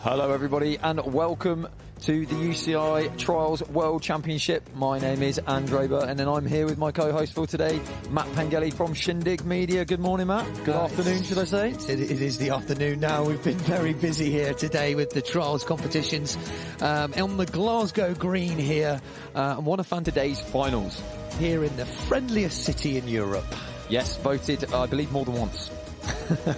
Hello everybody and welcome to the UCI Trials World Championship. My name is Andreba and then I'm here with my co-host for today, Matt Pengelly from Shindig Media. Good morning, Matt. Good afternoon, should I say? It is the afternoon now. We've been very busy here today with the trials competitions on the Glasgow green here. And one of today's finals here in the friendliest city in Europe. Yes, voted, I believe, more than once.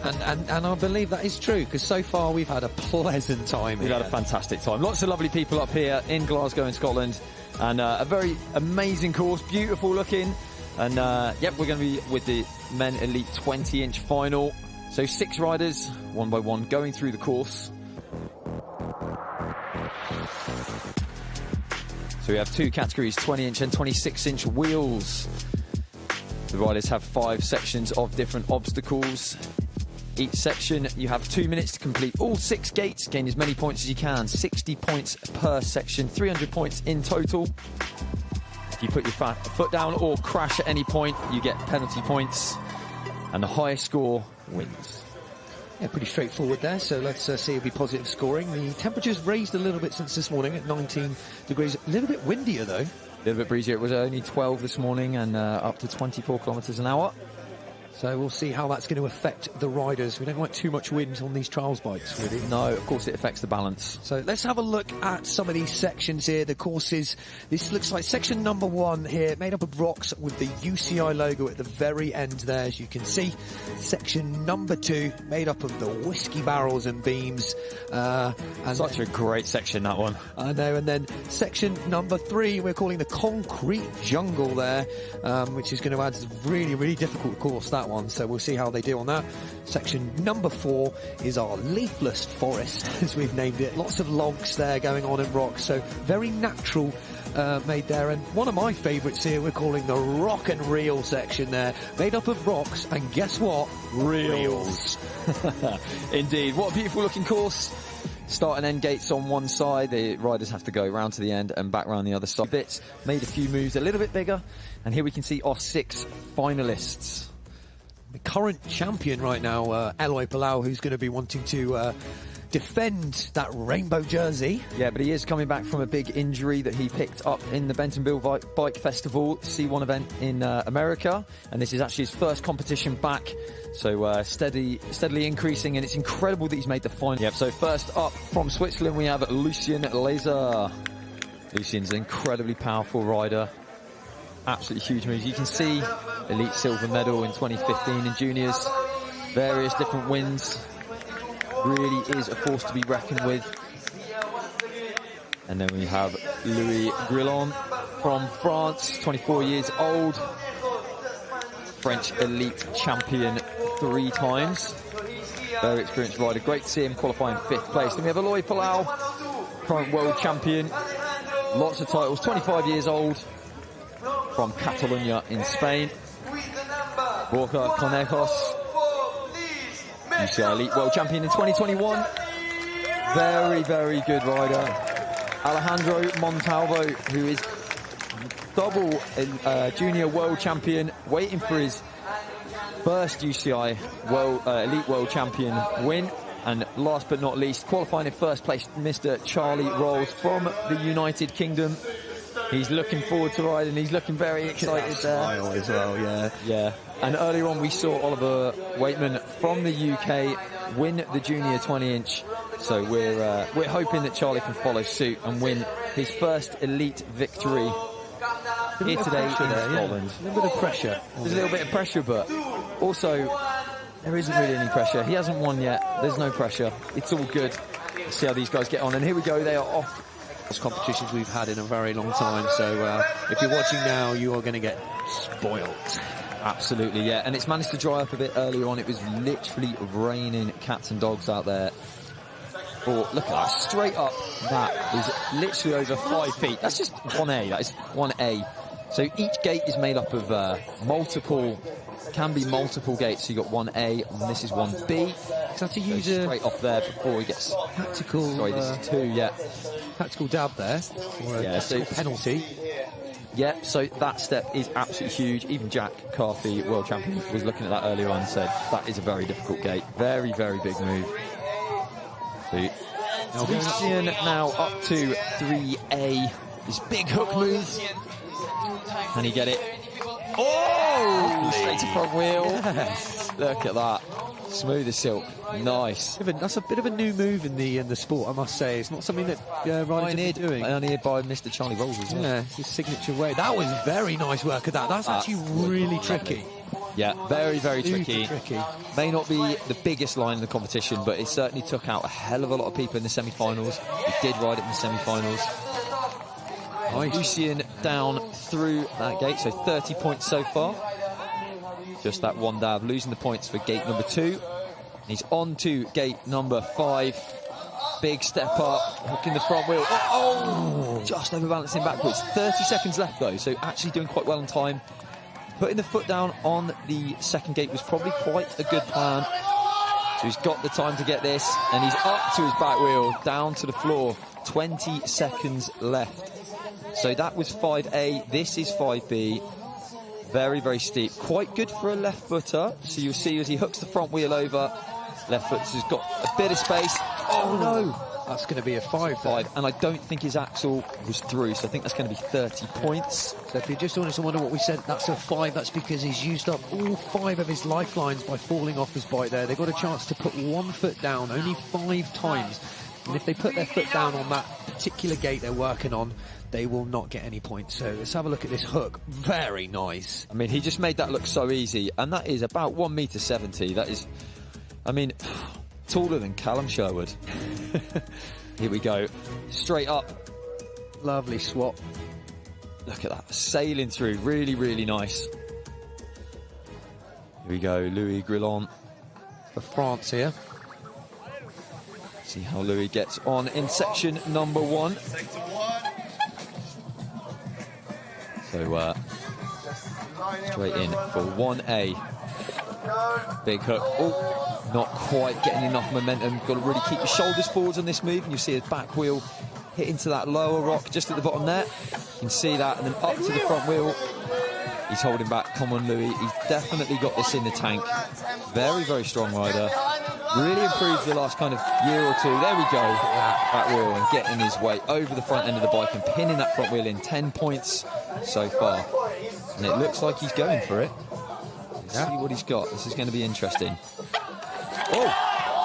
and I believe that is true, because so far we've had a pleasant time We've had a fantastic time. Lots of lovely people up here in Glasgow in Scotland, and a very amazing course, beautiful looking. And yep, we're going to be with the men elite 20-inch final. So 6 riders, one by one, going through the course. So we have 2 categories, 20-inch and 26-inch wheels. The riders have 5 sections of different obstacles. Each section, you have 2 minutes to complete all 6 gates, gain as many points as you can. 60 points per section, 300 points in total. If you put your foot down or crash at any point, you get penalty points, and the highest score wins. Yeah, pretty straightforward there, so let's see if it'll be positive scoring. The temperature's raised a little bit since this morning at 19 degrees. A little bit windier though. A little bit breezier. It was only 12 this morning and up to 24 kilometres an hour. So we'll see how that's going to affect the riders. We don't like too much wind on these trials bikes, really. No, of course it affects the balance. So let's have a look at some of these sections here. The courses, this looks like section number 1 here, made up of rocks with the UCI logo at the very end there, as you can see. Section number 2, made up of the whiskey barrels and beams. And such a great section, that one. I know. And then section number 3, we're calling the concrete jungle there, which is going to add a really, really difficult course, that one. So we'll see how they do on that. Section number 4 is our leafless forest, as we've named it. Lots of logs there going on in rocks, so very natural made there. And one of my favourites here, we're calling the rock and reel section there, made up of rocks, and guess what? Reels. Indeed. What a beautiful looking course. Start and end gates on one side. The riders have to go round to the end and back round the other side. Bits made a few moves a little bit bigger, and here we can see our 6 finalists. The current champion right now, Eloy Palau, who's going to be wanting to defend that rainbow jersey. Yeah, but he is coming back from a big injury that he picked up in the Bentonville Bike Festival C1 event in America, and this is actually his first competition back. So steadily increasing, and it's incredible that he's made the final. Yep, so first up from Switzerland, we have Lucien Laser. Lucien's an incredibly powerful rider. Absolutely huge moves. You can see elite silver medal in 2015 in juniors. Various different wins. Really is a force to be reckoned with. And then we have Louis Grillon from France, 24 years old. French elite champion 3 times. Very experienced rider. Great to see him qualifying 5th place. Then we have Eloy Palau, current world champion. Lots of titles, 25 years old. From Catalonia in Spain. Borja Conejos, UCI Elite World Champion in 2021. Very, very good rider. Alejandro Montalvo, who is double junior world champion, waiting for his first UCI Elite World Champion win. And last but not least, qualifying in 1st place, Mr. Charlie Rolls from the United Kingdom. He's looking forward to riding. He's looking very excited there. Smile as well, yeah. Yeah. And earlier on, we saw Oliver Waitman from the UK win the junior 20-inch. So we're hoping that Charlie can follow suit and win his first elite victory here today in Scotland. A little bit of pressure. There's a little bit of pressure, but also there isn't really any pressure. He hasn't won yet. There's no pressure. It's all good. Let's see how these guys get on. And here we go. They are off. Competitions we've had in a very long time, so if you're watching now, you are going to get spoilt. Absolutely, yeah. And it's managed to dry up a bit earlier on. It was literally raining cats and dogs out there. Oh, look at that, straight up. That is literally over 5 feet. That's just 1A, that is 1A. So each gate is made up of multiple gates. So you got 1A, and this is 1B. So to use a straight off there before he gets tactical. Sorry, this is 2, yeah. Tactical dab there, or a tactical penalty. Yeah, so that step is absolutely huge. Even Jack Carthy, world champion, was looking at that earlier on and said that is a very difficult gate. Very, very big move. So Lucien now up to 3A. His big hook move. Can he get it? Oh! Straight to front wheel. Yes. Look at that. Smooth as silk. Nice. That's a bit of a new move in the sport, I must say. It's not something that riders are doing. Pioneered by Mr. Charlie Rolls as well. Yeah, it's his signature way. That was very nice work of that. That's actually really tricky. Yeah, very, very tricky. Tricky. May not be the biggest line in the competition, but it certainly took out a hell of a lot of people in the semi-finals. He did ride it in the semi-finals. Nice. Lucien down through that gate, so 30 points so far. Just that one dab, losing the points for gate number 2. He's on to gate number 5. Big step up, hooking the front wheel. Oh, just overbalancing backwards. 30 seconds left though, so actually doing quite well on time. Putting the foot down on the second gate was probably quite a good plan. So he's got the time to get this, and he's up to his back wheel, down to the floor. 20 seconds left. So that was 5A, this is 5B. Very, very steep. Quite good for a left footer. So you'll see as he hooks the front wheel over, left footer's got a bit of space. Oh no! That's going to be a 5. And I don't think his axle was through, so I think that's going to be 30 points. So if you're just honest and wonder what we said, that's a 5. That's because he's used up all 5 of his lifelines by falling off his bike there. They got a chance to put 1 foot down only 5 times. And if they put their foot down on that particular gate they're working on, they will not get any points. So let's have a look at this hook. Very nice. I mean, he just made that look so easy, and that is about 1.70 meters. That is, I mean, taller than Callum Sherwood. Here we go. Straight up. Lovely swap. Look at that. Sailing through. Really, really nice. Here we go. Louis Grillon for France here. See how Louis gets on in section number 1. So straight in for 1A. Big hook. Oh, not quite getting enough momentum. Got to really keep your shoulders forwards on this move, and you see his back wheel hit into that lower rock just at the bottom there. You can see that, and then up to the front wheel. He's holding back. Come on, Louis. He's definitely got this in the tank. Very, very strong rider. Really improved the last kind of year or 2. There we go. Back wheel and getting his way over the front end of the bike and pinning that front wheel in. 10 points so far. And it looks like he's going for it. Let's see what he's got. This is going to be interesting.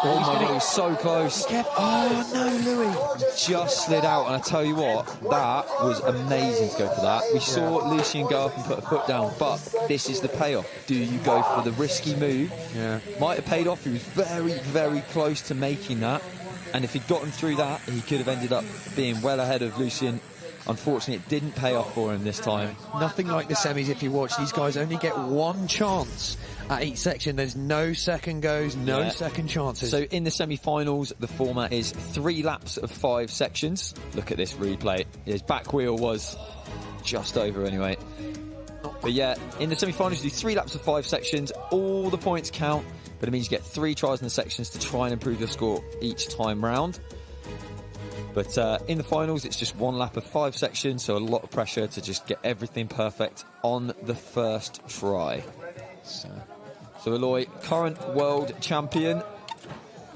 Oh my God, he was so close. Oh no, Louis. Just slid out, and I tell you what, that was amazing to go for that. We saw Lucien go up and put a foot down, but this is the payoff. Do you go for the risky move? Yeah. Might have paid off. He was very, very close to making that, and if he'd gotten through that, he could have ended up being well ahead of Lucien. Unfortunately, it didn't pay off for him this time. Nothing like the semis. If you watch, these guys only get 1 chance at each section. There's no second goes, no second chances. So in the semi-finals, the format is 3 laps of 5 sections. Look at this replay. His back wheel was just over anyway. But yeah, in the semi-finals, you do 3 laps of 5 sections. All the points count, but it means you get 3 tries in the sections to try and improve your score each time round. But in the finals, it's just 1 lap of 5 sections, so a lot of pressure to just get everything perfect on the first try. So Eloy, current world champion,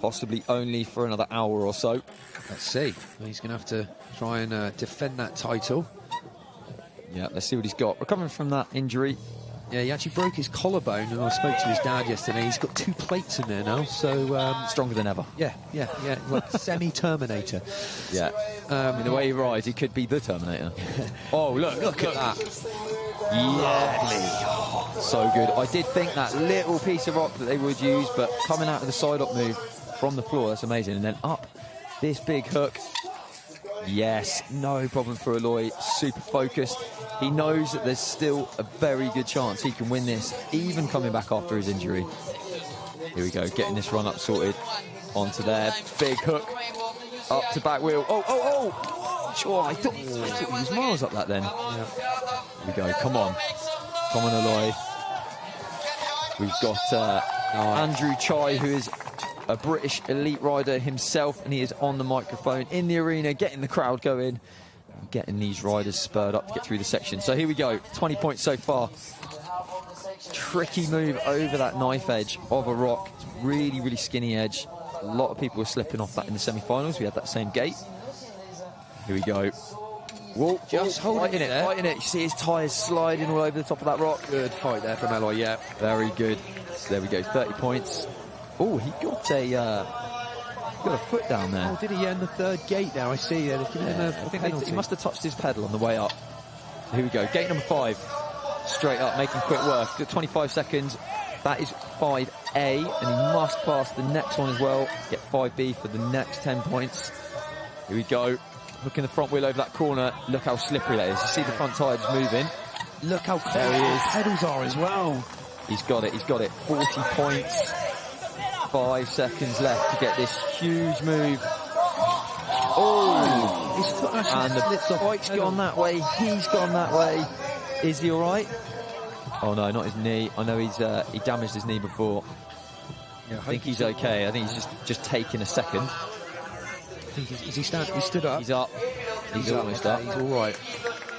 possibly only for another hour or so. Let's see. He's going to have to try and defend that title. Yeah, let's see what he's got. Recovering from that injury. Yeah, he actually broke his collarbone, and I spoke to his dad yesterday. He's got 2 plates in there now, so... stronger than ever. Yeah, like semi-Terminator. Yeah. In the way he rides, he could be the Terminator. Oh, look at that. Yeah. So good. I did think that little piece of rock that they would use, but coming out of the side-up move from the floor, that's amazing. And then up this big hook. Yes, no problem for Eloy. Super focused. He knows that there's still a very good chance he can win this, even coming back after his injury. Here we go, getting this run up sorted. Onto there, big hook. Up to back wheel. Oh! Sure, I thought he was miles up that then. Yeah. Here we go, come on. Come on, Eloy. We've got Andrew Chai, who is a British elite rider himself, and he is on the microphone in the arena, getting the crowd going, getting these riders spurred up to get through the section. So here we go, 20 points so far. Tricky move over that knife edge of a rock. It's really, really skinny edge. A lot of people were slipping off that in the semi-finals. We had that same gate. Here we go. Whoa, just holding it there. Fighting it. You see his tyres sliding all over the top of that rock. Good fight there from Eloy, yeah. Very good. So there we go, 30 points. Oh, he got a foot down there. Oh, did he? Yeah, in the third gate there, I see. I think he must have touched his pedal on the way up. So here we go, gate number 5. Straight up, making quick work. 25 seconds. That is 5A, and he must pass the next one as well. Get 5B for the next 10 points. Here we go. Hooking the front wheel over that corner. Look how slippery that is. You see the front tyre just moving. Look how close his pedals are as well. He's got it. 40 points. 5 seconds left to get this huge move. Oh! His foot actually and the bike's gone that way. He's gone that way. Is he all right? Oh no, not his knee. I know he damaged his knee before. Yeah, I think he's okay. I think he's just taking a second. He stood up. He's up. He's almost up. He's all right.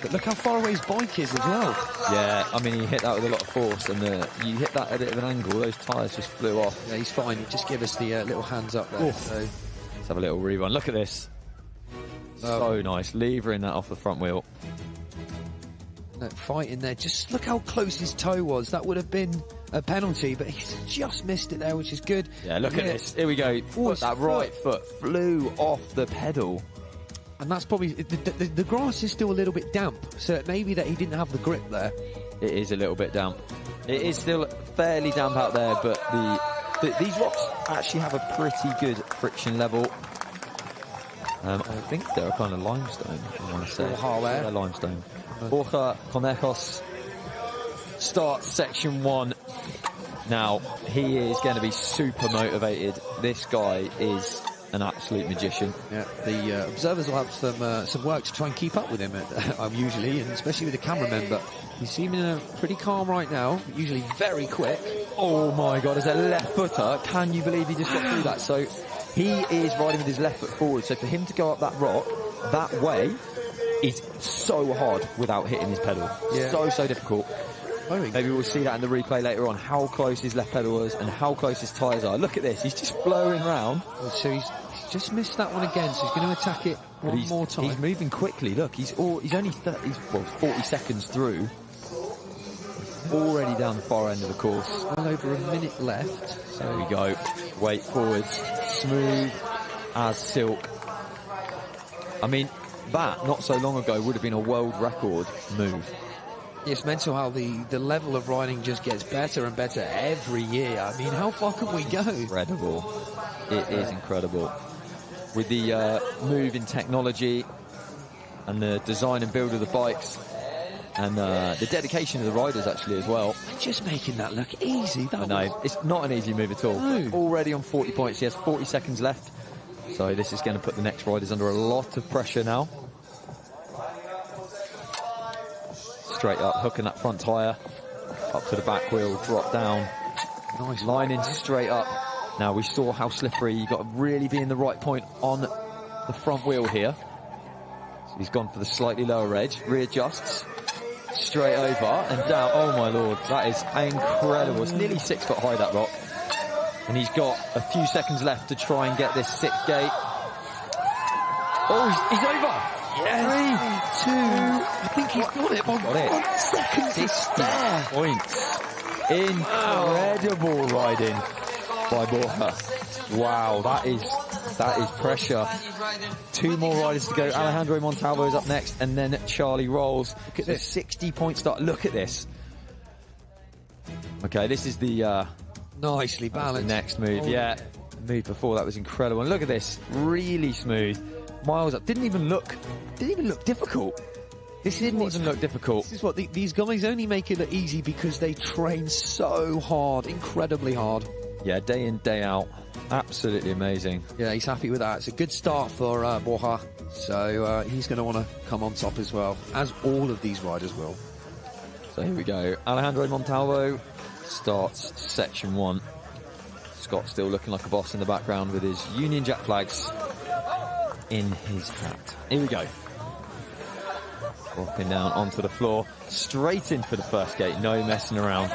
But look how far away his bike is as well. Yeah, I mean, he hit that with a lot of force, and you hit that at a bit of an angle, those tyres just flew off. Yeah, he's fine. Just give us the little hands up there. So. Let's have a little rerun. Look at this. So nice. Levering that off the front wheel. That fight in there. Just look how close his toe was. That would have been a penalty, but he's just missed it there, which is good. Yeah, look at this. Here we go. That right foot flew off the pedal. And that's probably... The grass is still a little bit damp, so it may be that he didn't have the grip there. It is a little bit damp. It is still fairly damp out there, but these rocks actually have a pretty good friction level. I think they're a kind of limestone, I want to say. They're limestone. Borja Conejos starts section 1. Now, he is going to be super motivated. This guy is an absolute magician. Yeah, the observers will have some work to try and keep up with him, usually, and especially with the cameramen, but he's seeming pretty calm right now, usually very quick. Oh my God, as a left footer, can you believe he just got through that? So he is riding with his left foot forward, so for him to go up that rock that way is so hard without hitting his pedal. Yeah. So difficult. Maybe we'll see that in the replay later on, how close his left pedal was and how close his tyres are. Look at this, he's just flowing round. So he's just missed that one again, so he's going to attack it one more time. He's moving quickly, look, he's only 40 seconds through. Already down the far end of the course. Well over a minute left. So there we go, weight forwards, smooth as silk. I mean, that, not so long ago, would have been a world record move. It's mental how the level of riding just gets better and better every year. I mean, how far can we go? Incredible. It is incredible. With the move in technology and the design and build of the bikes and the dedication of the riders actually as well. Just making that look easy. I know. It's not an easy move at all. No. Already on 40 points. He has 40 seconds left. So this is going to put the next riders under a lot of pressure now. Straight up, hooking that front tyre, up to the back wheel, drop down. Nice. Lining straight up. Now we saw how slippery, you've got to really be in the right point on the front wheel here. So he's gone for the slightly lower edge, readjusts, straight over and down. Oh my Lord, that is incredible. It's nearly 6 foot high, that rock. And he's got a few seconds left to try and get this 6th gate. Oh, he's over. Yes. 3, 2, I think he's got it. Got it. 1 second to spare. Points. Incredible riding by Borja. Wow, that is pressure. 2 more riders to go. Alejandro Montalvo is up next, and then Charlie Rolls. Look at this 60-point start. Look at this. Okay, this is the nicely balanced next move. Yeah, the move before that was incredible. And look at this, really smooth. Miles up. Didn't even look difficult. This didn't even look difficult. This is what these guys only make it look easy because they train so hard, incredibly hard. Yeah, day in, day out. Absolutely amazing. Yeah, he's happy with that. It's a good start for Borja. So he's going to want to come on top as well, as all of these riders will. So here we go. Alejandro Montalvo starts section 1. Scott still looking like a boss in the background with his Union Jack flags in his hat. Here we go. Dropping down onto the floor, straight in for the first gate, no messing around.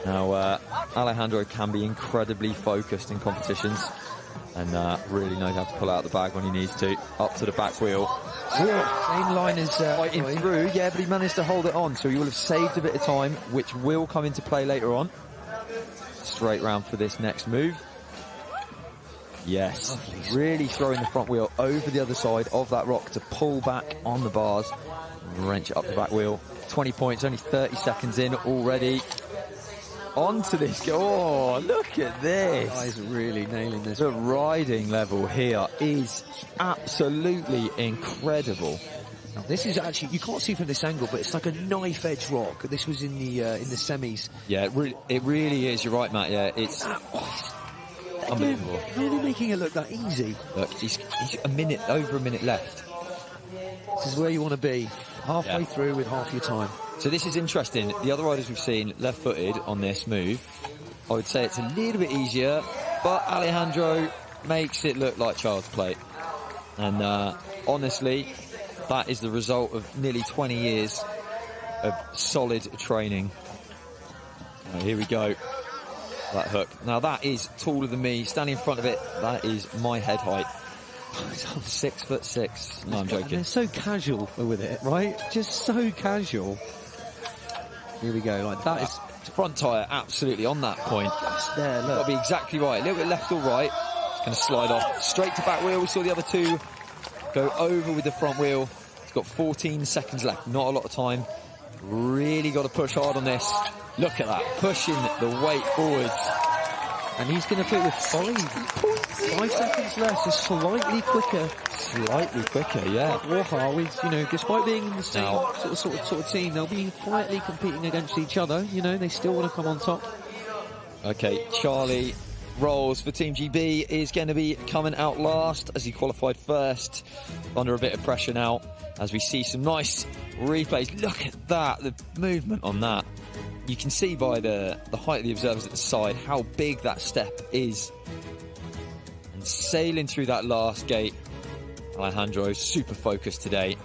Now, Alejandro can be incredibly focused in competitions and really knows how to pull out the bag when he needs to. Up to the back wheel. Same line as fighting through, yeah, but he managed to hold it on, so he will have saved a bit of time, which will come into play later on. Straight round for this next move. Yes, really throwing the front wheel over the other side of that rock to pull back on the bars. Wrench it up the back wheel. 20 points, only 30 seconds in already. Onto this. Oh, look at this. Guys really nailing this. The riding level here is absolutely incredible. Now, this is actually, you can't see from this angle, but it's like a knife edge rock. This was in the semis. Yeah, it really is. You're right, Matt. Yeah, it's unbelievable. Really making it look that easy. Look, he's over a minute left. This is where you want to be. Halfway through with half your time. So this is interesting. The other riders we've seen left-footed on this move, I would say it's a little bit easier, but Alejandro makes it look like child's play. And honestly, that is the result of nearly 20 years of solid training. Here we go. That hook. Now that is taller than me. Standing in front of it, that is my head height. I'm 6'6". No, I'm joking. They're so casual with it, right? Just so casual. Here we go. Like that is front tyre absolutely on that point. Just there, look. Got to be exactly right. A little bit left or right. It's going to slide off straight to back wheel. We saw the other two go over with the front wheel. It's got 14 seconds left. Not a lot of time. Really got to push hard on this. Look at that. Pushing the weight forwards. And he's going to put it with 5 seconds less, is slightly quicker. Slightly quicker, yeah. Warhol is, despite being in the same sort of team, they'll be quietly competing against each other. They still want to come on top. Okay, Charlie Rolls for Team GB is going to be coming out last as he qualified first. Under a bit of pressure now as we see some nice replays. Look at that, the movement on that. You can see by the height of the observers at the side how big that step is. And sailing through that last gate, Alejandro super focused today.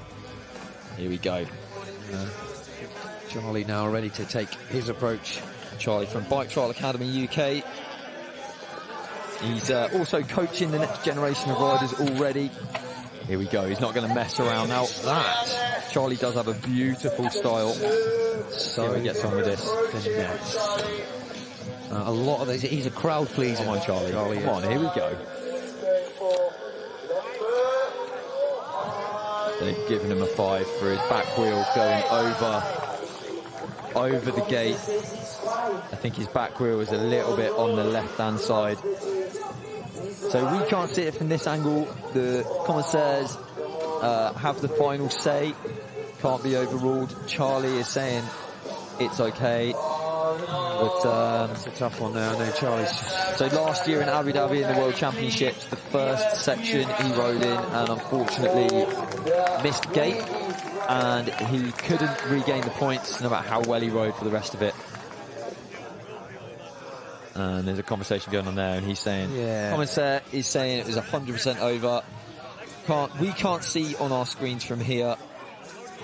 Here we go. Charlie now ready to take his approach. Charlie from Bike Trial Academy UK. He's also coaching the next generation of riders already. Here we go. He's not going to mess around now. That Charlie does have a beautiful style. So he gets on with this. A lot of these. He's a crowd pleaser. Come on, Charlie. Come on, here we go. They've given him a 5 for his back wheel going over the gate. I think his back wheel is a little bit on the left-hand side. So we can't see it from this angle. The commissaires have the final say. Can't be overruled. Charlie is saying it's okay. But it's a tough one there. I know Charlie's. So last year in Abu Dhabi in the World Championships, the first section he rode in and unfortunately missed gate, and he couldn't regain the points no matter how well he rode for the rest of it. And there's a conversation going on there, and he's saying, commissaire is saying it was 100% over. We can't see on our screens from here.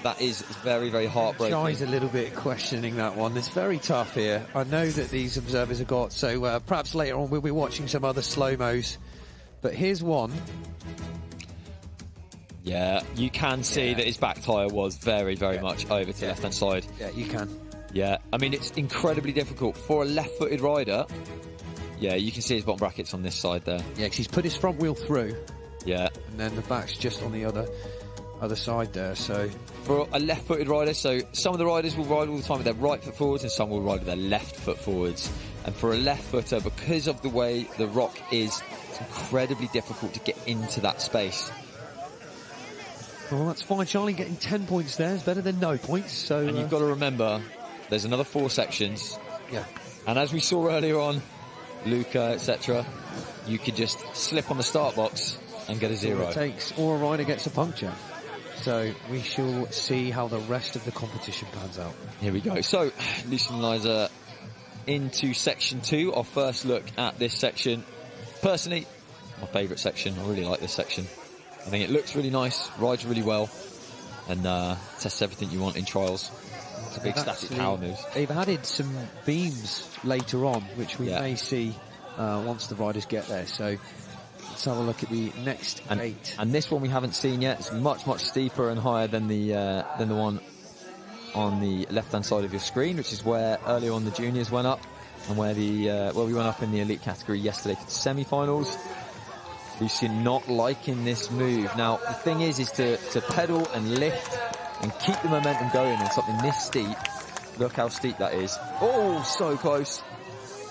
That is very, very heartbreaking. Charlie's a little bit questioning that one. It's very tough here. I know that these observers have got, so perhaps later on we'll be watching some other slow-mos. But here's one. Yeah, you can see that his back tyre was very, very much over to the left-hand side. Yeah, you can. Yeah, I mean, it's incredibly difficult for a left-footed rider. Yeah, you can see his bottom brackets on this side there. Yeah, because he's put his front wheel through. Yeah. And then the back's just on the other side there, so... For a left-footed rider, so some of the riders will ride all the time with their right foot forwards and some will ride with their left foot forwards. And for a left-footer, because of the way the rock is, it's incredibly difficult to get into that space. Well, that's fine. Charlie getting 10 points there is better than no points. So, and you've got to remember, there's another 4 sections. Yeah. And as we saw earlier on, Luca, etc., you could just slip on the start box and get a 0. All it takes, or a rider gets a puncture. So we shall see how the rest of the competition pans out. Here we go. So, Lucy and Liza into section 2. Our first look at this section. Personally, my favourite section. I really like this section. I think it looks really nice, rides really well, and tests everything you want in trials. That's a big static power move. They've added some beams later on, which we may see once the riders get there. So let's have a look at the next gate. And this one we haven't seen yet. It's much, much steeper and higher than the one on the left-hand side of your screen, which is where earlier on the juniors went up, and where we went up in the elite category yesterday for the semi-finals. Lucien not liking this move. Now, the thing is to pedal and lift and keep the momentum going on something this steep. Look how steep that is. Oh, so close.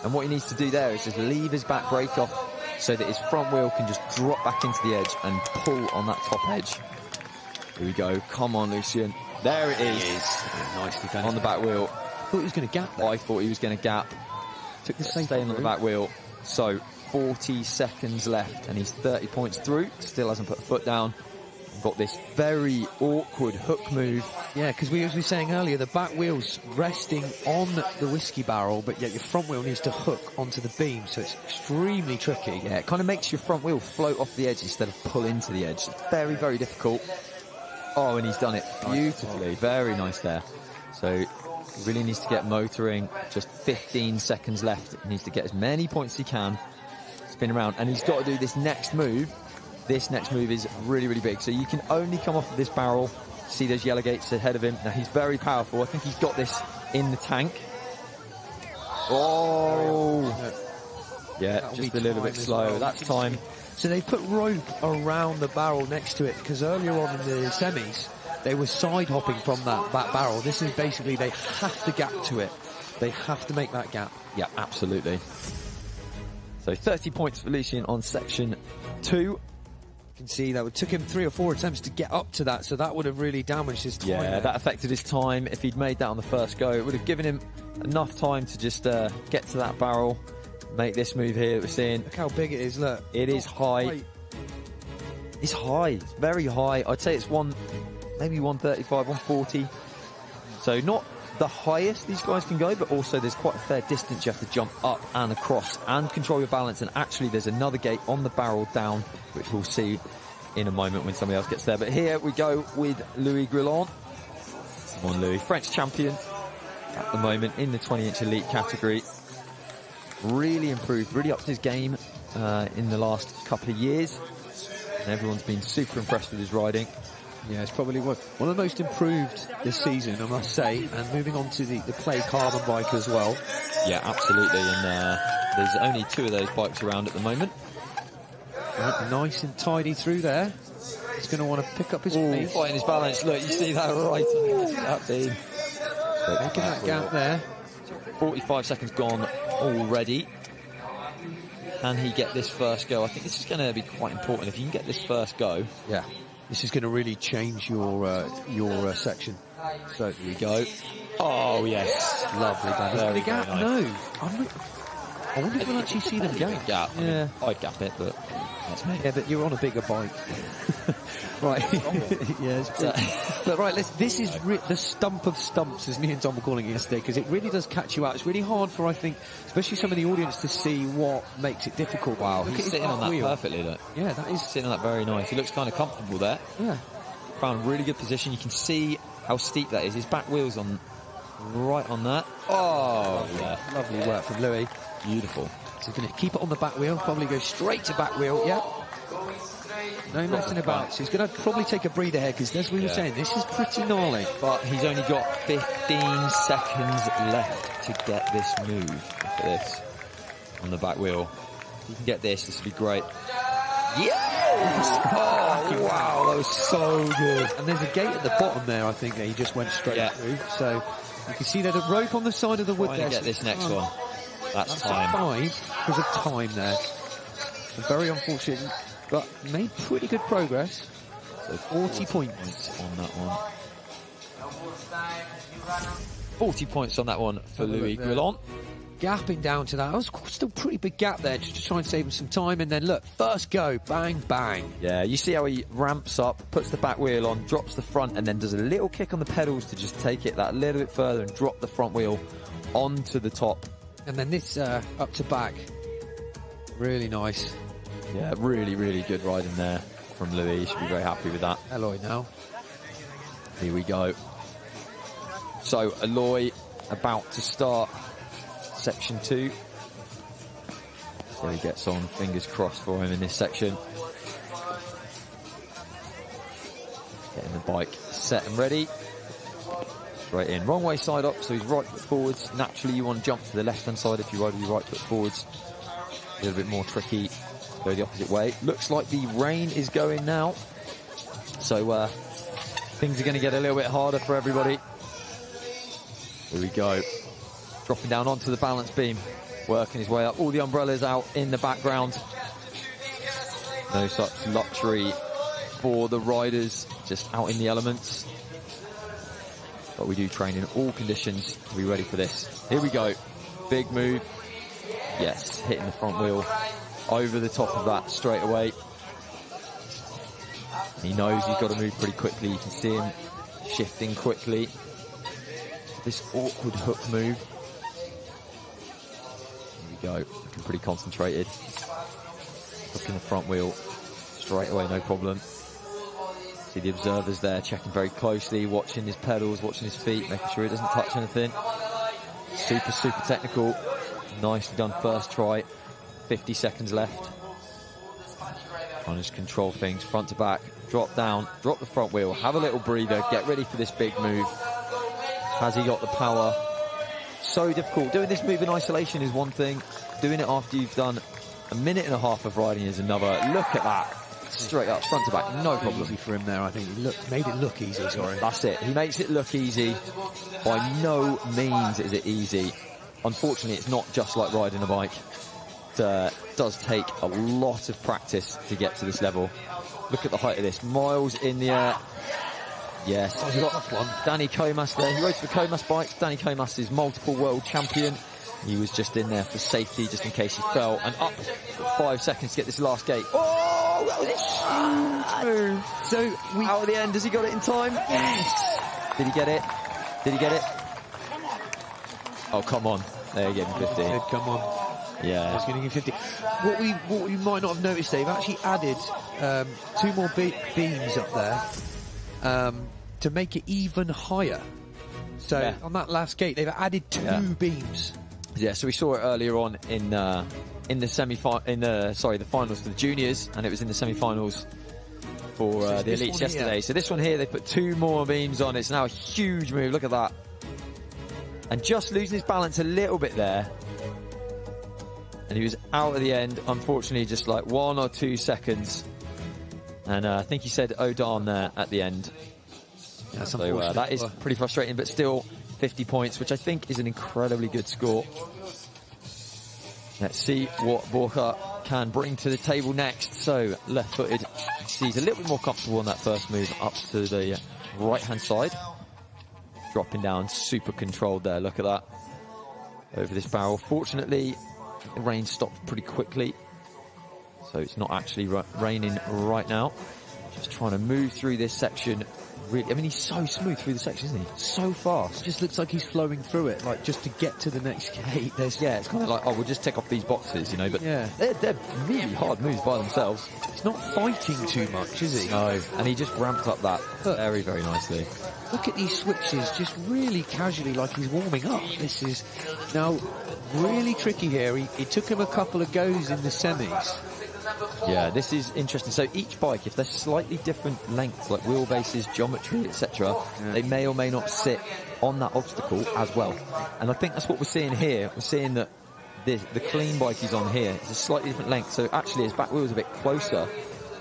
And what he needs to do there is just leave his back brake off so that his front wheel can just drop back into the edge and pull on that top edge. Here we go. Come on, Lucien. There it is. Nicely done. On the back wheel. I thought he was going to gap there. I thought he was going to gap. Took the same staying on the back wheel. So 40 seconds left and he's 30 points through. Still hasn't put a foot down. Got this very awkward hook move. Yeah, because we were saying earlier, the back wheel's resting on the whiskey barrel, but yet your front wheel needs to hook onto the beam, so it's extremely tricky. Yeah, it kind of makes your front wheel float off the edge instead of pull into the edge. It's very, very difficult. Oh, and he's done it beautifully. Very nice there. So he really needs to get motoring. Just 15 seconds left. He needs to get as many points as he can. Spin around. And he's got to do this next move. This next move is really, really big. So you can only come off of this barrel. See those yellow gates ahead of him. Now, he's very powerful. I think he's got this in the tank. Oh! Yeah, That'll just be a little bit slow. well. That's time. So they put rope around the barrel next to it, because earlier on in the semis, they were side hopping from that barrel. This is basically, they have to gap to it. They have to make that gap. Yeah, absolutely. So 30 points for Lucien on section 2. You can see that it took him 3 or 4 attempts to get up to that, so that would have really damaged his time. Yeah, that affected his time. If he'd made that on the first go, it would have given him enough time to just get to that barrel, make this move here that we're seeing. Look how big it is, look. It is high. It's high. It's very high. I'd say it's maybe 135, 140. So not the highest these guys can go, but also there's quite a fair distance you have to jump up and across and control your balance. And actually there's another gate on the barrel down, which we'll see in a moment when somebody else gets there. But here we go with Louis Grillon. Come on, Louis. French champion at the moment in the 20-inch elite category. Really improved, really upped his game in the last couple of years. And everyone's been super impressed with his riding. Yeah, it's probably one of the most improved this season, I must say. And moving on to the Clay Carbon bike as well. Yeah, absolutely. And there's only 2 of those bikes around at the moment. Right, nice and tidy through there. He's going to want to pick up his pace. Fighting his balance. Look, you see that right on that beam. Making that gap there. 45 seconds gone already. Can he get this first go? I think this is going to be quite important. If you can get this first go. Yeah. This is going to really change your section. So here we go. Oh yes, lovely. Very gap? Nice. No, I wonder if we'll actually see them gap. Yeah, I mean, I'd gap it, but that's me. Yeah, but you're on a bigger bike. Right. Yeah, but right, this is the stump of stumps, as me and Tom were calling it yesterday, because it really does catch you out. It's really hard for, I think, especially some of the audience, to see what makes it difficult. Wow, he's sitting on that perfectly, look. Yeah, that is sitting on that very nice. He looks kind of comfortable there. Yeah. Found a really good position. You can see how steep that is. His back wheel's on right on that. Oh, yeah. Lovely work from Louis. Beautiful. So he's going to keep it on the back wheel, probably go straight to back wheel. Yeah. No messing about. So he's going to probably take a breather here, because as we were saying, this is pretty gnarly. But he's only got 15 seconds left to get this move. Look at this on the back wheel. If you can get this will be great. Yes! Oh, wow, that was so good. And there's a gate at the bottom there, I think, that he just went straight through. So you can see there's a rope on the side of the wood there. To get this next one. That's time. 5 because of time there. Very unfortunate, but made pretty good progress. So 40 points on that one. 40 points on that one for Louis Grillon. Gapping down to that. That was still a pretty big gap there, just to try and save him some time. And then look, first go, bang, bang. Yeah, you see how he ramps up, puts the back wheel on, drops the front, and then does a little kick on the pedals to just take it that little bit further and drop the front wheel onto the top. And then this up to back. Really nice. Yeah, really, really good riding there from Louis. You should be very happy with that. Eloy now. Here we go. So Aloy about to start section 2. So he gets on, fingers crossed for him in this section. Getting the bike set and ready. Straight in, wrong way side up, so he's right foot forwards. Naturally you want to jump to the left hand side if you ride with your right foot forwards. A little bit more tricky, go the opposite way. Looks like the rain is going now. So things are going to get a little bit harder for everybody. Here we go. Dropping down onto the balance beam. Working his way up. All the umbrellas out in the background. No such luxury for the riders. Just out in the elements. But we do train in all conditions to be ready for this. Here we go. Big move. Yes, hitting the front wheel. Over the top of that straight away. He knows he's got to move pretty quickly. You can see him shifting quickly. This awkward hook move. Here we go. Looking pretty concentrated. Hooking the front wheel. Straight away, no problem. See the observers there checking very closely, watching his pedals, watching his feet, making sure he doesn't touch anything. Super, super technical. Nicely done first try. 50 seconds left. Trying to just control things front to back. Drop down, drop the front wheel, have a little breather, get ready for this big move. Has he got the power? So difficult. Doing this move in isolation is one thing. Doing it after you've done a minute and a half of riding is another. Look at that. Straight up, front to back, no problem. Easy for him there, I think. He made it look easy, sorry. That's it. He makes it look easy. By no means is it easy. Unfortunately, it's not just like riding a bike. It does take a lot of practice to get to this level. Look at the height of this. Miles in the air. Yes. He's got one. Danny Comas there. He rides for Comas bikes. Danny Comas is multiple world champion. He was just in there for safety, just in case he fell. And up 5 seconds to get this last gate. Oh, that was a huge move. So, out of the end, has he got it in time? Yes. Did he get it? Did he get it? Oh, come on. There you get him 50. Come on. Yeah. He's going to give 50. What we might not have noticed, they've actually added 2 more beams up there to make it even higher. So on that last gate, they've added 2 beams. Yeah, so we saw it earlier on in the the finals for the juniors, and it was in the semi-finals for the elites yesterday. So this one here, they put 2 more beams on. It's now a huge move. Look at that. And just losing his balance a little bit there. And he was out at the end, unfortunately, just like 1 or 2 seconds. And I think he said Odan there at the end. That's so that is pretty frustrating, but still 50 points, which I think is an incredibly good score. Let's see what Borja can bring to the table next. So left-footed, he's a little bit more comfortable on that first move up to the right-hand side. Dropping down, super controlled there, look at that. Over this barrel. Fortunately, the rain stopped pretty quickly, so it's not actually raining right now. Just trying to move through this section. Really, I mean, he's so smooth through the section, isn't he? So fast. It just looks like he's flowing through it, like just to get to the next gate. It's kind of like, oh, we'll just tick off these boxes, you know, but they're really hard moves by themselves. He's not fighting too much, is he? No, and he just ramped up that very, very nicely. Look at these switches, just really casually, like he's warming up. This is now really tricky here. He took him a couple of goes in the semis. Yeah, this is interesting. So each bike, if they're slightly different lengths, like wheelbases, geometry, etc., they may or may not sit on that obstacle as well. And I think that's what we're seeing here. We're seeing that the clean bike he's on here is a slightly different length. So actually his back wheel's a bit closer.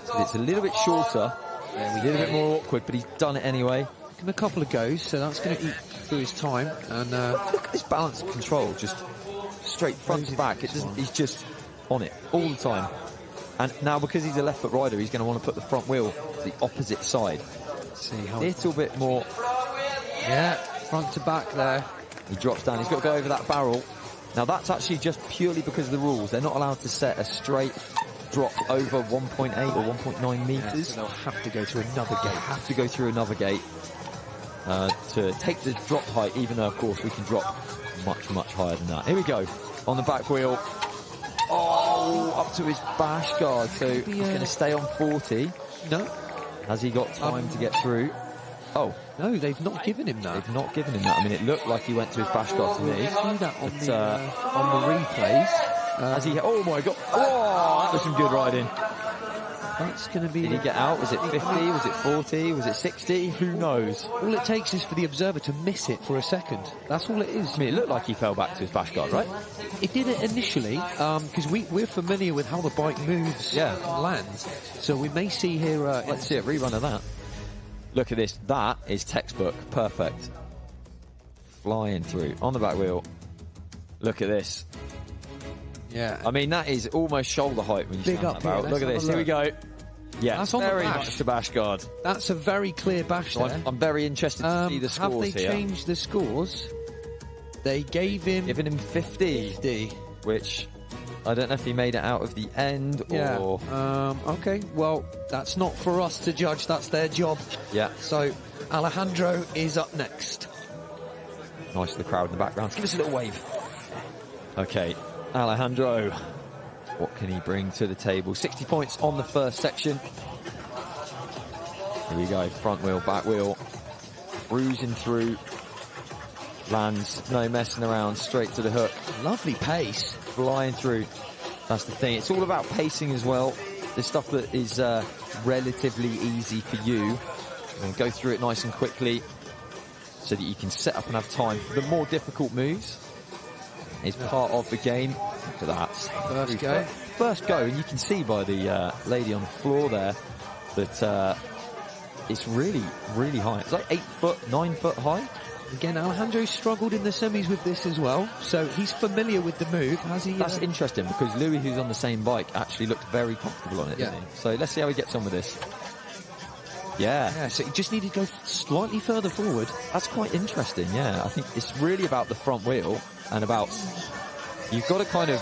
So it's a little bit shorter, a little bit more awkward, but he's done it anyway. Give him a couple of goes, so that's going to eat through his time. And look at this balance and control, just straight front to back. He's just on it all the time. And now, because he's a left foot rider, he's going to want to put the front wheel to the opposite side. See how a little bit more. Yeah, front to back there. He drops down. He's got to go over that barrel. Now, that's actually just purely because of the rules. They're not allowed to set a straight drop over 1.8 or 1.9 metres. Yeah, so they'll have to go through another gate. Have to go through another gate to take the drop height, even though, of course, we can drop much, much higher than that. Here we go. On the back wheel. Oh, up to his bash guard. So he's going to stay on 40. No. Has he got time to get through? Oh. No, they've not given him that. They've not given him that. I mean, it looked like he went to his bash guard to me. See that on the replays. As he, oh my God. Oh, that was some good riding. That's going to be... Did he get out? Was it 50? Was it 40? Was it 60? Who knows? All it takes is for the observer to miss it for a second. That's all it is. I mean, it looked like he fell back to his bash guard, right? It did it initially, because we're familiar with how the bike moves and lands. So we may see here... Let's see a rerun of that. Look at this. That is textbook. Perfect. Flying through. On the back wheel. Look at this. Yeah. I mean, that is almost shoulder height when you stand that barrel. Look at this. Here we go. Yeah, that's on very the bash. much the bash guard. That's a very clear bash there. I'm very interested to see the scores here. Have they changed the scores? They giving him 50. Which, I don't know if he made it out of the end or... okay, well, that's not for us to judge. That's their job. Yeah. So, Alejandro is up next. Nice to the crowd in the background. Give us a little wave. Okay. Alejandro, what can he bring to the table? 60 points on the first section. Here we go, front wheel, back wheel, cruising through, lands, no messing around, straight to the hook. Lovely pace. Flying through, that's the thing. It's all about pacing as well. There's stuff that is relatively easy for you. And go through it nice and quickly so that you can set up and have time for the more difficult moves. Is part of the game. Look at that. First go, and you can see by the lady on the floor there that it's really, really high. It's like 8 foot, 9 foot high. Again, Alejandro struggled in the semis with this as well, so he's familiar with the move. Has he? That's interesting because Louis, who's on the same bike, actually looked very comfortable on it, didn't he? So let's see how he gets on with this. Yeah, so he just needed to go slightly further forward. That's quite interesting, I think it's really about the front wheel and about... You've got to kind of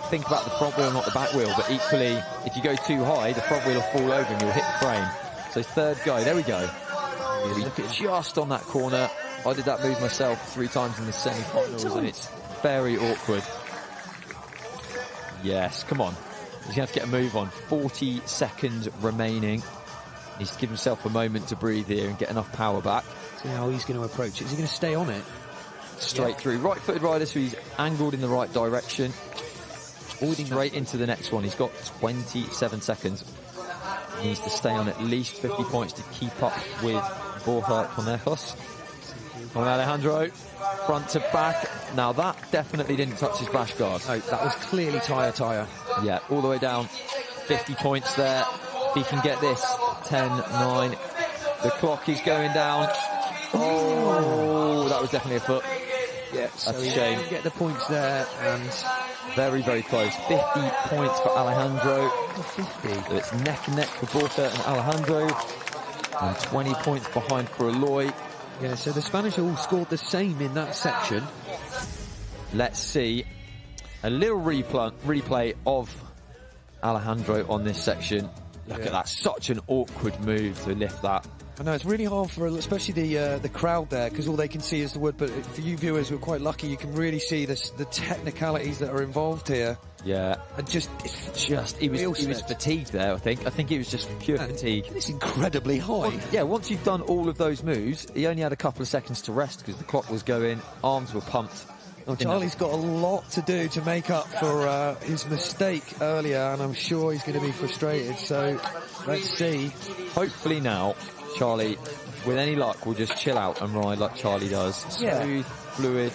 think about the front wheel, not the back wheel, but equally, if you go too high, the front wheel will fall over and you'll hit the frame. So third go, there we go. Look at just on that corner. I did that move myself 3 times in the semi-finals and it's very awkward. Yes, come on. He's going to have to get a move on. 40 seconds remaining. He needs to give himself a moment to breathe here and get enough power back. See how he's going to approach it. Is he going to stay on it? Straight through. Right-footed rider, so he's angled in the right direction. Straight into the next one. He's got 27 seconds. He needs to stay on at least 50 points to keep up with Borja Conejos. On Alejandro, front to back. Now that definitely didn't touch his bash guard. No, that was clearly tyre. Yeah, all the way down. 50 points there. If he can get this, 10, 9. The clock is going down. Oh, that was definitely a foot. Yeah, that's a shame. Get the points there, and very, very close. 50 points for Alejandro. 50. So it's neck and neck for Borja and Alejandro, and 20 points behind for Eloy. Yeah, so the Spanish all scored the same in that section. Let's see a little replay of Alejandro on this section. Look at that, such an awkward move to lift that. I know, it's really hard for, especially the crowd there, because all they can see is the wood, but for you viewers, we're quite lucky, you can really see the technicalities that are involved here. Yeah. And he was fatigued there, I think. I think it was just pure fatigue. It's incredibly high. Once you've done all of those moves, he only had a couple of seconds to rest because the clock was going, arms were pumped. Well, Charlie's got a lot to do to make up for his mistake earlier, and I'm sure he's going to be frustrated, so let's see. Hopefully now, Charlie, with any luck, will just chill out and ride like Charlie does. Smooth, fluid,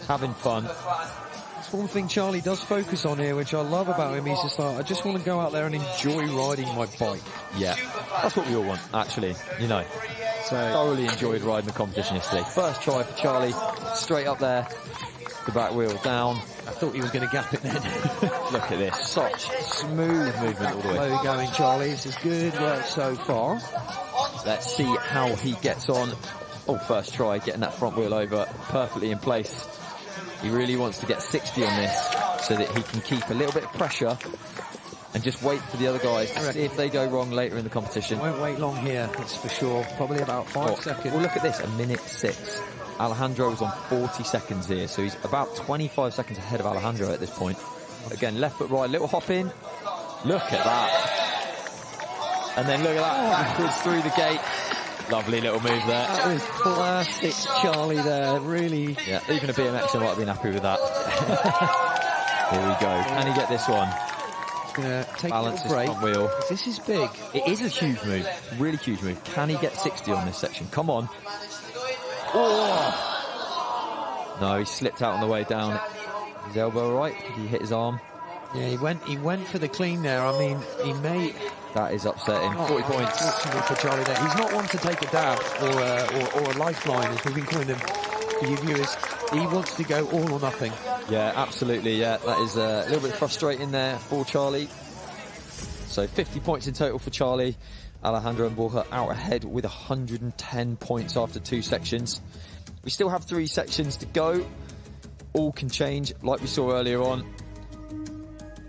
having fun. That's one thing Charlie does focus on here, which I love about him. He's just like, I just want to go out there and enjoy riding my bike. Yeah, that's what we all want, actually, you know. So thoroughly enjoyed riding the competition yesterday. First try for Charlie, straight up there, the back wheel down. I thought he was going to gap it then. Look at this, such smooth movement all the way. Slow going, Charlie. This is good work so far. Let's see how he gets on. Oh, first try, getting that front wheel over perfectly in place. He really wants to get 60 on this so that he can keep a little bit of pressure and just wait for the other guys to see if they go wrong later in the competition. Won't wait long here, that's for sure. Probably about 5 seconds. Well, look at this, 1:06. Alejandro was on 40 seconds here, so he's about 25 seconds ahead of Alejandro at this point. Again, left foot right, little hop in. Look at that. And then look at that, backwards through the gate. Lovely little move there. That was classic Charlie there, really. Yeah, even a BMXer might have been happy with that. Here we go. Can he get this one? Gonna take Balance a his break. front wheel. This is big. It is a huge move, really huge move. Can he get 60 on this section? Come on. Oh! No, he slipped out on the way down. His elbow right? Did he hit his arm? Yeah, he went for the clean there. I mean, he may... That is upsetting. 40 points. Fortunately for Charlie there. He's not one to take a dab or a lifeline, as we've been calling him for you viewers. He wants to go all or nothing. Yeah, absolutely, yeah. That is a little bit frustrating there for Charlie. So 50 points in total for Charlie. Alejandro and Borja out ahead with 110 points after 2 sections. We still have 3 sections to go. All can change, like we saw earlier on.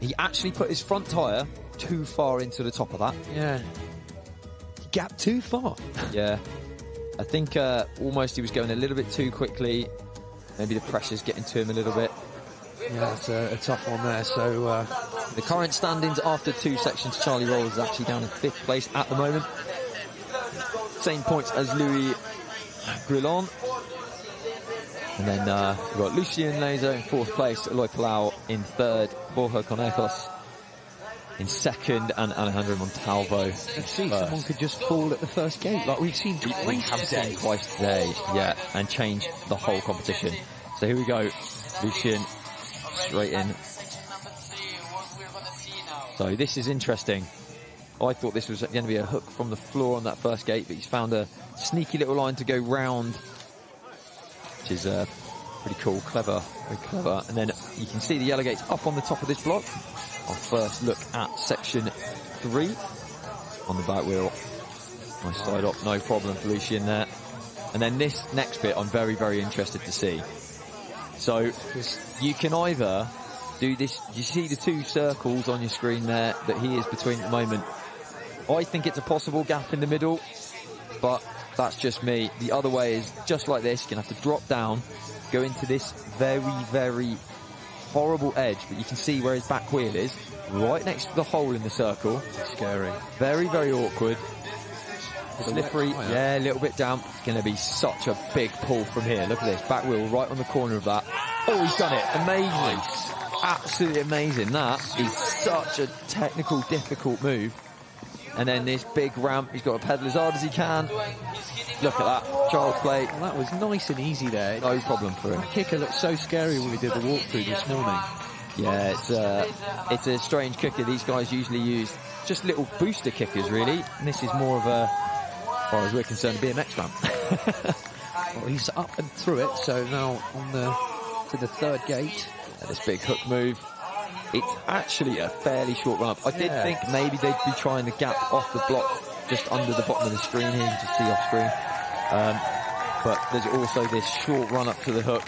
He actually put his front tyre too far into the top of that. Yeah. He gapped too far. Yeah. I think almost he was going a little bit too quickly. Maybe the pressure's getting to him a little bit. Yeah, it's a tough one there. So the current standings after 2 sections, Charlie Rolls is actually down in 5th place at the moment. Same points as Louis Grillon. And then we've got Lucien Laser in 4th place, Eloy Palau in 3rd, Borja Conejos in 2nd, and Alejandro Montalvo in 1st. Someone could just fall at the first gate, like we've seen twice We have seen twice today, yeah, and change the whole competition. So here we go, Lucien straight in. So this is interesting. I thought this was going to be a hook from the floor on that first gate, but he's found a sneaky little line to go round, which is pretty cool, clever, very clever. And then you can see the yellow gates up on the top of this block. Our first look at section 3 on the back wheel. Nice side up, no problem for Lucien there. And then this next bit I'm very, very interested to see. So you can either do this, you see the 2 circles on your screen there that he is between at the moment. I think it's a possible gap in the middle, but that's just me. The other way is just like this. You're going to have to drop down, go into this very, very horrible edge, but you can see where his back wheel is, right next to the hole in the circle. Scary. Very, very awkward. Slippery, yeah, a little bit damp. It's going to be such a big pull from here. Look at this, back wheel right on the corner of that. Oh, he's done it. Amazing. Nice. Absolutely amazing. That is such a technical, difficult move. And then this big ramp, he's got to pedal as hard as he can. Look at that, child's play. Well, that was nice and easy there. No problem for him. The kicker looked so scary when we did the walkthrough this morning. Yeah, it's a strange kicker. These guys usually use just little booster kickers, really. And this is more of a, as far as we're concerned, a BMX ramp. Well, he's up and through it, so now on to the 3rd gate. This big hook move. It's actually a fairly short run up. I did think maybe they'd be trying to gap off the block just under the bottom of the screen here. You can just see off screen. But there's also this short run up to the hook.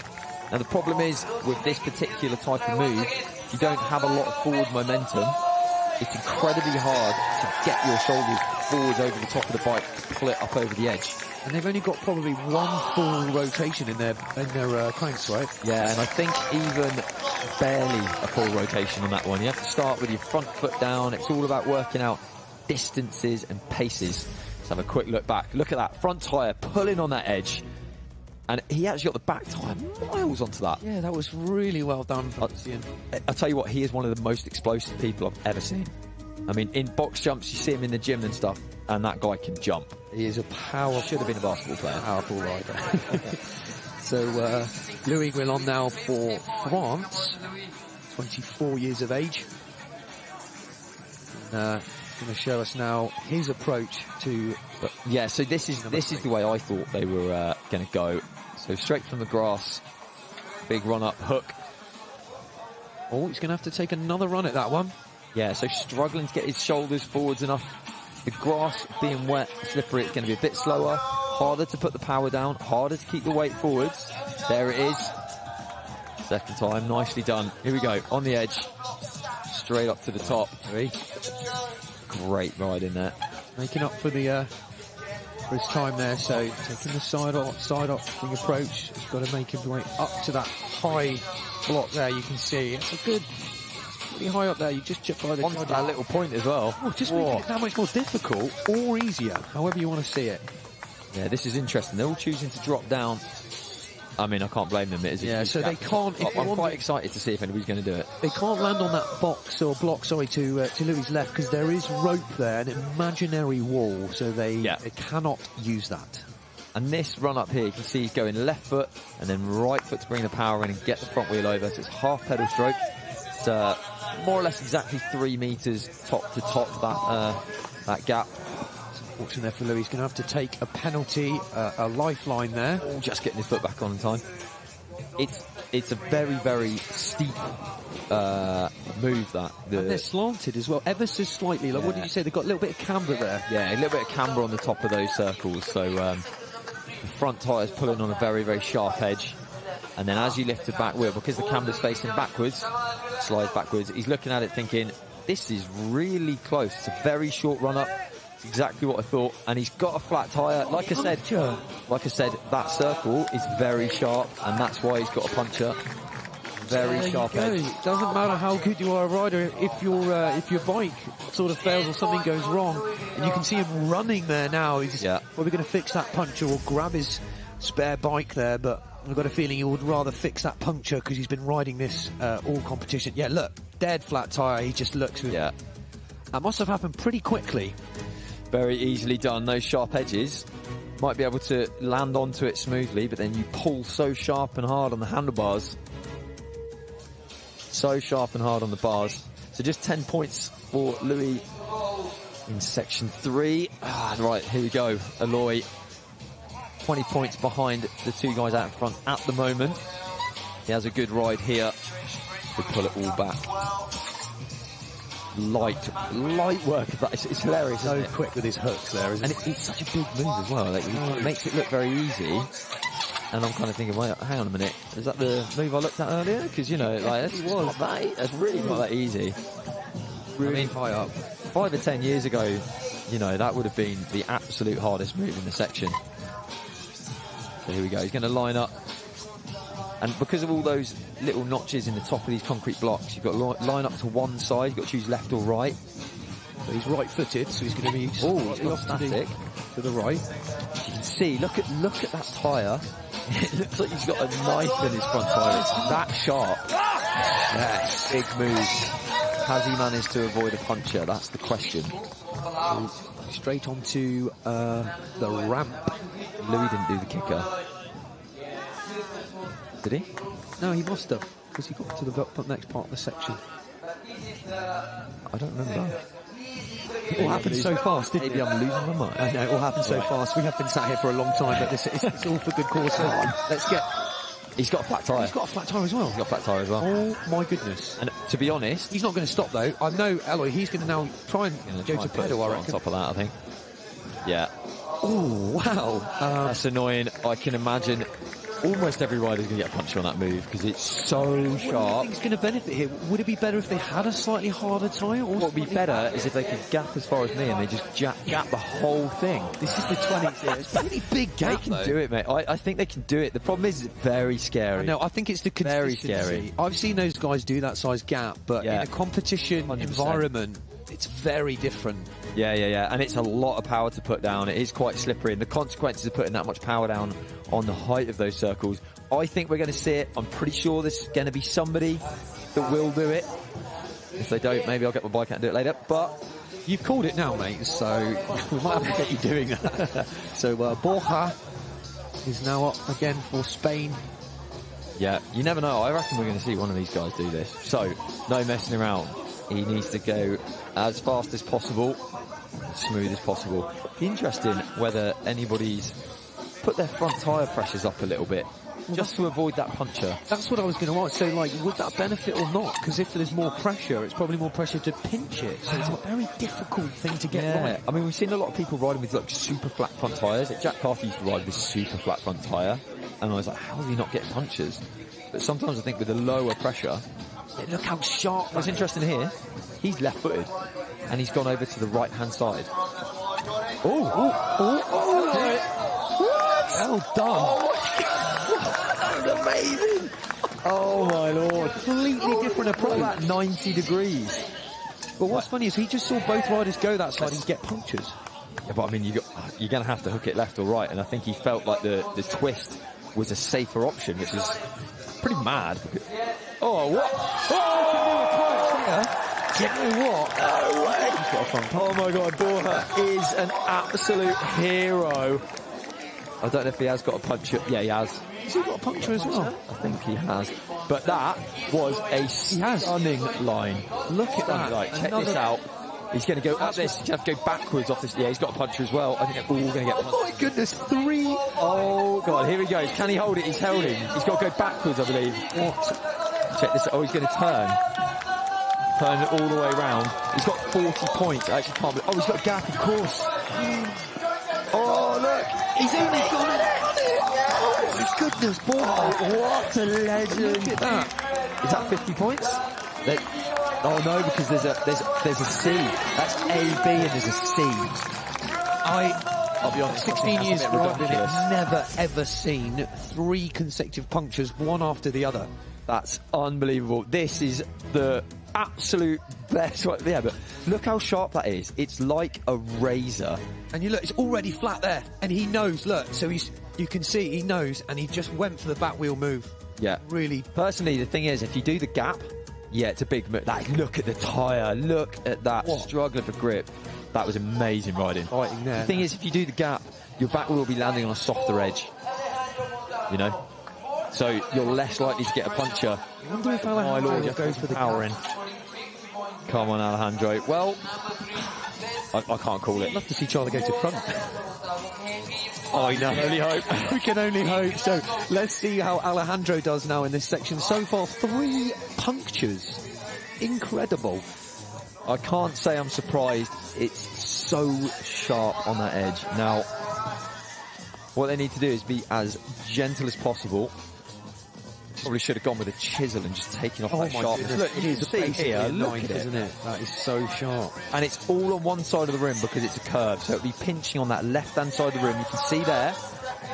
Now the problem is with this particular type of move, you don't have a lot of forward momentum. It's incredibly hard to get your shoulders forwards over the top of the bike to pull it up over the edge. And they've only got probably 1 full rotation in their cranks, right? Yeah, and I think even barely a full rotation on that one. You have to start with your front foot down. It's all about working out distances and paces. Let's have a quick look back. Look at that front tyre pulling on that edge. And he actually got the back tyre miles onto that. Yeah, that was really well done from Lucien. I'll tell you what, he is one of the most explosive people I've ever seen. I mean, in box jumps, you see him in the gym and stuff, and that guy can jump. He is a powerful... Should have been a basketball player. Powerful rider. So, Louis Grillon now for France, 24 years of age. Going to show us now his approach to... Yeah, so this is the way I thought they were going to go. So straight from the grass, big run-up hook. Oh, he's going to have to take another run at that one. Yeah, so struggling to get his shoulders forwards enough. The grass being wet, slippery, it's going to be a bit slower. Harder to put the power down, harder to keep the weight forwards. There it is. Second time, nicely done. Here we go, on the edge. Straight up to the top. Great ride in there. Making up for the for his time there, so taking the side opting approach. He's got to make his way up to that high block there, you can see. It's a good... pretty high up there, you just chip by the onto that little point as well. Oh, just making it that much more difficult or easier, however you want to see it. Yeah, this is interesting. They're all choosing to drop down. I mean, I can't blame them. It is a huge so gap. they can't. I'm quite excited to see if anybody's going to do it. They can't land on that box or block, sorry, to Louis' left, because there is rope there, an imaginary wall, so they cannot use that. And this run up here, you can see he's going left foot and then right foot to bring the power in and get the front wheel over. So it's half pedal stroke. It's more or less exactly 3 meters top to top, that gap. Unfortunately there for Louis, he's going to have to take a penalty, a lifeline there. Oh, just getting his foot back on in time. It's a very, very steep move, that. And they're slanted as well, ever so slightly. Like, what did you say? They've got a little bit of camber there. Yeah, a little bit of camber on the top of those circles. So the front tyre's pulling on a very, very sharp edge. And then as you lift the back wheel, because the camber's facing backwards, slides backwards, he's looking at it thinking, this is really close. It's a very short run up. It's exactly what I thought. And he's got a flat tyre. Like I said, that circle is very sharp, and that's why he's got a puncture. Very sharp edge. It doesn't matter how good you are a rider, if your bike sort of fails or something goes wrong, and you can see him running there now. He's probably going to fix that puncture or grab his spare bike there, but I've got a feeling he would rather fix that puncture because he's been riding this all competition. Yeah, look, dead flat tyre. He just looks with that must have happened pretty quickly. Very easily done. Those sharp edges, might be able to land onto it smoothly, but then you pull so sharp and hard on the handlebars. So sharp and hard on the bars. So just 10 points for Louis in section 3. Right, here we go. Aloy, 20 points behind the 2 guys out in front at the moment. He has a good ride here to pull it all back. Light work of that. It's hilarious. So quick with his hooks there, isn't it? It's such a big move as well. Like, it makes it look very easy. And I'm kind of thinking, wait, hang on a minute. Is that the move I looked at earlier? Because, you know, like, that's really not that easy. Really high up. 5 or 10 years ago, you know, that would have been the absolute hardest move in the section. So here we go. He's going to line up. And because of all those little notches in the top of these concrete blocks, you've got to line up to one side. You've got to choose left or right. So he's right-footed, so he's going to be static to the right. You can see, look at that tyre. It looks like he's got a knife in his front tyre. It's that sharp. Yes, big move. Has he managed to avoid a puncture? That's the question. Straight onto the ramp. Louis didn't do the kicker. Did he? No, he must have, because he got to the next part of the section. I don't remember. It all happened so fast, didn't it? Maybe I'm losing my mind. I know, it all happened so fast. We have been sat here for a long time, but it's all for good cause. Let's get... He's got a flat tyre. He's got a flat tyre as well. He's got a flat tyre as well. Oh, my goodness. And to be honest... He's not going to stop, though. I know, Aloy, he's going to now try and go to pedal, I reckon. On top of that, I think. Yeah. Oh, wow. That's annoying. I can imagine... Almost every rider's going to get a puncture on that move because it's so sharp. What do you think is going to benefit here? Would it be better if they had a slightly harder tyre? What would be better is if they could gap as far as me and they just gap the whole thing. This is the 20s here. It's a pretty big gap, They can do it, mate. I think they can do it. The problem is it's very scary. No, I think it's the consistency. Very scary. I've seen those guys do that size gap, but in a competition 100%. Environment, it's very different. Yeah. And it's a lot of power to put down. It is quite slippery. And the consequences of putting that much power down on the height of those circles, I think we're going to see it. I'm pretty sure there's going to be somebody that will do it. If they don't, maybe I'll get my bike out and do it later. But you've called it now, mate, so we might have to get you doing that. So Borja is now up again for Spain. Yeah, you never know. I reckon we're going to see one of these guys do this. So, no messing around. He needs to go as fast as possible, as smooth as possible. Interesting whether anybody's put their front tyre pressures up a little bit, just to avoid that puncture. That's what I was going to ask. So, like, would that benefit or not? Because if there's more pressure, it's probably more pressure to pinch it. So it's a very difficult thing to get right. I mean, we've seen a lot of people riding with, like, super flat front tyres. Like, Jack Carthy used to ride with super flat front tyre, and I was like, how is he not getting punctures? But sometimes I think with the lower pressure... Yeah, look how sharp. What's interesting here, he's left-footed, and he's gone over to the right-hand side. Oh! Well done. That was amazing. Oh my lord. Completely different approach. At 90 degrees. But what's funny is he just saw both riders go that side and get punctures. Yeah, but I mean, you're going to have to hook it left or right, and I think he felt like the twist was a safer option, which is pretty mad. Oh, what? Oh! You know what? No way! Oh my God, Borja is an absolute hero. I don't know if he has got a puncture. Yeah, he has. Has he got a puncture as well? I think he has. But that was a stunning line. Look at that. Like, check this out. He's going to go up this. He's going to have to go backwards off this. Yeah, he's got a puncher as well. I think they're all going to get punched. Oh my goodness, 3. Oh God, here he goes. Can he hold it? He's held him. He's got to go backwards, I believe. What? Check this out. Oh, he's going to turn. Turn it all the way around. He's got 40 points. I actually can't believe. Oh, he's got a gap, of course. Oh, look. He's only got it. Oh my goodness, boy. Oh, what a legend. Look at that. Is that 50 points? Oh no, because there's a C. That's A, B, and there's a C. I'll be honest, 16 years riding it, never ever seen 3 consecutive punctures, one after the other. That's unbelievable. This is the absolute best one. Yeah, but look how sharp that is. It's like a razor. And you look, it's already flat there. And he knows, look, so you can see he knows, and he just went for the back wheel move. Yeah. Really. Personally, the thing is, if you do the gap, yeah, it's a big move. Like, look at the tyre. Look at that. What? Struggling for grip. That was amazing riding. Fighting there. The thing is, if you do the gap, your back wheel will be landing on a softer edge. You know? So you're less likely to get a puncture. I wonder if Alejandro goes for the power in. Come on, Alejandro. Well, I can't call it. I'd love to see Charlie go to front. I know. Only hope. We can only hope. So let's see how Alejandro does now in this section. So far, 3 punctures. Incredible. I can't say I'm surprised. It's so sharp on that edge. Now, what they need to do is be as gentle as possible. Probably should have gone with a chisel and just taken off that sharpness. Look, you can see here, look at it. Isn't it? That is so sharp. And it's all on one side of the rim because it's a curve, so it'll be pinching on that left-hand side of the rim. You can see there,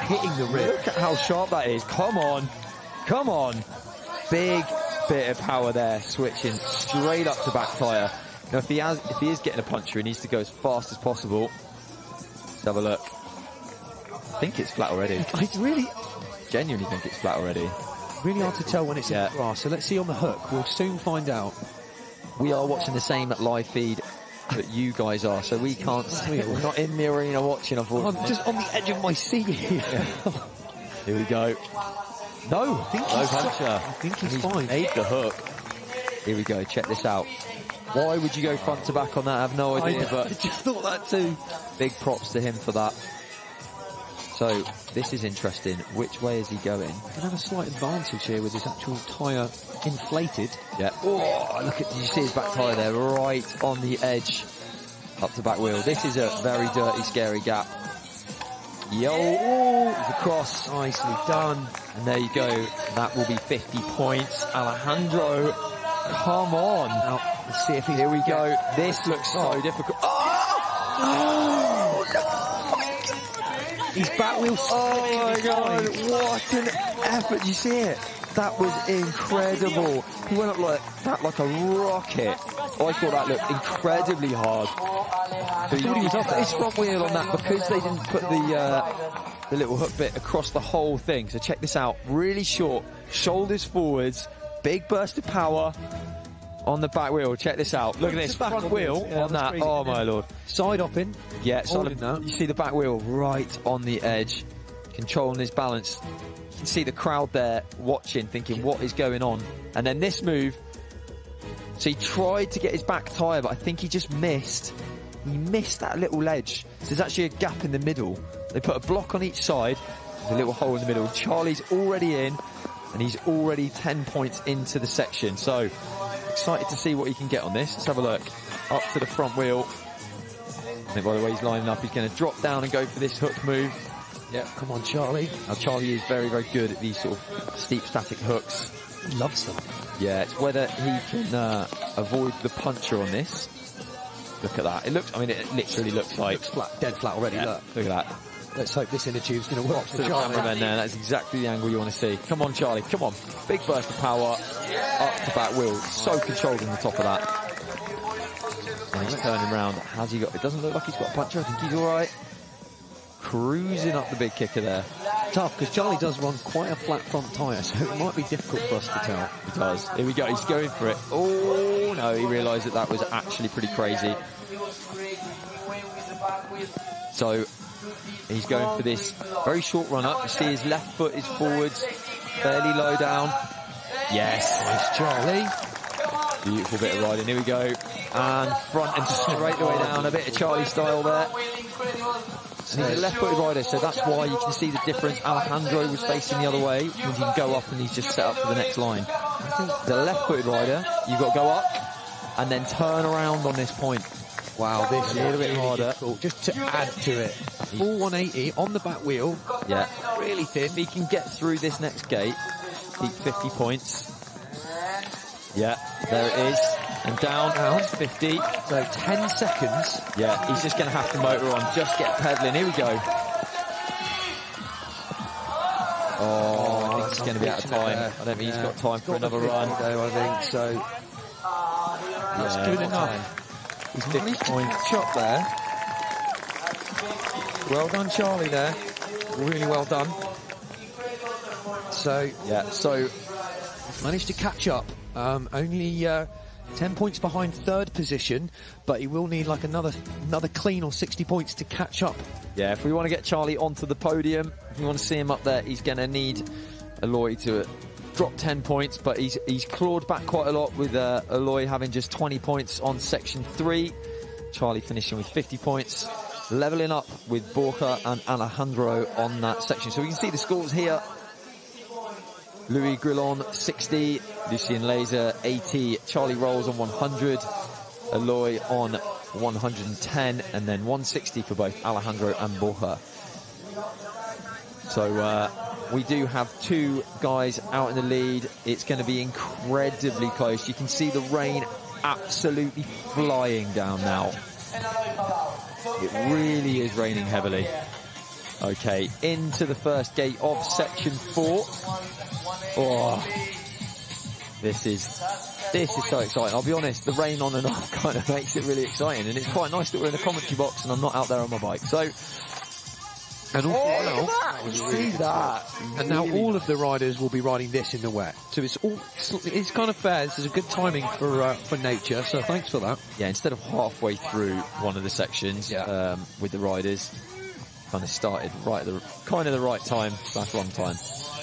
hitting the rim. Look at how sharp that is. Come on. Come on. Big bit of power there, switching straight up to back tyre. Now, if he is getting a puncture, he needs to go as fast as possible. Let's have a look. I think it's flat already. I really genuinely think it's flat already. Really hard to tell when it's in the grass, so let's see on the hook. We'll soon find out. We are watching the same live feed that you guys are, so we can't see it. We're not in the arena watching, unfortunately. I'm just on the edge of my seat here. Here we go. No, I think he's fine. Made the hook. Here we go, check this out. Why would you go front to back on that? I have no idea, but I just thought that too. Big props to him for that. So, this is interesting. Which way is he going? He can have a slight advantage here with his actual tyre inflated. Yeah. Oh, look at, did you see his back tyre there? Right on the edge. Up to back wheel. This is a very dirty, scary gap. Yo, he's across. Nicely done. And there you go. That will be 50 points. Alejandro, come on. Now, let's see if he's... Here we go. This looks so difficult. Oh! His back wheel. Oh my God, what an effort. You see it? That was incredible. He went up like that, like a rocket. I thought that looked incredibly hard. But he was off his front wheel on that because they didn't put the little hook bit across the whole thing. So check this out. Really short, shoulders forwards, big burst of power on the back wheel. Check this out. Look at this front wheel on that. Crazy. Oh my Lord. Side hopping. Yeah, side now. You see the back wheel right on the edge, controlling his balance. You can see the crowd there watching, thinking, what is going on? And then this move. So he tried to get his back tyre, but I think he just missed. He missed that little ledge. So there's actually a gap in the middle. They put a block on each side. There's a little hole in the middle. Charlie's already in, and he's already 10 points into the section. So excited to see what he can get on this. Let's have a look. Up to the front wheel. I think by the way he's lining up, he's going to drop down and go for this hook move. Yeah, come on, Charlie. Now, Charlie is very, very good at these sort of steep static hooks. He loves them. Yeah, it's whether he can avoid the puncher on this. Look at that. It looks, I mean, it literally looks like... Looks flat, dead flat already, look at that. Let's hope this inner tube's going to work for the cameraman there. That's exactly the angle you want to see. Come on, Charlie, come on. Big burst of power, up to back wheel. So controlled on the top of that. And He's turning around. Has he got? It doesn't look like he's got a puncher. I think he's all right. Cruising up the big kicker there. Tough, because Charlie does run quite a flat front tyre, so it might be difficult for us to tell. He does. Here we go. He's going for it. Oh, no. He realised that that was actually pretty crazy. So he's going for this very short run up. You see his left foot is forwards, fairly low down. Yes. Nice, Charlie. Beautiful bit of riding. Here we go. And front and straight the way down. A bit of Charlie style there. And he's a left-footed rider, so that's why you can see the difference. Alejandro was facing the other way, which means he can go up and he's just set up for the next line. I think the left-footed rider, you've got to go up and then turn around on this point. Wow, this is a little bit harder. Difficult. Just to add to it. Full 180 on the back wheel. Yeah. Really thin. If he can get through this next gate, keep 50 points. Yeah, there it is. And down, 50. So 10 seconds. Yeah, he's just going to have to motor on, just get pedaling. Here we go. Oh, I think he's going to be out of time. I don't think he's got time for another run. Though, I think so. That's good enough. He's managed to catch up there. Well done, Charlie, there. Really well done. So, yeah, so managed to catch up. Only 10 points behind third position, but he will need like another clean or 60 points to catch up. Yeah, if we want to get Charlie onto the podium, if we want to see him up there, he's going to need Aloy to drop 10 points, but he's clawed back quite a lot with Aloy having just 20 points on section 3. Charlie finishing with 50 points, levelling up with Borja and Alejandro on that section. So we can see the scores here. Louis Grillon 60, Lucien Laser 80, Charlie Rolls on 100, Aloy on 110, and then 160 for both Alejandro and Borja. So we do have two guys out in the lead. It's going to be incredibly close. You can see the rain absolutely flying down now. It really is raining heavily. Okay, into the first gate of section 4. Oh, this is so exciting. I'll be honest, the rain on and off kind of makes it really exciting, and it's quite nice that we're in a commentary box and I'm not out there on my bike. So, and also see that. And now all of the riders will be riding this in the wet. So it's kind of fair. This is a good timing for nature. So thanks for that. Yeah, instead of halfway through one of the sections with the riders, kind of started right at the right time / wrong time.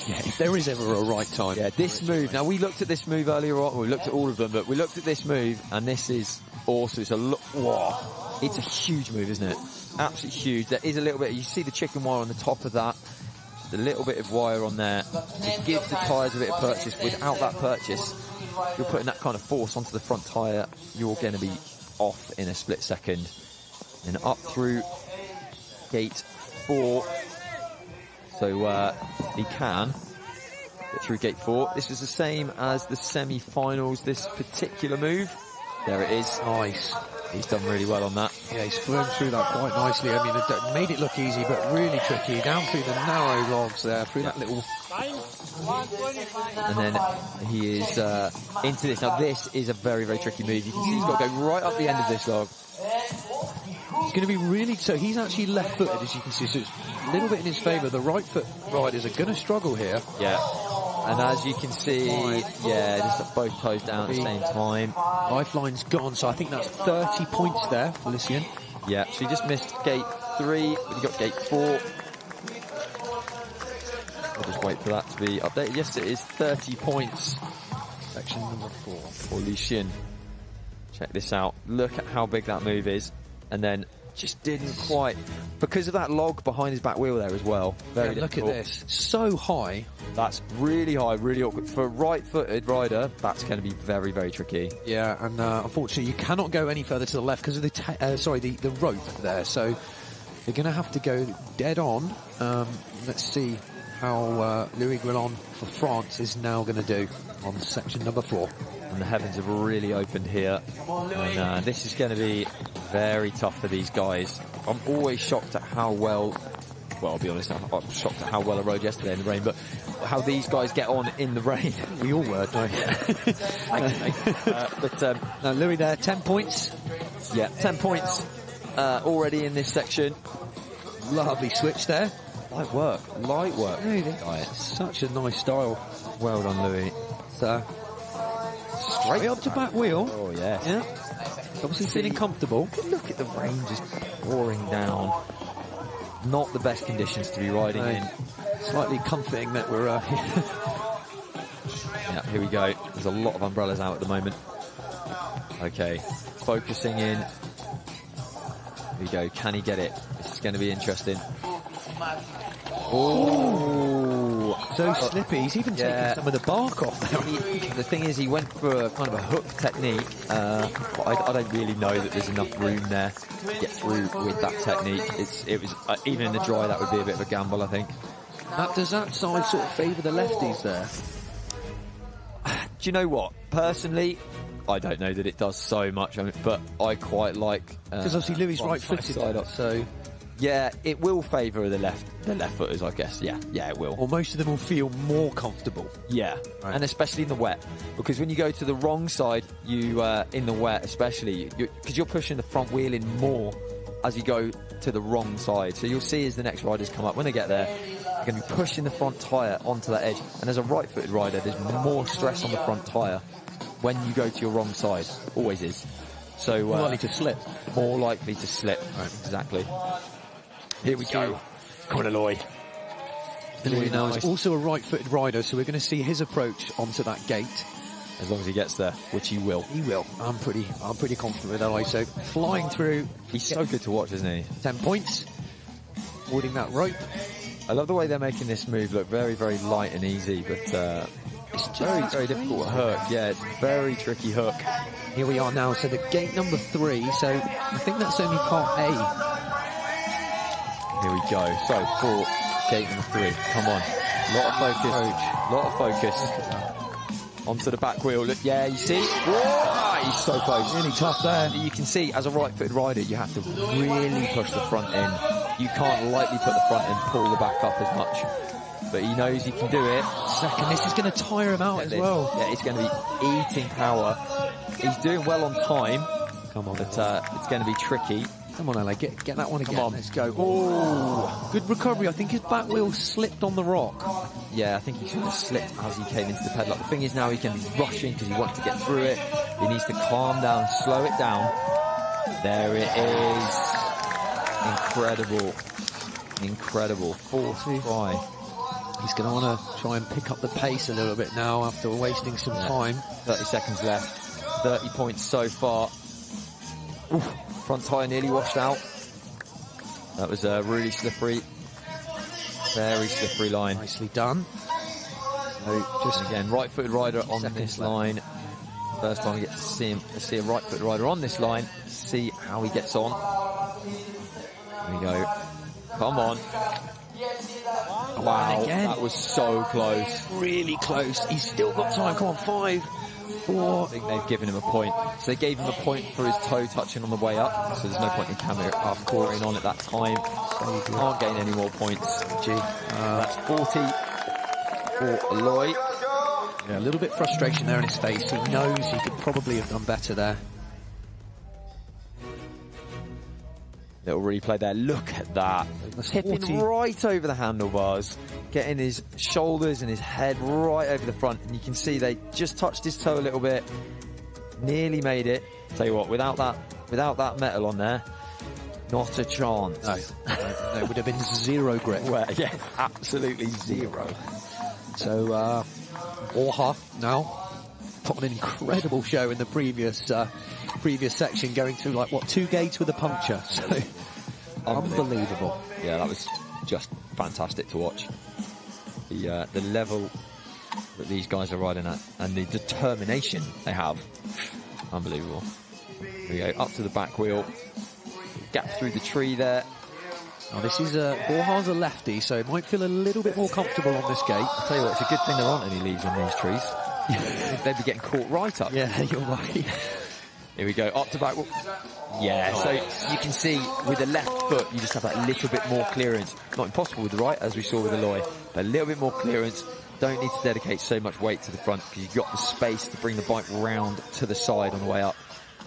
Yeah, if there is ever a right time. Yeah, this move. Now, we looked at this move earlier on. We looked at all of them, but we looked at this move, and this is awesome. It's a huge move, isn't it? Absolutely huge. There is a little bit. You see the chicken wire on the top of that. Just a little bit of wire on there to give the tyres a bit of purchase. Without that purchase, you're putting that kind of force onto the front tyre. You're going to be off in a split second. And up through gate 4. So he can get through gate 4. This was the same as the semi-finals, this particular move. There it is. Nice. He's done really well on that. Yeah, he's flown through that quite nicely. I mean, it made it look easy, but really tricky. Down through the narrow logs there, through that little... And then he is into this. Now, this is a very, very tricky move. You can see he's got to go right up the end of this log. It's going to be really... So he's actually left-footed, as you can see, so it's a little bit in his favour. The right-foot riders are going to struggle here. Yeah. And as you can see, yeah, just both toes down at the same time. Lifeline's gone, so I think that's 30 points there for Lucien. Yeah, so he just missed gate 3, but he got gate 4. I'll just wait for that to be updated. Yes, it is 30 points. Section number 4. For Lucien. Check this out. Look at how big that move is. And then just didn't quite, because of that log behind his back wheel there as well. Very difficult. Look at this. So high. That's really high, really awkward. For a right-footed rider, that's going to be very, very tricky. Yeah, and unfortunately, you cannot go any further to the left because of the rope there. So you're going to have to go dead on. Let's see how Louis Grillon for France is now going to do on section number 4. And the heavens have really opened here. And this is going to be very tough for these guys. I'm always shocked at how well I'll be honest, I'm shocked at how well I rode yesterday in the rain, but how these guys get on in the rain. We all were, don't we? But now Louis there, 10 points. Yeah, 10 points already in this section. Lovely switch there. Light work. Really? Such a nice style. Well done, Louis. Straight up to back wheel. Oh, yes. Yeah. Obviously feeling comfortable. Look at the rain just pouring down. Not the best conditions to be riding in. Slightly comforting that we're... Yeah, here we go. There's a lot of umbrellas out at the moment. Okay, focusing in. Here we go. Can he get it? This is going to be interesting. Oh, so slippy. He's even taken some of the bark off there. The thing is, he went for a kind of a hook technique. But I don't really know that there's enough room there to get through with that technique. It was even in the dry, that would be a bit of a gamble, I think. Does that side sort of favour the lefties there? Do you know what? Personally, I don't know that it does so much, but I quite like... Because obviously Louis right-footed side up, so... Yeah, it will favour the left footers, I guess. Yeah, it will. Or most of them will feel more comfortable. Yeah, right. And especially in the wet. Because when you go to the wrong side, you in the wet especially, because you're pushing the front wheel in more as you go to the wrong side. So you'll see as the next riders come up, when they get there, they're going to be pushing the front tyre onto that edge. And as a right-footed rider, there's more stress on the front tyre when you go to your wrong side. Always is. So more likely to slip. More likely to slip. Right. Exactly. Here we go. Come on, Aloy. Aloy now is also a right-footed rider, so we're going to see his approach onto that gate. As long as he gets there, which he will. He will. I'm pretty confident with Aloy. So flying through. He's so good to watch, isn't he? 10 points. Holding that rope. I love the way they're making this move look very, very light and easy, but it's very, very difficult hook. Yeah, it's a very tricky hook. Here we are now. So the gate number 3. So I think that's only part A. Here we go. So for gate number 3. Come on. Lot of focus. Onto the back wheel. Look, yeah, you see? Whoa! He's so close. Really tough there. You can see, as a right-footed rider, you have to really push the front in. You can't lightly put the front in, pull the back up as much. But he knows he can do it. Second, this is going to tire him out as well. Yeah, it's going to be eating power. He's doing well on time. Come on. But it's going to be tricky. Come on, LA, get that one again. Come on. Let's go. Oh, good recovery. I think his back wheel slipped on the rock. Yeah, I think he should have slipped as he came into the paddock. The thing is now he can be rushing because he wants to get through it. He needs to calm down, slow it down. There it is. Incredible. 40 try. He's going to want to try and pick up the pace a little bit now after wasting some time. 30 seconds left. 30 points so far. Oof. Front tyre nearly washed out. That was a really slippery, very slippery line. Nicely done. So just again, right-footed rider on this line. First time we get to see a right-footed rider on this line. See how he gets on. There we go. Come on. Wow, that was so close. Really close. He's still got time. Come on, 5, 4. I think they've given him a point. So they gave him a point for his toe touching on the way up. So there's no point in camera quartering on at that time. So you can't gain any more points. That's 40 for Aloy. Yeah, a little bit frustration there in his face. He knows he could probably have done better there. Little replay there. Look at that. Tipping right over the handlebars, getting his shoulders and his head right over the front. And you can see they just touched his toe a little bit. Nearly made it. Tell you what, without that metal on there, not a chance. No, there would have been zero grip. Well, yeah, absolutely zero. So, Borja now put on an incredible show in the previous section, going through like 2 gates with a puncture. So unbelievable. Yeah, that was just fantastic to watch. The level that these guys are riding at and the determination they have, unbelievable. Here we go, up to the back wheel, gap through the tree there. Now this is Borja's a lefty, so it might feel a little bit more comfortable on this gate. I'll tell you what, it's a good thing there aren't any leaves on these trees. They'd be getting caught right up. Yeah, you're right. Here we go, up to back. Yeah, so you can see with the left foot, you just have that little bit more clearance. Not impossible with the right, as we saw with Aloy, but a little bit more clearance. Don't need to dedicate so much weight to the front because you've got the space to bring the bike round to the side on the way up.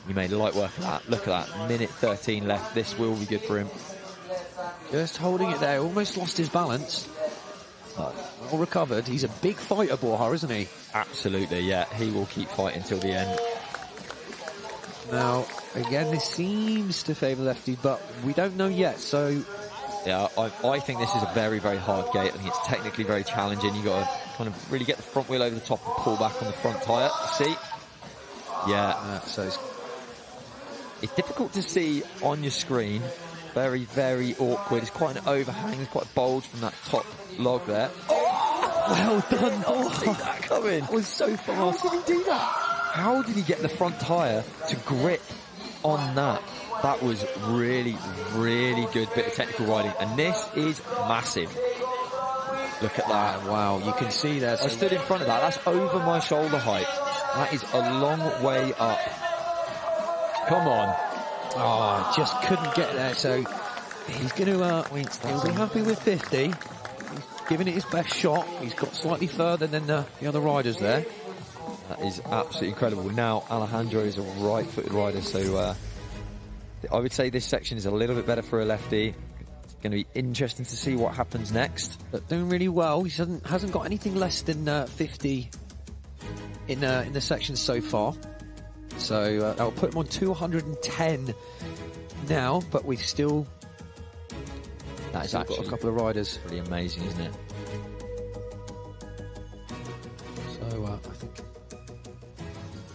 He made light work of that. Look at that, minute 13 left. This will be good for him. Just holding it there, almost lost his balance. All recovered. He's a big fighter, Borja, isn't he? Absolutely, yeah. He will keep fighting till the end. Now, again, this seems to favour lefty, but we don't know yet, so... Yeah, I think this is a very, very hard gate. I think it's technically very challenging. You've got to kind of really get the front wheel over the top and pull back on the front tyre. See? Yeah. So it's difficult to see on your screen. Very, very awkward. It's quite an overhang. There's quite a bulge from that top log there. Oh, well done. Oh, see that coming. That was so fast. How did he do that? How did he get the front tyre to grip on that? That was really, really good bit of technical riding. And this is massive. Look at that. Wow, you can see there. I stood in front of that. That's over my shoulder height. That is a long way up. Come on. Oh, just couldn't get there. So he's going to, he'll be happy with 50. He's giving it his best shot. He's got slightly further than the other riders there. That is absolutely incredible. Now, Alejandro is a right-footed rider, so I would say this section is a little bit better for a lefty. It's going to be interesting to see what happens next. But doing really well. He hasn't got anything less than 50 in the section so far. So that'll put him on 210 now, but we've still got a couple of riders. Pretty amazing, isn't it? So I think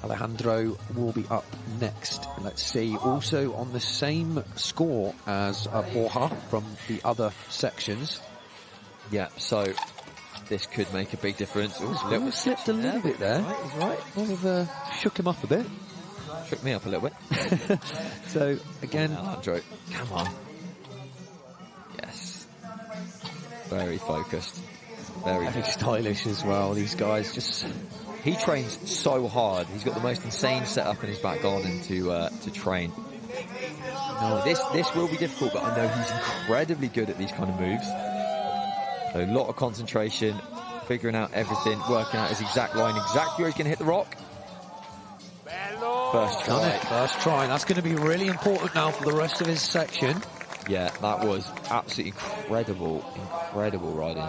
Alejandro will be up next. Let's see. Also on the same score as Borja from the other sections. Yeah, so this could make a big difference. Ooh, slipped a little bit there. Right, he's right. Kind of shook him up a bit. Shook me up a little bit. So again, Alejandro, come on. Yes. Very focused. Very stylish as well. These guys just... He trains so hard. He's got the most insane setup in his back garden to train. No, this will be difficult, but I know he's incredibly good at these kind of moves. So a lot of concentration, figuring out everything, working out his exact line, exactly where he's going to hit the rock. First try. First try. That's going to be really important now for the rest of his section. Yeah, that was absolutely incredible riding.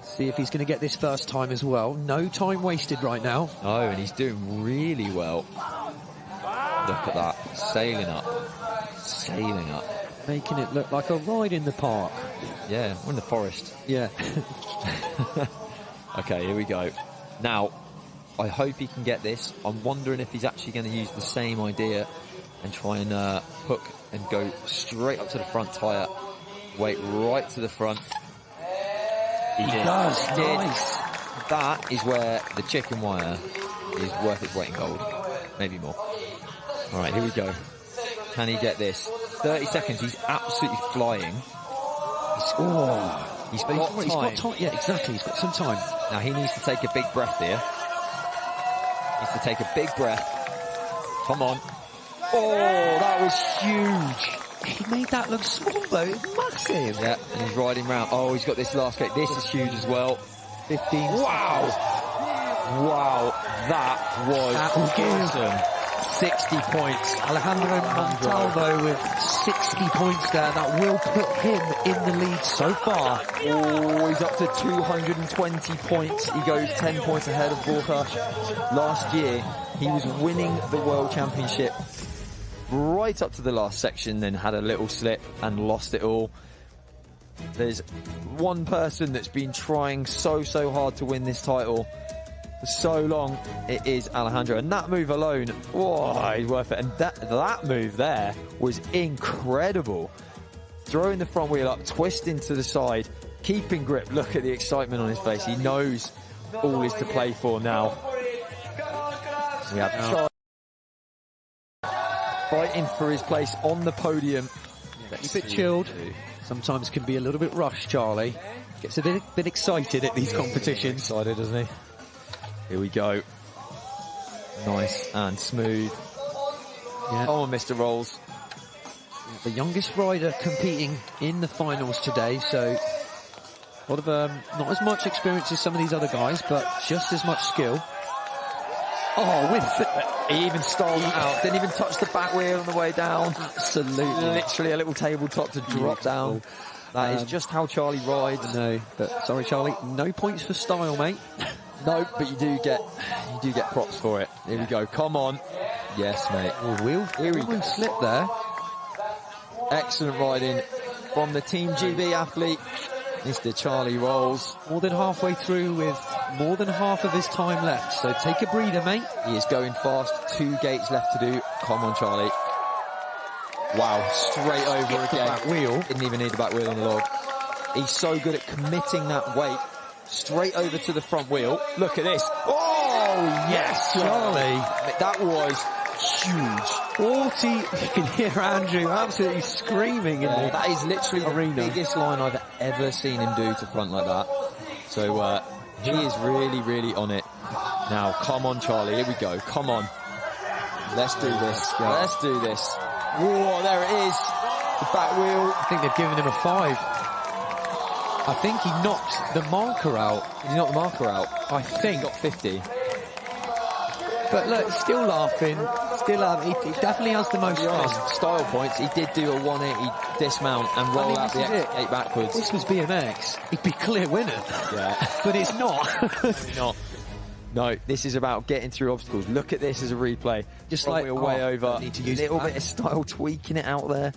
See if he's going to get this first time as well. No time wasted right now. Oh, and he's doing really well. Look at that. Sailing up. Making it look like a ride in the park. Yeah, we're in the forest. Yeah. Okay, here we go. Now, I hope he can get this. I'm wondering if he's actually going to use the same idea and try and hook and go straight up to the front tyre. Wait right to the front. He does. Nice. That is where the chicken wire is worth its weight in gold. Maybe more. All right, here we go. Can he get this? 30 seconds. He's absolutely flying. He's got time. Yeah, exactly. He's got some time. Now he needs to take a big breath here. Needs to take a big breath. Come on. Oh, that was huge. He made that look small though. It's massive. Yeah, and he's riding round. Oh, he's got this last gate. This is huge as well. 15. Wow. Wow. That was awesome. 60 points. Alejandro Montalvo with 60 points there. That will put him in the lead so far. Oh, he's up to 220 points. He goes 10 points ahead of Borja. Last year, he was winning the World Championship right up to the last section, then had a little slip and lost it all. There's one person that's been trying so hard to win this title for so long. It is Alejandro, and that move alone, whoa, he's worth it. And that move there was incredible. Throwing the front wheel up, twisting to the side, keeping grip. Look at the excitement on his face. He knows all is to play for now. We have Charlie fighting for his place on the podium. Keep it chilled. Sometimes can be a little bit rushed, Charlie. Gets a bit excited at these competitions. Excited, doesn't he? Here we go. Nice and smooth. Yeah. Come on, Mr. Rolls. The youngest rider competing in the finals today, so a lot of not as much experience as some of these other guys, but just as much skill. He even stole it out. Didn't even touch the back wheel on the way down. Absolutely. Literally a little tabletop to drop down. That is just how Charlie rides. No, but sorry, Charlie, no points for style, mate. No, but you do get props for it. Here we go. Come on. Yes, mate. Here we go. Slip there. Excellent riding from the Team GB athlete, Mr. Charlie Rolls. More than halfway through with more than half of his time left. So take a breather, mate. He is going fast. 2 gates left to do. Come on, Charlie. Wow, straight over again. Back wheel. Didn't even need the back wheel on the log. He's so good at committing that weight straight over to the front wheel. Look at this. Oh, yes, Charlie. That was huge. 40. You can hear Andrew absolutely screaming in there. That is literally arena. The biggest line I've ever seen him do to front like that. So he is really, really on it. Now, come on, Charlie. Here we go. Come on. Let's do this. Let's do this. Whoa, there it is. The back wheel. I think they've given him a 5. I think he knocked the marker out. Did he knock the marker out? I think. He got 50. But look, still laughing. Still laughing. He definitely has the most fun. Style points. He did do a 180 dismount and roll out the X8 backwards. This was BMX. He'd be clear winner. Yeah. But it's not. It's not. No, this is about getting through obstacles. Look at this as a replay. Just like wheel way over. Need to use a little bit of style tweaking it out there.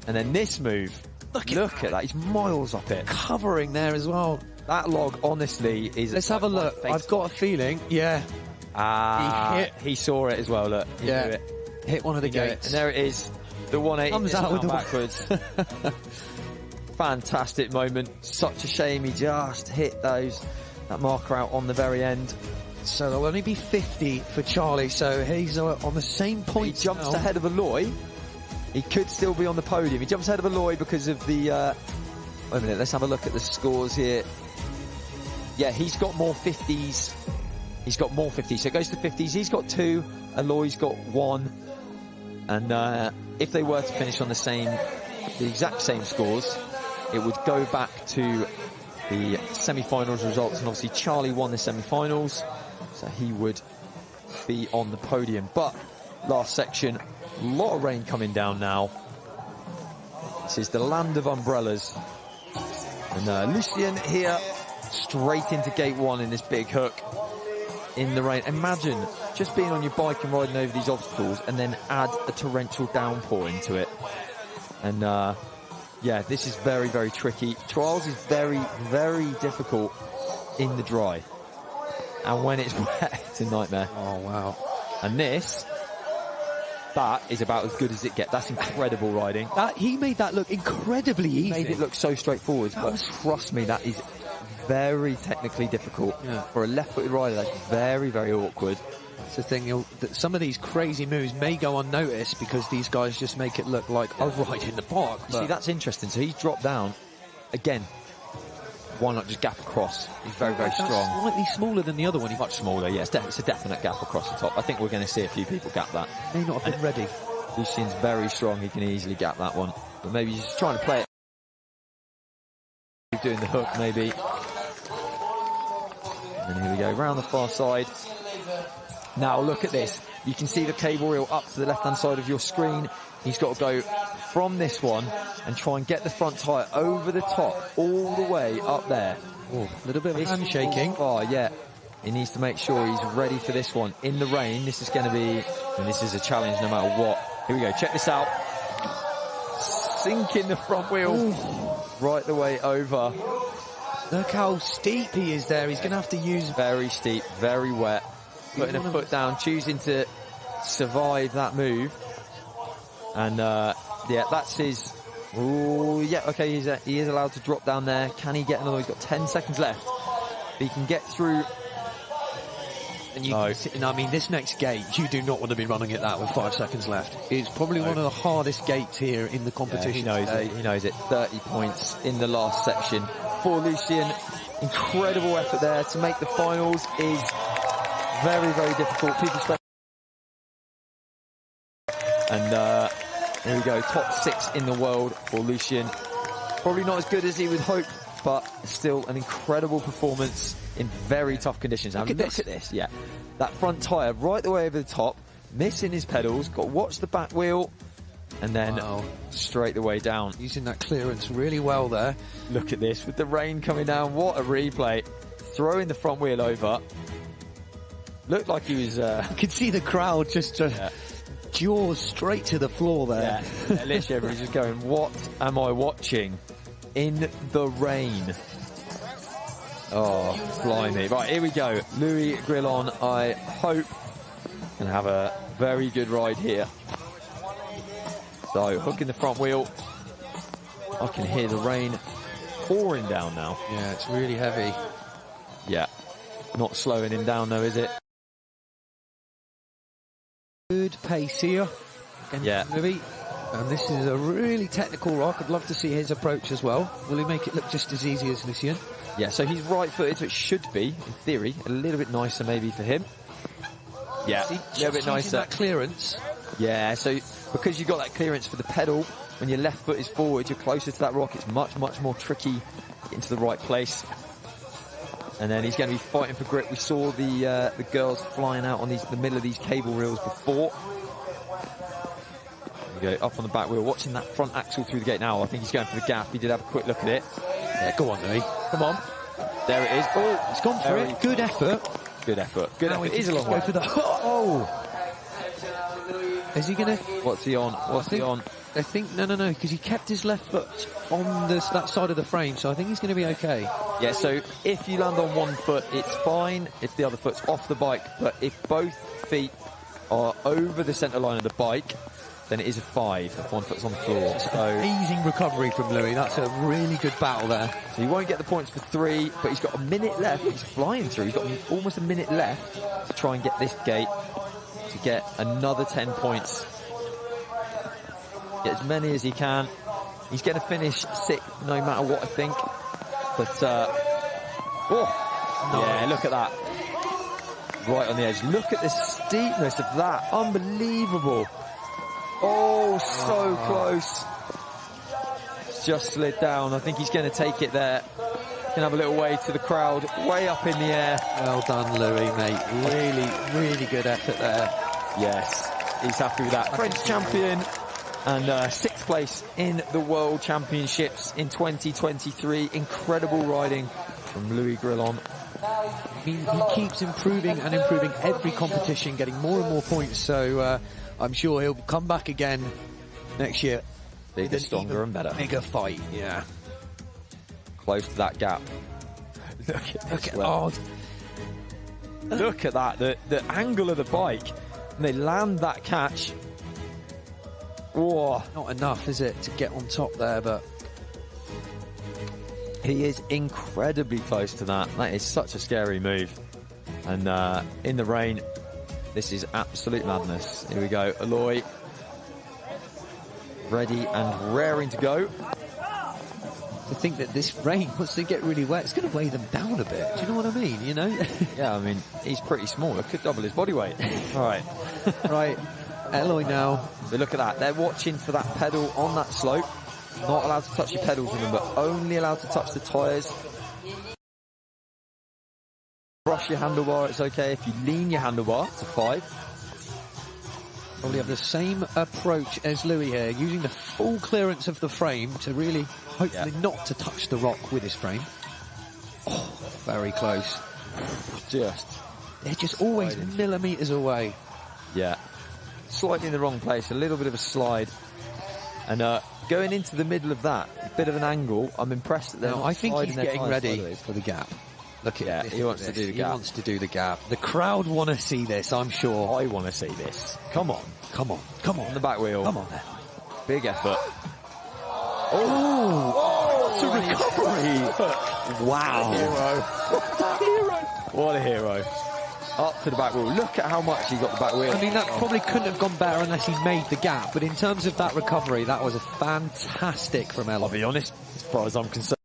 And then this move. Look at that. He's miles up it. Covering there as well. That log, honestly, is... Let's have a look. I've got a feeling. Yeah. He saw it as well, look. He knew it. Hit one of the gates. And there it is. The 180 comes out with the backwards. Fantastic moment. Such a shame he just hit that marker out on the very end. So there'll only be 50 for Charlie, so he's on the same point. He jumps ahead of Aloy. He could still be on the podium. He jumps ahead of Aloy because of the... wait a minute, let's have a look at the scores here. Yeah, he's got more 50s. He's got more 50s, so it goes to 50s. He's got 2, Aloy's got 1. And if they were to finish on the exact same scores, it would go back to the semi-finals results, and obviously Charlie won the semi-finals, so he would be on the podium. But last section, a lot of rain coming down now. This is the land of umbrellas, and Lucien here straight into gate 1 in this big hook in the rain. Imagine just being on your bike and riding over these obstacles and then add a torrential downpour into it. And yeah, this is very, very tricky. Trials is very, very difficult in the dry. And when it's wet, it's a nightmare. Oh, wow. And that is about as good as it gets. That's incredible riding. He made that look incredibly easy. He made it look so straightforward, but trust me, that is very technically difficult. Yeah. For a left-footed rider, that's very, very awkward. It's the thing, that some of these crazy moves may go unnoticed because these guys just make it look like a ride in the park. You see, that's interesting. So he's dropped down. Again, why not just gap across? He's very, very strong. Slightly smaller than the other one. Much smaller, yeah. It's a definite gap across the top. I think we're going to see a few people gap that. May not have been ready. Lucien's very strong. He can easily gap that one. But maybe he's just trying to play it. Doing the hook, maybe. And here we go, round the far side. Now look at this. You can see the cable reel up to the left-hand side of your screen. He's got to go from this one and try and get the front tyre over the top, all the way up there. A little bit of handshaking. Oh, yeah. He needs to make sure he's ready for this one. In the rain, this is going to be... And this is a challenge no matter what. Here we go, check this out. Sinking the front wheel right the way over. Look how steep he is there. He's going to have to use... Very steep, very wet. Putting a foot down, choosing to survive that move. And, yeah, that's his... Oh, yeah, okay, he is allowed to drop down there. Can he get another? He's got 10 seconds left. He can get through... And I mean, this next gate, you do not want to be running at that with 5 seconds left. It's probably one of the hardest gates here in the competition. Yeah, he knows it. 30 points in the last section for Lucien. Incredible effort there to make the finals is very, very difficult. People spend... And here we go, top 6 in the world for Lucien. Probably not as good as he would hope, but still an incredible performance in very tough conditions. Look at this. Yeah. that front tyre right the way over the top, missing his pedals, got to watch the back wheel, and then straight the way down. Using that clearance really well there. Look at this, with the rain coming down, what a replay. Throwing the front wheel over. Looked like he was... You could see the crowd just jaws straight to the floor there. Yeah, literally everybody's just going, what am I watching in the rain? Oh, blimey. Right, here we go. Louis Grillon, I hope, can have a very good ride here. So, hooking the front wheel. I can hear the rain pouring down now. Yeah, it's really heavy. Yeah. Not slowing him down though, is it? Good pace here. Yeah. Louis. And this is a really technical rock. I'd love to see his approach as well. Will he make it look just as easy as Lucien? Yeah, so he's right-footed, so it should be, in theory, a little bit nicer maybe for him. Yeah, a little bit nicer. That clearance. Yeah, so because you've got that clearance for the pedal, when your left foot is forward, you're closer to that rock. It's much, much more tricky to get into the right place. And then he's going to be fighting for grip. We saw the girls flying out on the middle of these cable reels before. There we go, up on the back wheel, watching that front axle through the gate now. I think he's going for the gap. He did have a quick look at it. Yeah, go on, Louis. Come on. There it is. Oh, it's gone for it. Good effort. Good effort. Good effort. It is a long way. For the... Oh! Is he going to... What's he on? What's he on? I think... No, because he kept his left foot on that side of the frame, so I think he's going to be okay. Yeah, so if you land on one foot, it's fine if the other foot's off the bike, but if both feet are over the centre line of the bike, then it is a 5 if one foot's on the floor. So amazing recovery from Louis. That's a really good battle there. So he won't get the points for 3, but he's got a minute left. He's flying through. He's got almost a minute left to try and get this gate to get another 10 points. Get as many as he can. He's going to finish 6th no matter what, I think. But, yeah, look at that. Right on the edge. Look at the steepness of that. Unbelievable. Oh, so close. It's just slid down. I think he's going to take it there. Can have a little wave to the crowd. Way up in the air. Well done, Louis, mate. Really, really good effort there. Yes, he's happy with that. French champion and 6th place in the World Championships in 2023. Incredible riding from Louis Grillon. He keeps improving and improving every competition, getting more and more points. So I'm sure he'll come back again next year. Bigger, stronger and better. Bigger fight, yeah. Close to that gap. Look at that. The angle of the bike. And they land that catch. Whoa. Not enough, is it, to get on top there, but... He is incredibly close to that. That is such a scary move. And in the rain, this is absolute madness. Here we go. Aloy. Ready and raring to go. To think that this rain, once they get really wet, it's going to weigh them down a bit. Do you know what I mean? You know? Yeah, I mean, he's pretty small. It could double his body weight. All right. Right. Eloy now. So look at that. They're watching for that pedal on that slope. Not allowed to touch your pedals with them, but only allowed to touch the tyres. Brush your handlebar, it's okay. If you lean your handlebar, it's a 5. Probably have the same approach as Louis here, using the full clearance of the frame to really, hopefully not to touch the rock with his frame. Oh, very close. They're just always millimetres away. Yeah. Slightly in the wrong place, a little bit of a slide. And going into the middle of that, a bit of an angle, I'm impressed that they're not I think he's getting ready sideways. For the gap. Look at this. He wants to do the gap. He wants to do the gap. The crowd want to see this, I'm sure. I want to see this. Come on. Come on. Come on. On the back wheel. Come on then. Big effort. Oh, what a recovery. Wow. What a hero. Up to the back wheel. Look at how much he got the back wheel. I mean, that probably couldn't have gone better unless he made the gap. But in terms of that recovery, that was a fantastic from Ella. I'll be honest, as far as I'm concerned.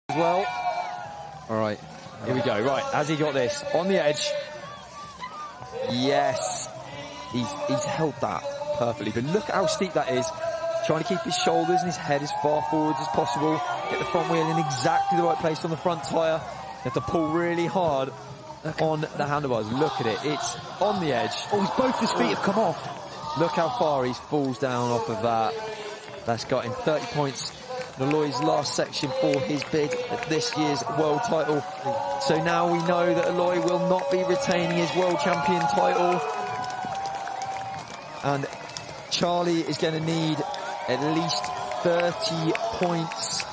As well. All right, here we go. Right, has he got this on the edge? Yes, he's held that perfectly. But look at how steep that is. trying to keep his shoulders and his head as far forwards as possible. Get the front wheel in exactly the right place on the front tyre. You have to pull really hard on the handlebars. Look at it. It's on the edge. Oh, both his feet have come off. Look how far he falls down off of that. That's got him 30 points. Aloy's last section for his bid at this year's world title. So now we know that Aloy will not be retaining his world champion title. And Charlie is going to need at least 30 points.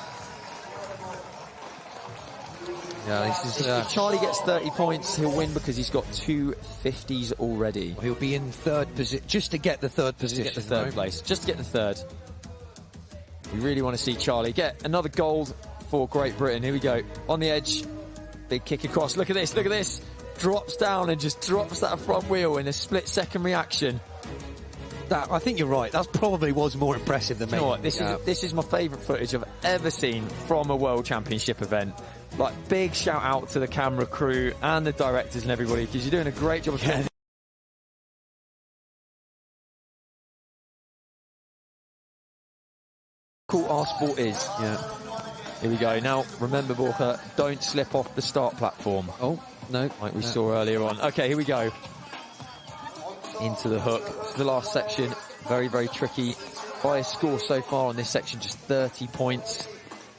Yeah, this is, if Charlie gets 30 points, he'll win because he's got 2 50s already. He'll be in third position, just to get the third position. Just to get the third place. Just to get the third. We really want to see Charlie get another gold for Great Britain. Here we go. On the edge. Big kick across. Look at this. Look at this. Drops down and just drops that front wheel in a split-second reaction. I think you're right. That probably was more impressive than me. You know what? This is my favourite footage I've ever seen from a World Championship event. Like, big shout out to the camera crew and the directors and everybody, because you're doing a great job of getting cool our sport is. Yeah. Here we go. Now, remember, Borja, don't slip off the start platform. Oh, no. Like we saw earlier on. Okay, here we go. Into the hook. This is the last section. Very, very tricky. Highest score so far on this section, just 30 points.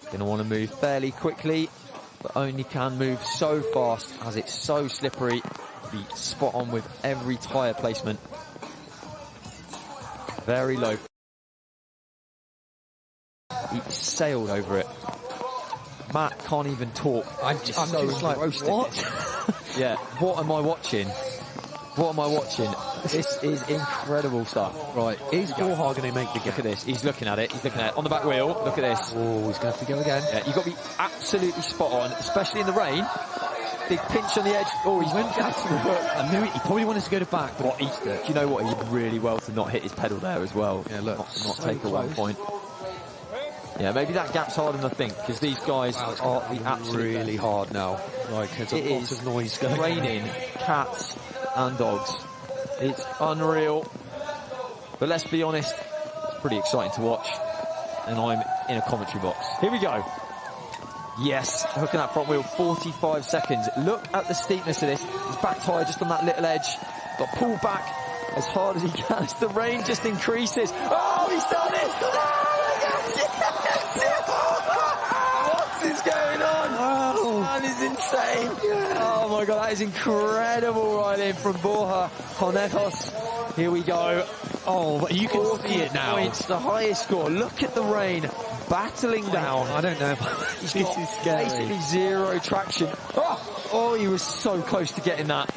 Going to want to move fairly quickly, but only can move so fast as it's so slippery. Be spot on with every tyre placement. Very low. He sailed over it. Matt can't even talk. I'm so just like, what? Yeah, what am I watching? What am I watching? This is incredible stuff. Right, is Borja going to make the gap? Look at this. He's looking at it. He's looking at it. On the back wheel. Look at this. Oh, he's going to have to go again. Yeah, you've got to be absolutely spot on, especially in the rain. Big pinch on the edge. Oh, he went back to the hook. I knew it. He probably wanted to go to back, but do you know what? He did really well to not hit his pedal there as well. Yeah, look. Not so take a 1 point. Yeah, maybe that gap's harder than I think, because these guys are the absolute really hard now. Like, there's a lot of noise going. Raining cats and dogs. It's unreal. But let's be honest, it's pretty exciting to watch. And I'm in a commentary box. Here we go. Yes, hooking that front wheel, 45 seconds. Look at the steepness of this. His back tyre just on that little edge. Got pulled back as hard as he can as the rain just increases. Oh, he's done it! What is going on? Oh, that is insane. Yeah. Oh my god, that is incredible riding from Borja Conejos. Here we go. Oh, but you can see it now. Points, the highest score. Look at the rain battling down. I don't know. This is scary. Basically zero traction. Oh, he was so close to getting that.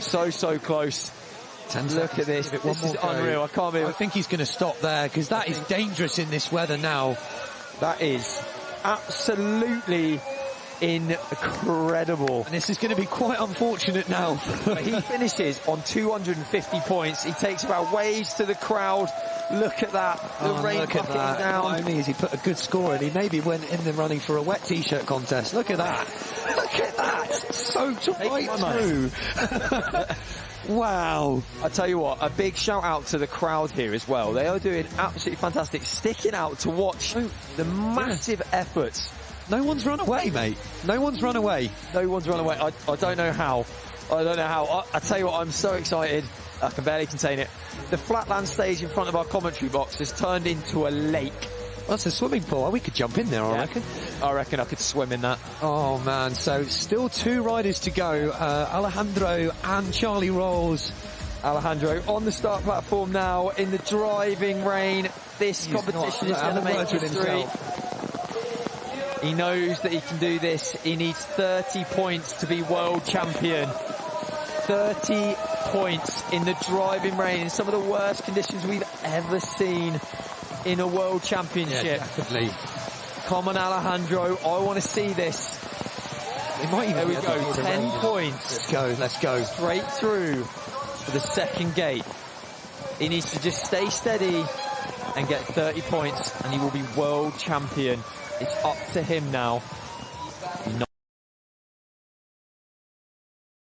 So close. Look at this. This is unreal. I can't believe it. I think he's going to stop there, because that is dangerous in this weather now. That is absolutely incredible. And this is going to be quite unfortunate now. He finishes on 250 points. He takes about waves to the crowd. Look at that. The rain bucketing down. Not only has he put a good score in, he maybe went in the running for a wet t-shirt contest. Look at that. Look at that. Soaked right through. Wow. I tell you what, a big shout out to the crowd here as well. They are doing absolutely fantastic, sticking out to watch the massive efforts. No one's run away, mate. No one's run away. No one's run away. I don't know how. I don't know how. I tell you what, I'm so excited. I can barely contain it. The flatland stage in front of our commentary box has turned into a lake. That's a swimming pool. We could jump in there, I reckon. I reckon I could swim in that. Oh, man. So still 2 riders to go. Alejandro and Charlie Rolls. Alejandro on the start platform now in the driving rain. This competition is going to make history. He knows that he can do this. He needs 30 points to be world champion. 30 points in the driving rain in some of the worst conditions we've ever seen in a world championship. Yeah, definitely. Come on, Alejandro. I want to see this. It might even there we go. 10 points. Let's go. Straight through for the second gate. He needs to just stay steady and get 30 points, and he will be world champion. It's up to him now.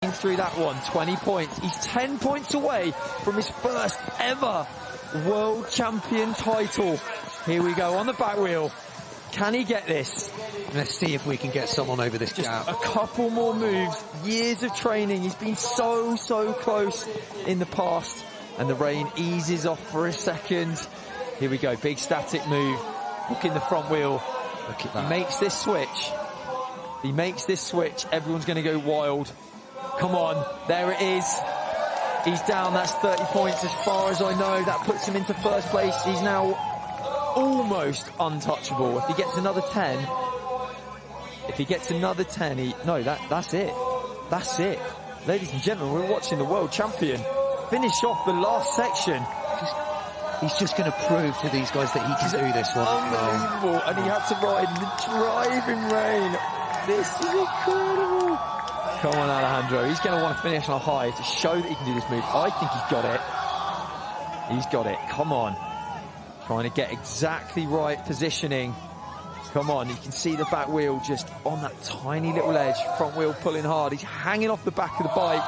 Through that one, 20 points. He's 10 points away from his first ever World Champion title. Here we go on the back wheel. Can he get this? Let's see if we can get someone over this Just gap. a couple more moves, years of training. He's been so close in the past, and the rain eases off for a second. Here we go, big static move. Hook in the front wheel. Look at that. He makes this switch. He makes this switch. Everyone's going to go wild. Come on, there it is. He's down, that's 30 points as far as I know. That puts him into first place. He's now almost untouchable. If he gets another 10, that's it. That's it. Ladies and gentlemen, we're watching the world champion finish off the last section. He's just going to prove to these guys that he can do this one. Unbelievable. And he had to ride in the driving rain. This is incredible. Come on, Alejandro. He's going to want to finish on a high to show that he can do this move. I think he's got it. He's got it. Come on. Trying to get exactly right positioning. Come on. You can see the back wheel just on that tiny little edge. Front wheel pulling hard. He's hanging off the back of the bike.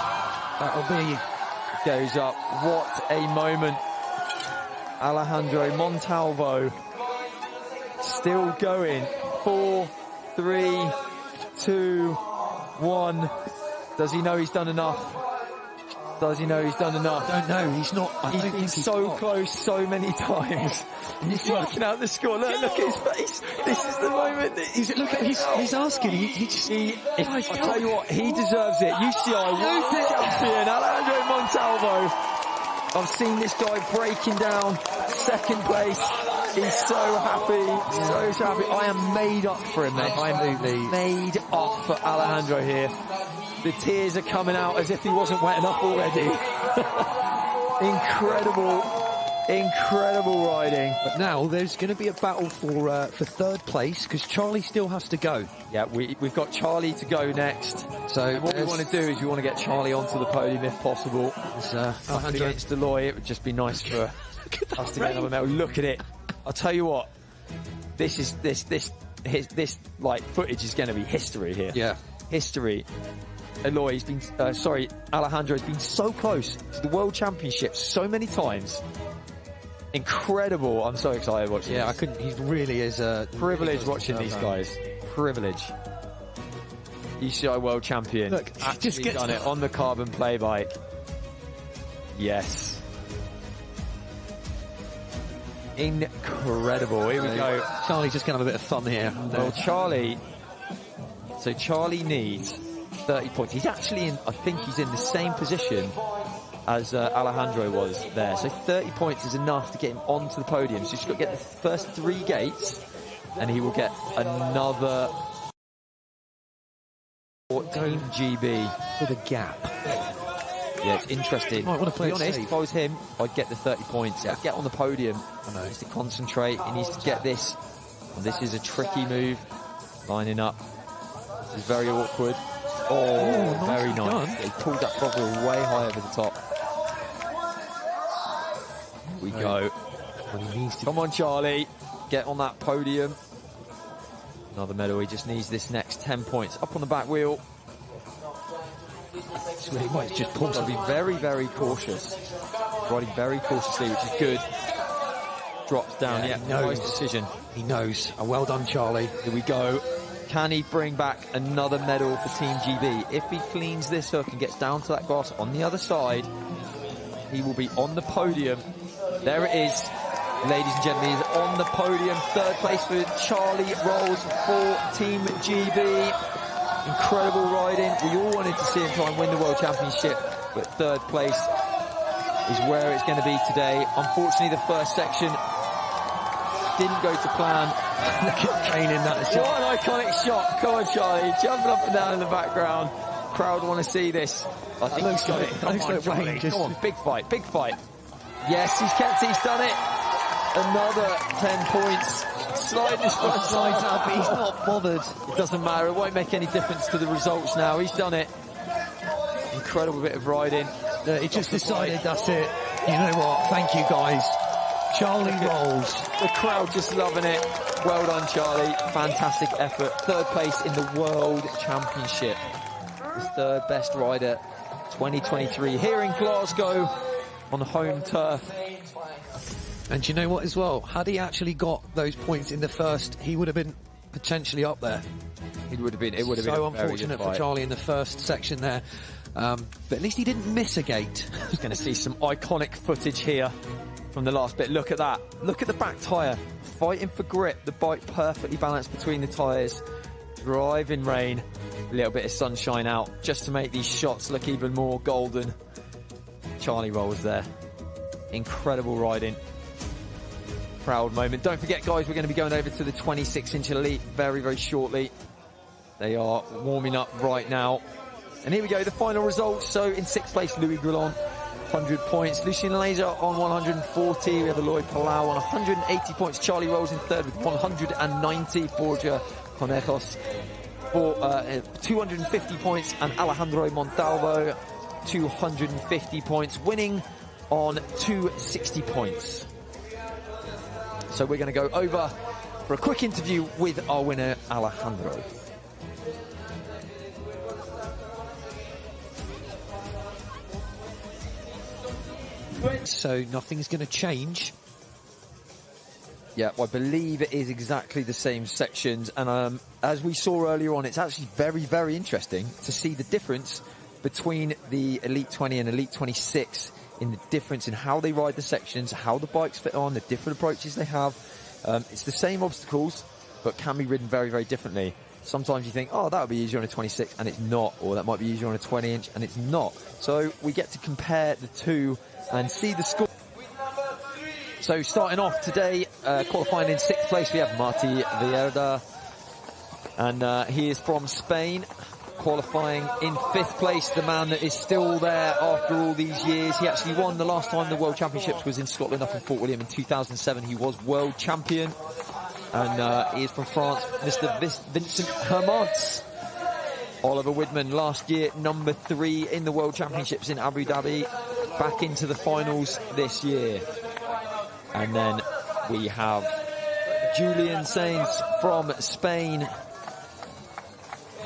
That'll be... Goes up. What a moment. Alejandro Montalvo still going. 4, 3, 2, 1. Does he know he's done enough? Does he know he's done enough? I don't know. He's not. He's been so close so many times. He's working out the score. Look at his face. This is the moment that he's asking. I'll tell you what, he deserves it. UCI World Champion Alejandro Montalvo. I've seen this guy breaking down second place. He's so happy, so happy. I am made up for him, mate. I am made up for Alejandro here. The tears are coming out as if he wasn't wet enough already. Incredible riding. But now there's going to be a battle for third place because Charlie still has to go. Yeah, we've got Charlie to go next. So what we want to do is we want to get Charlie onto the podium if possible. Alejandro Against Deloy, it would just be nice for us to get another medal. Look at it. I'll tell you what. This like footage is going to be history here. Yeah, history. Alejandro has been so close to the World Championships so many times. Incredible. I'm so excited watching this. I couldn't. He really is a privilege watching these guys. Privilege. UCI World Champion. Look, just done it on the carbon play bike. Yes. Incredible. Here we go. Charlie's just going to have a bit of fun here. Well, Charlie needs 30 points. He's actually I think he's in the same position as Alejandro was there. So 30 points is enough to get him onto the podium. So he's got to get the first 3 gates and he will get another 14 GB for the gap. Yeah, it's interesting. I want to play to be honest, if I was him, I'd get the 30 points. I'd get on the podium. He needs to concentrate. He needs to get this. And this is a tricky move. Lining up. This is very awkward. Oh, very nice. He pulled that front wheel way high over the top. Here we go. Come on, Charlie. Get on that podium. Another medal. He just needs this next 10 points. Up on the back wheel. He might just pull. Be very, very cautious. Riding very cautiously, which is good. Drops down. Yeah, nice decision. He knows. Well done, Charlie. Here we go. Can he bring back another medal for Team GB? If he cleans this hook and gets down to that grass on the other side, he will be on the podium. There it is. Ladies and gentlemen, he's on the podium. Third place for Charlie Rolls for Team GB. Incredible riding. We all wanted to see him try and win the World Championship, but third place is where it's going to be today. Unfortunately, the first section didn't go to plan. Look at Kane in that shot. What an iconic shot. Come on, Charlie. Jumping up and down in the background. Crowd want to see this. I think he's got it. Come on, Charlie. Come on, big fight, big fight. Yes, he's done it. Another 10 points. Slide this front side up. He's not bothered. It doesn't matter. It won't make any difference to the results now. He's done it. Incredible bit of riding. He just decided that's it. You know what? Thank you, guys. Charlie Rolls. The crowd just loving it. Well done, Charlie. Fantastic effort. Third place in the World Championship. His third best rider 2023 here in Glasgow. on home turf. And you know what as well? Had he actually got those points in the first, he would have been potentially up there. It would have been So unfortunate for Charlie in the first section there. But at least he didn't miss a gate. He's going to see some iconic footage here from the last bit. Look at that. Look at the back tyre. Fighting for grip. The bike perfectly balanced between the tyres. Driving rain. A little bit of sunshine out just to make these shots look even more golden. Charlie rolls there. Incredible riding. Proud moment. Don't forget, guys, we're going to be going over to the 26-inch Elite very, very shortly. They are warming up right now. And here we go, the final results. So in 6th place, Louis Grillon, 100 points. Lucien Laser on 140. We have Eloy Palau on 180 points. Charlie Rolls in 3rd with 190. Borja Conejos for 250 points. And Alejandro Montalvo, 250 points, winning on 260 points. So we're going to go over for a quick interview with our winner, Alejandro. So nothing's going to change. Yeah, I believe it is exactly the same sections. And as we saw earlier on, it's actually very, very interesting to see the difference between the Elite 20 and Elite 26 in the difference in how they ride the sections, how the bikes fit on, the different approaches they have. It's the same obstacles, but can be ridden very, very differently. Sometimes you think, oh, that would be easier on a 26, and it's not. Or that might be easier on a 20-inch, and it's not. So we get to compare the two and see the score. So starting off today, qualifying in 6th place, we have Martí Vierda. And he is from Spain. Qualifying in 5th place, the man that is still there after all these years. He actually won the last time the World Championships was in Scotland up in Fort William in 2007. He was world champion. And he is from France, Mr. Vincent Hermance. Oliver Widman last year, number 3 in the World Championships in Abu Dhabi. Back into the finals this year. And then we have Julian Sainz from Spain.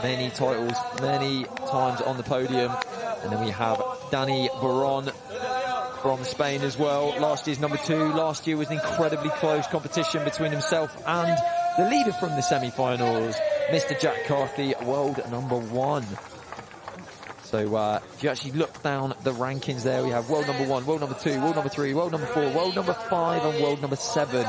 Many titles, many times on the podium. And then we have Dani Baron from Spain as well. Last year's number 2. Last year was an incredibly close competition between himself and the leader from the semi-finals, Mr. Jack Carthy, world number 1. So if you actually look down the rankings there, we have world number 1, world number 2, world number 3, world number 4, world number 5 and world number 7.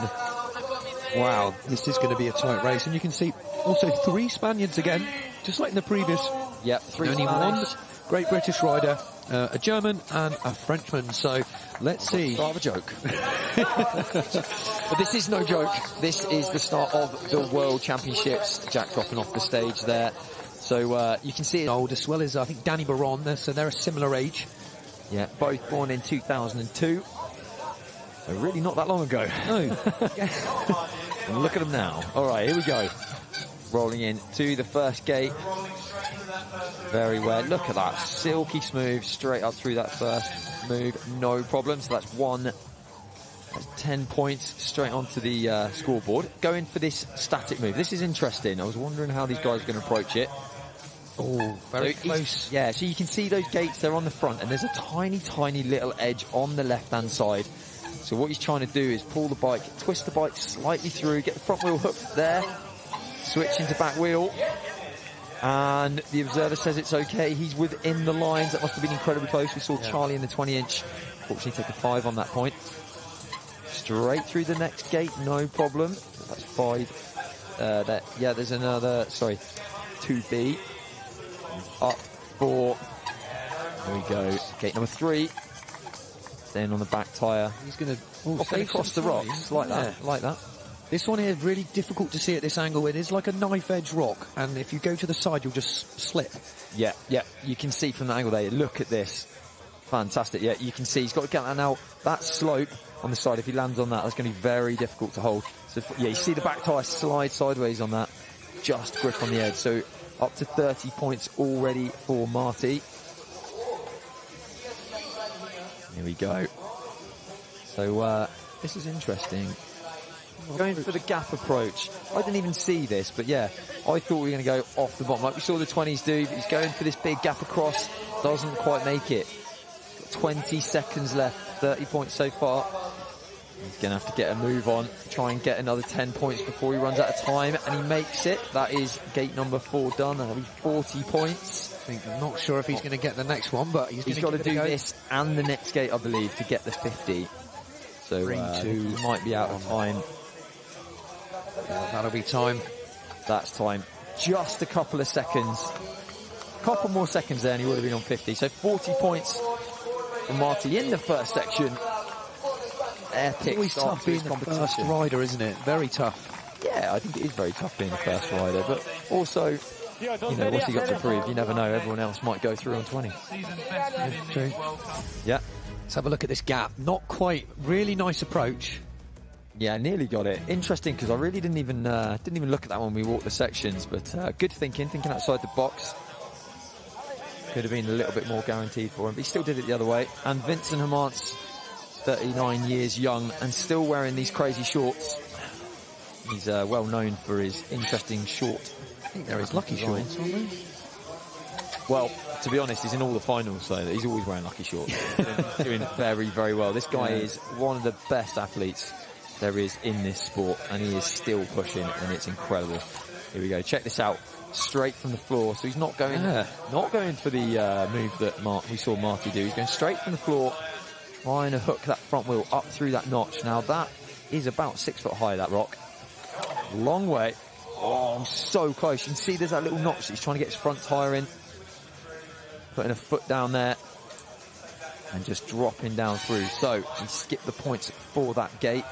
Wow, this is going to be a tight race. And you can see also 3 Spaniards again, just like in the previous. Yep, 3 only Spanish. 1 great British rider, a German and a Frenchman. So let's see. Start of a joke. But this is no joke. This is the start of the World Championships. Jack dropping off the stage there. So you can see it. Old as well as, I think, Dani Baron, so they're a similar age. Yeah, both born in 2002. So really not that long ago. No. And look at them now. All right, here we go. Rolling in to the first gate. Very well. Look at that. Silky smooth, straight up through that first move. No problem. So that's 10 points straight onto the scoreboard. Going for this static move. This is interesting. I was wondering how these guys are going to approach it. Oh, very close. Yeah, so you can see those gates, they're on the front, and there's a tiny, tiny little edge on the left-hand side. So what he's trying to do is pull the bike, twist the bike slightly through, get the front wheel hooked there, switch into back wheel, and the observer says it's okay. He's within the lines. That must have been incredibly close. We saw Charlie in the 20-inch. Fortunately, took a 5 on that point. Straight through the next gate, no problem. That's 5. Yeah, there's another, 2B. Up 4. There we go. Gate number 3. Staying on the back tyre. He's going to across the rocks like that. Like that. This one here is really difficult to see at this angle. It is like a knife edge rock, and if you go to the side, you'll just slip. Yeah, yeah. You can see from the angle there. Look at this. Fantastic. Yeah, you can see he's got to get that now. That slope on the side, if he lands on that, that's going to be very difficult to hold. So yeah, you see the back tyre slide sideways on that. Just grip on the edge. So up to 30 points already for Marty. Here we go. So this is interesting. Going for the gap approach. I didn't even see this, but yeah, I thought we were going to go off the bottom like we saw the 20s do. He's going for this big gap across, doesn't quite make it. 20 seconds left, 30 points so far. He's going to have to get a move on, try and get another 10 points before he runs out of time, and he makes it. That is gate number 4 done. That'll be 40 points. I'm not sure if he's going to get the next one, but he's got to do this and the next gate, I believe, to get the 50. So he might be out of time. Yeah, that'll be time. That's time. Just a couple of seconds. Couple more seconds there and he would have been on 50. So 40 points for Marty in the first section. Epic. It's always tough being the first rider, isn't it? Very tough. Yeah, I think it is very tough being the first rider, but also, you know, what's he got to prove? You never know. Everyone else might go through on 20. Yeah, true. Yeah. Let's have a look at this gap. Not quite. Really nice approach. Yeah, nearly got it. Interesting, because I really didn't even look at that when we walked the sections, but good thinking outside the box. Could have been a little bit more guaranteed for him, but he still did it the other way. And Vincent Hermance, 39 years young and still wearing these crazy shorts. He's well known for his interesting short. I think they're his lucky shorts, aren't they? Well, to be honest, he's in all the finals, so he's always wearing lucky shorts. Doing very, very well. This guy is one of the best athletes there is in this sport, and he is still pushing, and it's incredible. Here we go. Check this out. Straight from the floor. So he's not going for the move that we saw Marty do. He's going straight from the floor, trying to hook that front wheel up through that notch. Now that is about 6 foot high, that rock. Long way. Oh, so close. You can see there's that little notch that he's trying to get his front tyre in. Putting a foot down there and just dropping down through. So he skipped the points for that gate.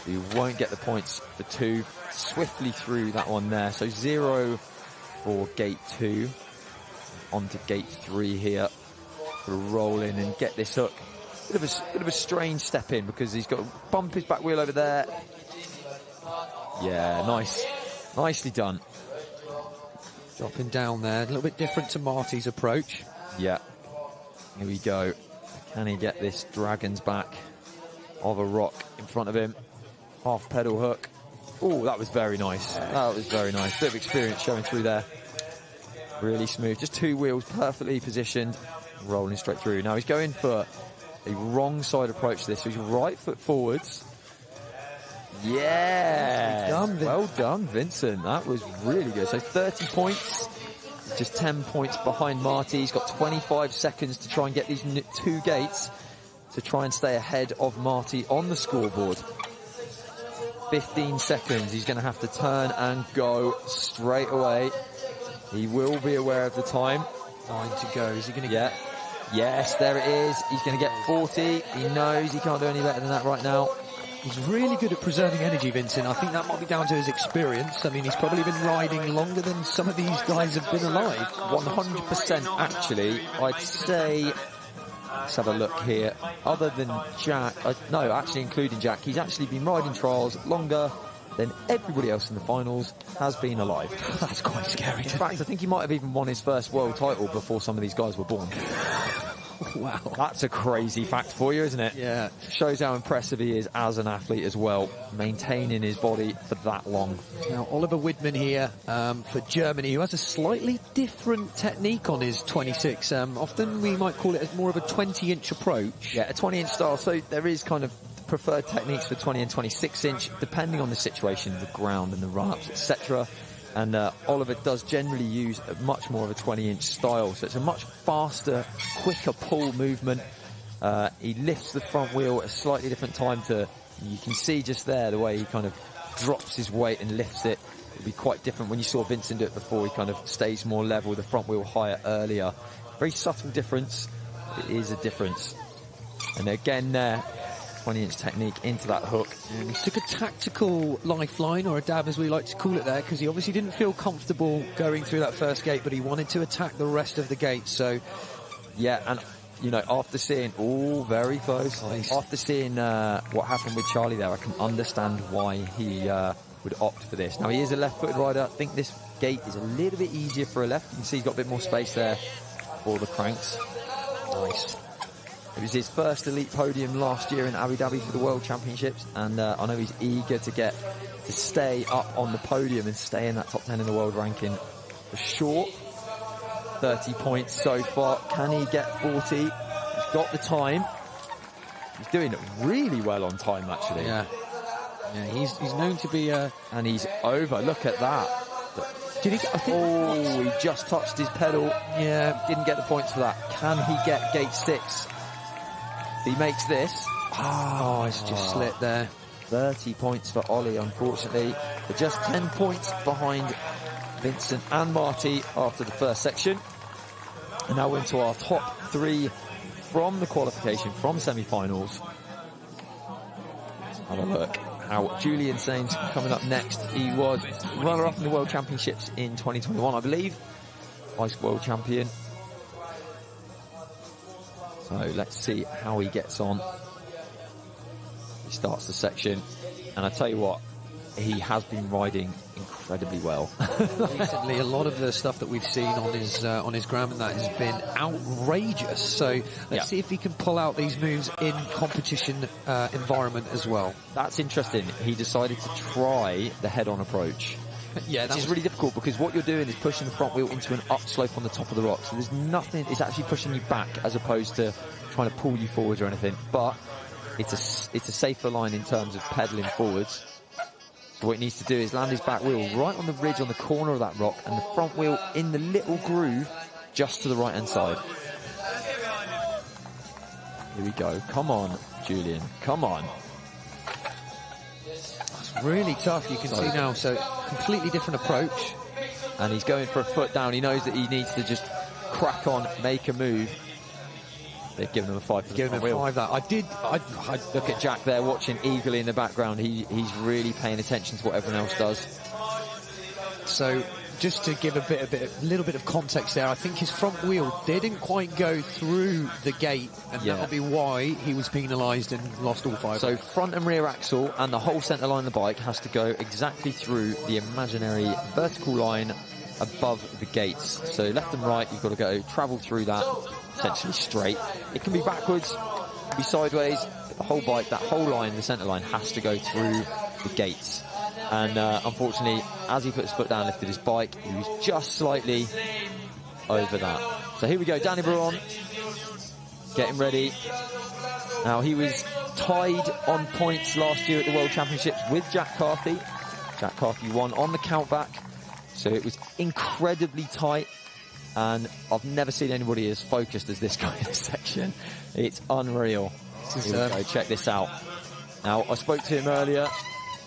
He won't get the points for 2. Swiftly through that one there. So 0 for gate 2. On to gate 3 here. Roll in and get this hook. Bit of a strange step in because he's got to bump his back wheel over there. Yeah, nice. Nicely done. Dropping down there. A little bit different to Marty's approach. Yeah. Here we go. Can he get this dragon's back of a rock in front of him? Half pedal hook. Oh, that was very nice. That was very nice. Bit of experience showing through there. Really smooth. Just 2 wheels perfectly positioned. Rolling straight through. Now he's going for a wrong side approach to this. So he's right foot forwards. Yeah. Well done, Vincent. That was really good. So 30 points. Just 10 points behind Marty. He's got 25 seconds to try and get these 2 gates to try and stay ahead of Marty on the scoreboard. 15 seconds. He's going to have to turn and go straight away. He will be aware of the time. 9 to go. Is he going to get... Yes, there it is. He's going to get 40. He knows he can't do any better than that right now. He's really good at preserving energy, Vincent. I think that might be down to his experience. I mean, he's probably been riding longer than some of these guys have been alive. 100% actually. I'd say... Let's have a look here. Other than Jack, no, actually including Jack, he's actually been riding trials longer than everybody else in the finals has been alive. That's quite scary. In fact, I think he might have even won his first world title before some of these guys were born. Wow. That's a crazy fact for you, isn't it? Yeah. Shows how impressive he is as an athlete as well, maintaining his body for that long. Now, Oliver Widman here for Germany, who has a slightly different technique on his 26. Often we might call it as more of a 20-inch approach. Yeah, a 20-inch style. So there is kind of preferred techniques for 20 and 26-inch, depending on the situation, the ground and the run-ups, etc. And Oliver does generally use much more of a 20-inch style, so it's a much faster, quicker pull movement. He lifts the front wheel at a slightly different time to, you can see just there the way he kind of drops his weight and lifts it. It'll be quite different when you saw Vincent do it before. He kind of stays more level, the front wheel higher earlier. Very subtle difference, it is a difference. And again there, 20-inch technique into that hook. And he took a tactical lifeline, or a dab as we like to call it there, because he obviously didn't feel comfortable going through that first gate, but he wanted to attack the rest of the gates. So yeah, and you know, after seeing, very close. Nice. After seeing what happened with Charlie there, I can understand why he would opt for this. Now he is a left-footed rider. I think this gate is a little bit easier for a left. You can see he's got a bit more space there for the cranks. Nice. It was his first elite podium last year in Abu Dhabi for the World Championships, and I know he's eager to stay up on the podium and stay in that top 10 in the world ranking for sure. 30 points so far. Can he get 40? He's got the time. He's doing really well on time, actually. Yeah, he's known to be... And he's over. Look at that. Did he? He just touched his pedal. Yeah. Didn't get the points for that. Can he get gate 6? If he makes this... it's just slipped there. 30 points for Ollie, unfortunately. But just 10 points behind Vincent and Marty after the first section. And now we're into our top 3 from the qualification, from semi-finals. Have a look how Julian Sainz coming up next. He was runner-up in the World Championships in 2021, I believe. Vice World Champion. So let's see how he gets on. He starts the section, and I tell you what, he has been riding incredibly well. Recently, a lot of the stuff that we've seen on his gram and that has been outrageous. So let's see if he can pull out these moves in competition environment as well. That's interesting. He decided to try the head-on approach. Yeah, which is really difficult because what you're doing is pushing the front wheel into an upslope on the top of the rock. So there's nothing. It's actually pushing you back as opposed to trying to pull you forwards or anything. But it's a safer line in terms of pedaling forwards. So what he needs to do is land his back wheel right on the ridge on the corner of that rock and the front wheel in the little groove just to the right hand side. Here we go. Come on, Julian. Come on. That's really tough. You can see now. So completely different approach. And he's going for a foot down. He knows that he needs to just crack on, make a move. They've given him a 5 for the front wheel. I look at Jack there watching eagerly in the background. He's really paying attention to what everyone else does. So just to give a little bit of context there, I think his front wheel didn't quite go through the gate, and that'll be why he was penalised and lost all 5. So front and rear axle and the whole centre line of the bike has to go exactly through the imaginary vertical line above the gates. So left and right, you've got to go travel through that essentially straight. It can be backwards, it can be sideways, but the whole bike, that whole line, the centre line, has to go through the gates. And unfortunately, as he put his foot down, lifted his bike, he was just slightly over that. So here we go, Danny Baron getting ready. Now, he was tied on points last year at the World Championships with Jack Carthy. Jack Carthy won on the countback. So it was incredibly tight, and I've never seen anybody as focused as this guy in this section. It's unreal. Here we go, check this out. Now, I spoke to him earlier.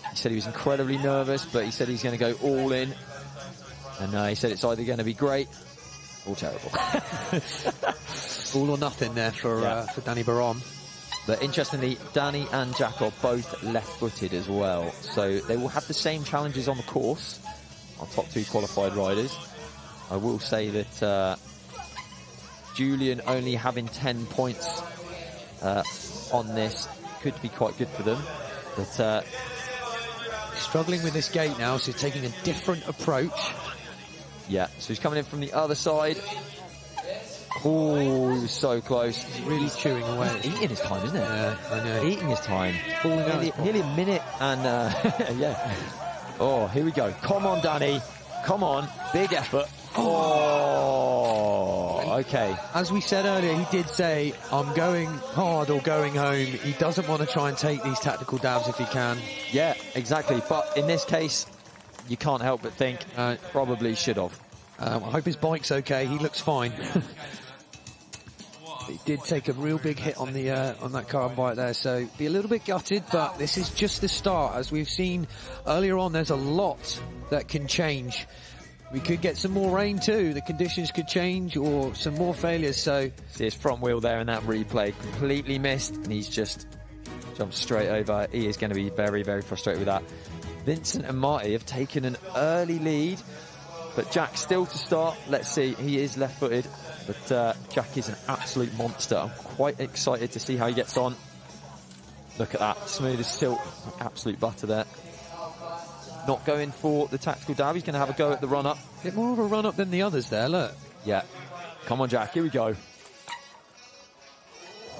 He said he was incredibly nervous, but he said he's going to go all in. And he said it's either going to be great or terrible. All or nothing there for Danny Baron. But interestingly, Danny and Jack are both left-footed as well. So they will have the same challenges on the course. Our top 2 qualified riders. I will say that Julian only having 10 points on this could be quite good for them. But struggling with this gate now, so he's taking a different approach. Yeah, so he's coming in from the other side. Oh, he was so close. He's really chewing away. He's eating his time, isn't it? Yeah, I know. Eating his time. Nearly a minute and yeah. Oh, here we go. Come on, Danny. Come on. Big effort. Oh, okay. As we said earlier, he did say, I'm going hard or going home. He doesn't want to try and take these tactical dabs if he can. Yeah, exactly. But in this case, you can't help but think probably should have. I hope his bike's okay. He looks fine. He did take a real big hit on the on that carbon bike there, so be a little bit gutted, but this is just the start. As we've seen earlier on, there's a lot that can change. We could get some more rain too. The conditions could change, or some more failures. So see his front wheel there in that replay, completely missed, and he's just jumped straight over. He is going to be very, very frustrated with that. Vincent and Marty have taken an early lead, but Jack still to start. Let's see, he is left-footed, but Jack is an absolute monster. I'm quite excited to see how he gets on. Look at that, smooth as silk, absolute butter there. Not going for the tactical dab, he's going to have a go at the run-up. A bit more of a run-up than the others there, look. Yeah, come on Jack, here we go.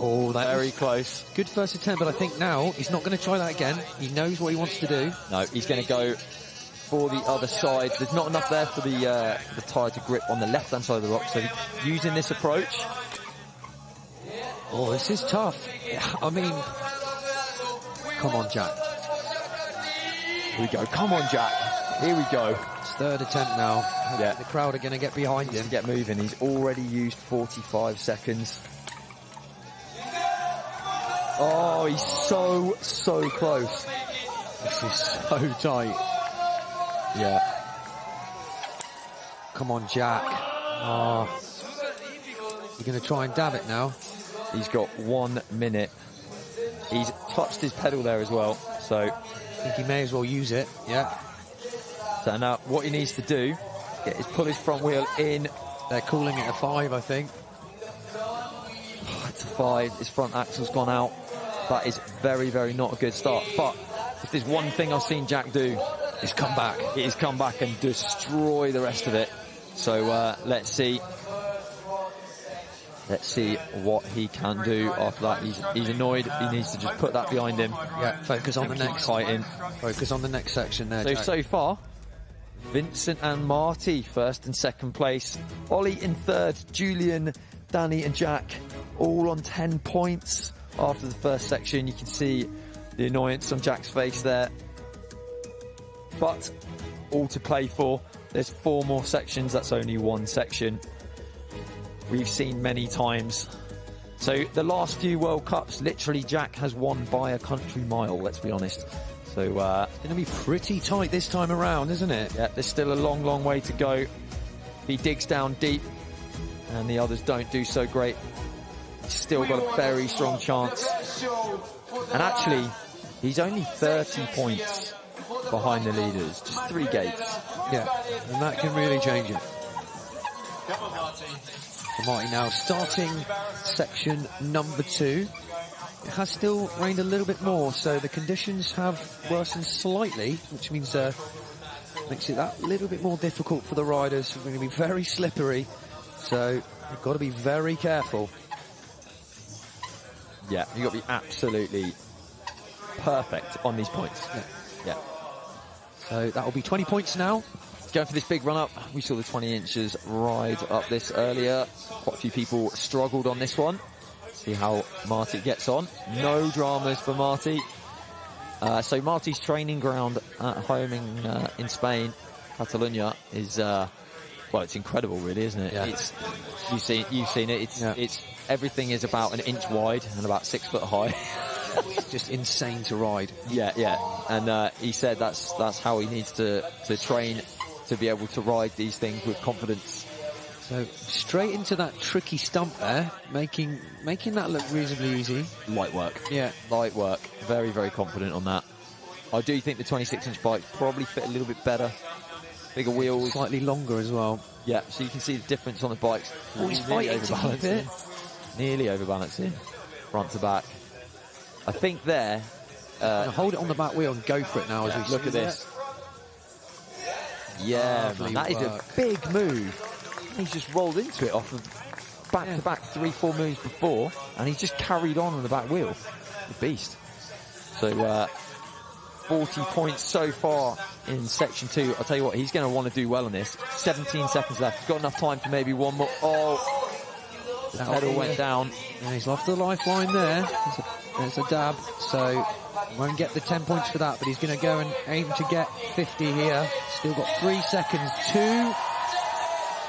Oh, that very close. Good first attempt, but I think now he's not going to try that again. He knows what he wants to do. No, he's going to go for the other side. There's not enough there for the tyre to grip on the left-hand side of the rock, so using this approach. Oh, this is tough. I mean, come on, Jack. Here we go. Come on, Jack. Here we go. It's third attempt now. Yeah. The crowd are going to get behind him. Get moving. He's already used 45 seconds. Oh, he's so close. This is so tight. Yeah. Come on, Jack. Oh. You're going to try and dab it now. He's got 1 minute. He's touched his pedal there as well, so I think he may as well use it. Yeah. So now what he needs to do is pull his front wheel in. They're calling it a 5, I think. It's a 5. His front axle's gone out. That is very not a good start. But if there's one thing I've seen Jack do, it's come back. It is come back and destroy the rest of it. So let's see. Let's see what he can do after that. He's annoyed. He needs to just put that behind him. Yeah, focus on the next fighting. Focus on the next section there, Jack. So far, Vincent and Marty, first and second place. Ollie in third. Julian, Danny and Jack, all on 10 points after the first section. You can see the annoyance on Jack's face there. But all to play for. There's 4 more sections. That's only 1 section. We've seen many times. So the last few World Cups, literally Jack has won by a country mile, let's be honest. So it's going to be pretty tight this time around, isn't it? Yeah, there's still a long way to go. He digs down deep and the others don't do so great. He's still got a very strong chance. And actually, he's only 30 points behind the leaders, just 3 gates. Yeah, and that can really change it. Marty now starting section number 2. It has still rained a little bit more, so the conditions have worsened slightly, which means makes it that little bit more difficult for the riders. We're going to be very slippery, so you've got to be very careful. Yeah, you've got to be absolutely perfect on these points. Yeah. So that will be 20 points now. Going for this big run up. We saw the 20 inches ride up this earlier. Quite a few people struggled on this one. See how Marty gets on. No dramas for Marty. So Marty's training ground at home in Spain, Catalonia, is well, it's incredible, really, isn't it? Yeah. You've seen it. It's everything is about an inch wide and about 6 foot high. It's just insane to ride. Yeah. And he said that's how he needs to train to be able to ride these things with confidence. So straight into that tricky stump there, making that look reasonably easy. Light work. Yeah. Light work. Very confident on that. I do think the 26-inch bikes probably fit a little bit better. Bigger wheels. Slightly longer as well. Yeah, so you can see the difference on the bikes. Oh, he's fighting to keep it. Nearly overbalancing. Front to back. I think there... hold it on the back wheel and go for it now as we look at this. Yeah, man, that is a big move. He's just rolled into it off of back-to-back 3-4 moves before, and he's just carried on the back wheel. The beast. So, 40 points so far in section 2. I'll tell you what, he's going to want to do well on this. 17 seconds left. He's got enough time for maybe one more. Oh, the pedal went down. Yeah, he's lost the lifeline there. There's a dab, so won't get the 10 points for that, but he's going to go and aim to get 50 here. Still got 3 seconds. 2.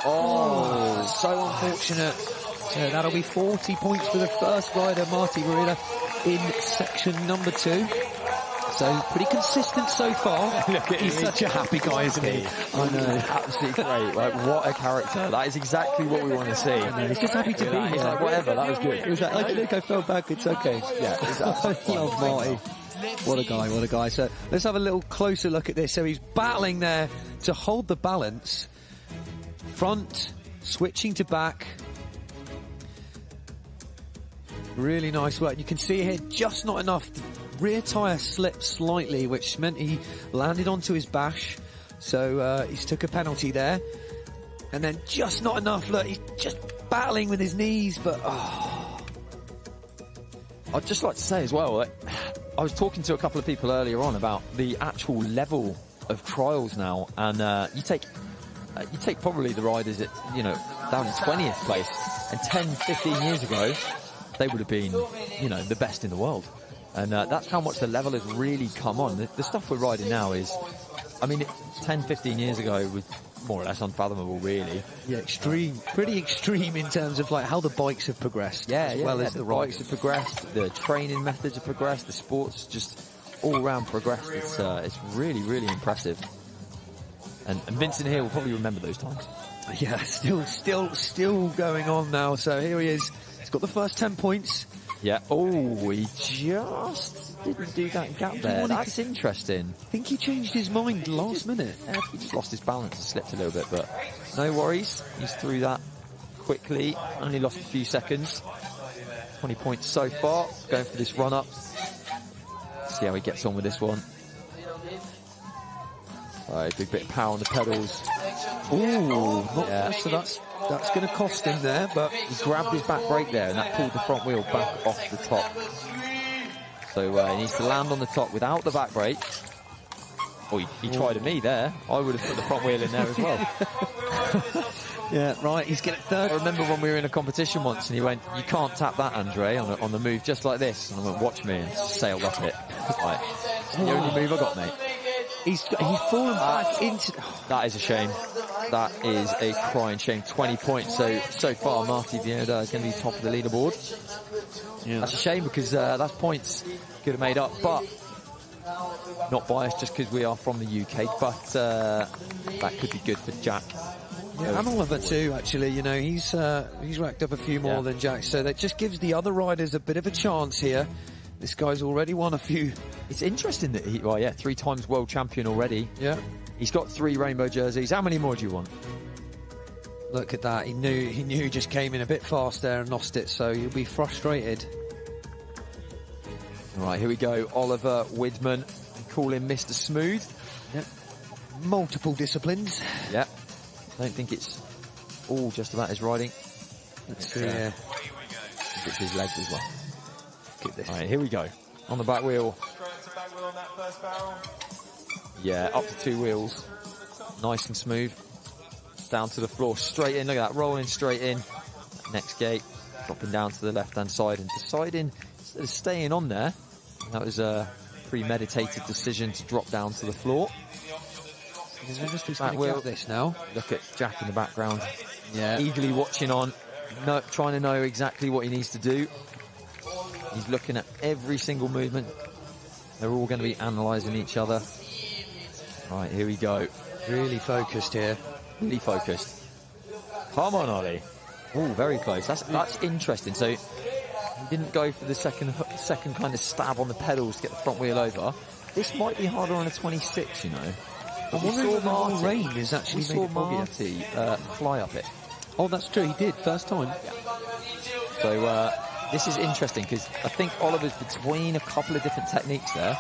Oh, so unfortunate. So that'll be 40 points for the first rider, Marty Barilla, in section number 2. So pretty consistent so far. Look at He's such a happy guy, isn't he? I know. Absolutely great. Like, what a character. That is exactly what we want to see. I know. He's just happy to be here. He's like, whatever, that was good. He was like, I think I fell back, it's okay. Yeah, exactly. I love Marty. What a guy. So let's have a little closer look at this. So he's battling there to hold the balance. Front, switching to back. Really nice work. You can see here, just not enough. The rear tyre slipped slightly, which meant he landed onto his bash. So he's took a penalty there. And then just not enough. Look, he's just battling with his knees, but I'd just like to say as well, I was talking to a couple of people earlier on about the actual level of trials now, and you take probably the riders at, down in 20th place, and 10, 15 years ago, they would have been, you know, the best in the world. And that's how much the level has really come on. The stuff we're riding now is, I mean, 10, 15 years ago was more or less unfathomable, really. Yeah, extreme, pretty extreme in terms of like how the bikes have progressed, as well as the bikes have progressed, the training methods have progressed, the sports just all around progressed. It's really, really impressive. And Vincent here will probably remember those times. Yeah, still going on now. So here he is. He's got the first 10 points. Yeah. Oh, he just didn't do that gap there. That's interesting. I think he changed his mind last minute. Yeah, he just lost his balance and slipped a little bit, but no worries. He's through that quickly. Only lost a few seconds. 20 points so far. Going for this run up. See how he gets on with this one. Right, big bit of power on the pedals. Ooh, so that's going to cost him there, but he grabbed his back brake there and that pulled the front wheel back off the top. So he needs to land on the top without the back brake. Oh, he tried at me there. I would have put the front wheel in there as well. Yeah, right, he's getting third. I remember when we were in a competition once and he went, "You can't tap that, Andre, on the move just like this." And I went, "Watch me," and sailed up it. Like, it's the only move I got, mate. He's fallen back into... That is a shame. That is a crying shame. 20 points. So far, Marty Vieira is going to be top of the leaderboard. Yeah. That's a shame because that's points could have made up, but not biased just because we are from the UK, but that could be good for Jack. Yeah, and Oliver too, actually. You know, he's racked up a few more than Jack, so that just gives the other riders a bit of a chance here. This guy's already won a few. It's interesting that he, 3 times world champion already. Yeah. He's got 3 rainbow jerseys. How many more do you want? Look at that. He knew he just came in a bit fast there and lost it, so you'll be frustrated. All right, here we go. Oliver Widman. Call him Mr. Smooth. Yep. Multiple disciplines. Yep. Don't think it's all just about his riding. Let's see. Yeah. It's his legs as well. Look at this. All right, here we go. On the back wheel. Yeah, up to 2 wheels. Nice and smooth. Down to the floor, straight in. Look at that, rolling straight in. Next gate, dropping down to the left-hand side and deciding instead of staying on there. That was a premeditated decision to drop down to the floor. Back wheel. This now. Look at Jack in the background. Yeah. Eagerly watching on, trying to know exactly what he needs to do. He's looking at every single movement. They're all going to be analysing each other. Right, here we go. Really focused here. Really focused. Come on, Ollie. Oh, very close. That's interesting. So he didn't go for the second kind of stab on the pedals to get the front wheel over. This might be harder on a 26, you know. I wonder if the more rain is actually made it Marty fly up it. Oh, that's true. He did first time. Yeah. So this is interesting because I think Oliver's between a couple of different techniques there.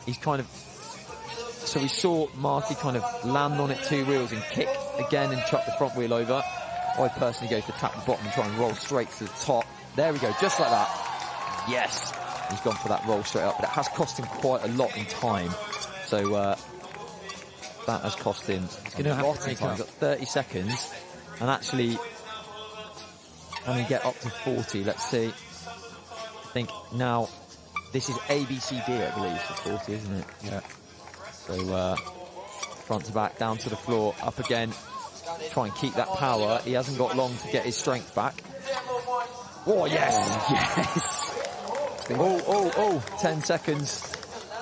He's kind of... So we saw Marty kind of land on it 2 wheels and kick again and chuck the front wheel over. I personally go for tap the bottom and try and roll straight to the top. There we go, just like that. Yes! He's gone for that roll straight up, but it has cost him quite a lot in time. So that has cost him a lot of time. He's got 30 seconds and actually can he get up to 40? Let's see. I think now this is ABCD, I believe, for 40, isn't it? Yeah. So front to back, down to the floor, up again. Try and keep that power. He hasn't got long to get his strength back. Oh, yes! Yes! Oh, 10 seconds.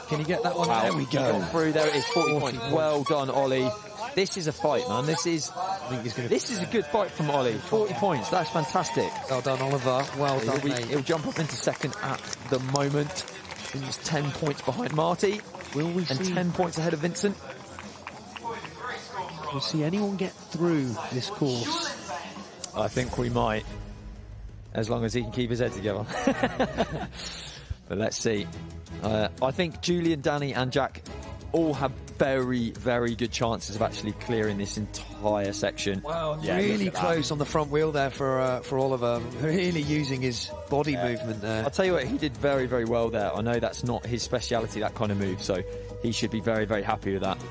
Can you get that one? Wow. There we go. Gone through, there it is, 40 points. Well done, Ollie. This is a fight, man. This is a good fight from Ollie. 40 points, that's fantastic. Well done, Oliver. Well done, mate. He'll jump up into second at the moment. He's 10 points behind Marty. Will we and see 10 points ahead of Vincent. We'll see anyone get through this course. I think we might, as long as he can keep his head together. But let's see. I think Julian, Danny and Jack all have very, very good chances of actually clearing this entire section. Wow, yeah, really close on the front wheel there for Oliver. Really using his body movement there. I'll tell you what, he did very, very well there. I know that's not his speciality, that kind of move, so he should be very, very happy with that.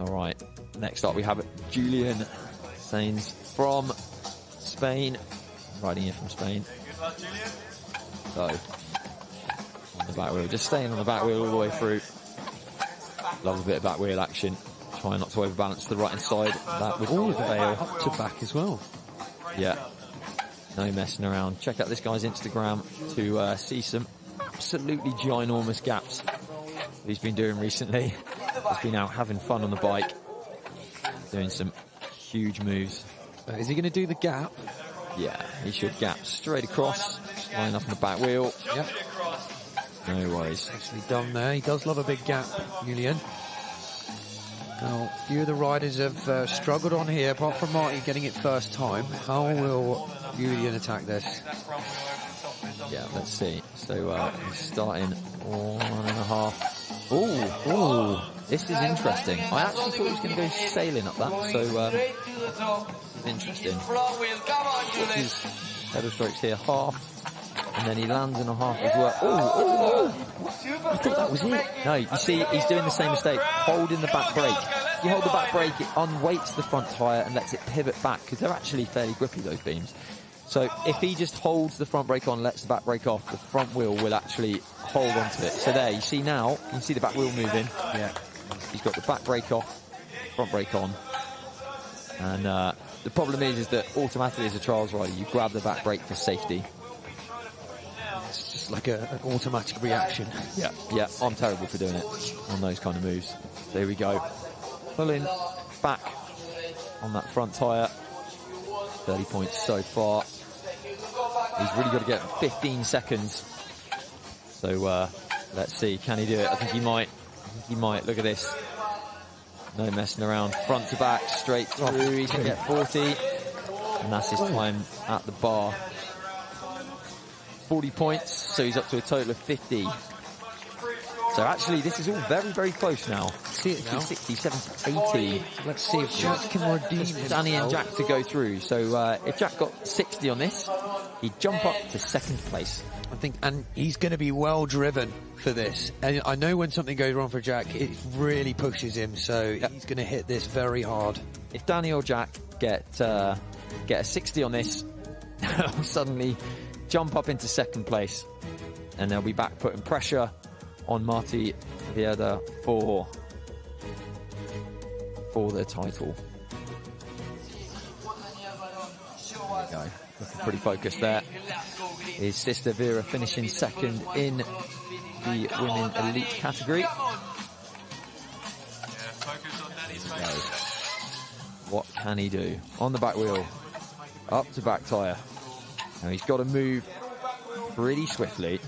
All right, next up we have Julian Sainz from Spain, riding in from Spain. So, on the back wheel, just staying on the back wheel all the way through. Love a bit of back wheel action. Try not to overbalance to the right hand side. That would fail. Up to back as well. Yeah. No messing around. Check out this guy's Instagram to see some absolutely ginormous gaps he's been doing recently. He's been out having fun on the bike, doing some huge moves. Is he going to do the gap? Yeah, he should gap straight across, line up on the back wheel. Yep. No worries. Actually done there. He does love a big gap, Julian. Now, a few of the riders have struggled on here, apart from Marty getting it first time. How will Julian attack this? Yeah, let's see. So he's starting 1.5. Oh, this is interesting. I actually thought he was going to go sailing up that, so this is interesting. His pedal strokes here, half. And then he lands in a half as well. I thought that was it. No, you see, he's doing the same mistake, holding the back brake. If you hold the back brake, it unweights the front tyre and lets it pivot back, because they're actually fairly grippy, those beams. So if he just holds the front brake on, lets the back brake off, the front wheel will actually hold onto it. So there, you see now, you can see the back wheel moving. Yeah. He's got the back brake off, front brake on. And the problem is that automatically as a trials rider, you grab the back brake for safety. It's just like an automatic reaction. Yeah, yeah, I'm terrible for doing it on those kind of moves. There we go. Pulling back on that front tyre. 30 points so far. He's really got to get 15 seconds. So let's see, can he do it? I think he might. He might. Look at this. No messing around. Front to back, straight through. He can get 40. And that's his time at the bar. 40 points, so he's up to a total of 50. So actually, this is all very, very close now. 60, 60, 70, 80. Let's see if Jack can redeem himself. Danny and Jack to go through. So if Jack got 60 on this, he'd jump up to second place. I think, and he's going to be well driven for this. And I know when something goes wrong for Jack, it really pushes him. So he's going to hit this very hard. If Danny or Jack get a 60 on this, they'll suddenly jump up into second place, and they'll be back putting pressure on Marty Vieda for the title. There we go. Looking pretty focused there. His sister Vera finishing second in the women elite category. What can he do? On the back wheel, up to back tyre. Now he's got to move pretty swiftly.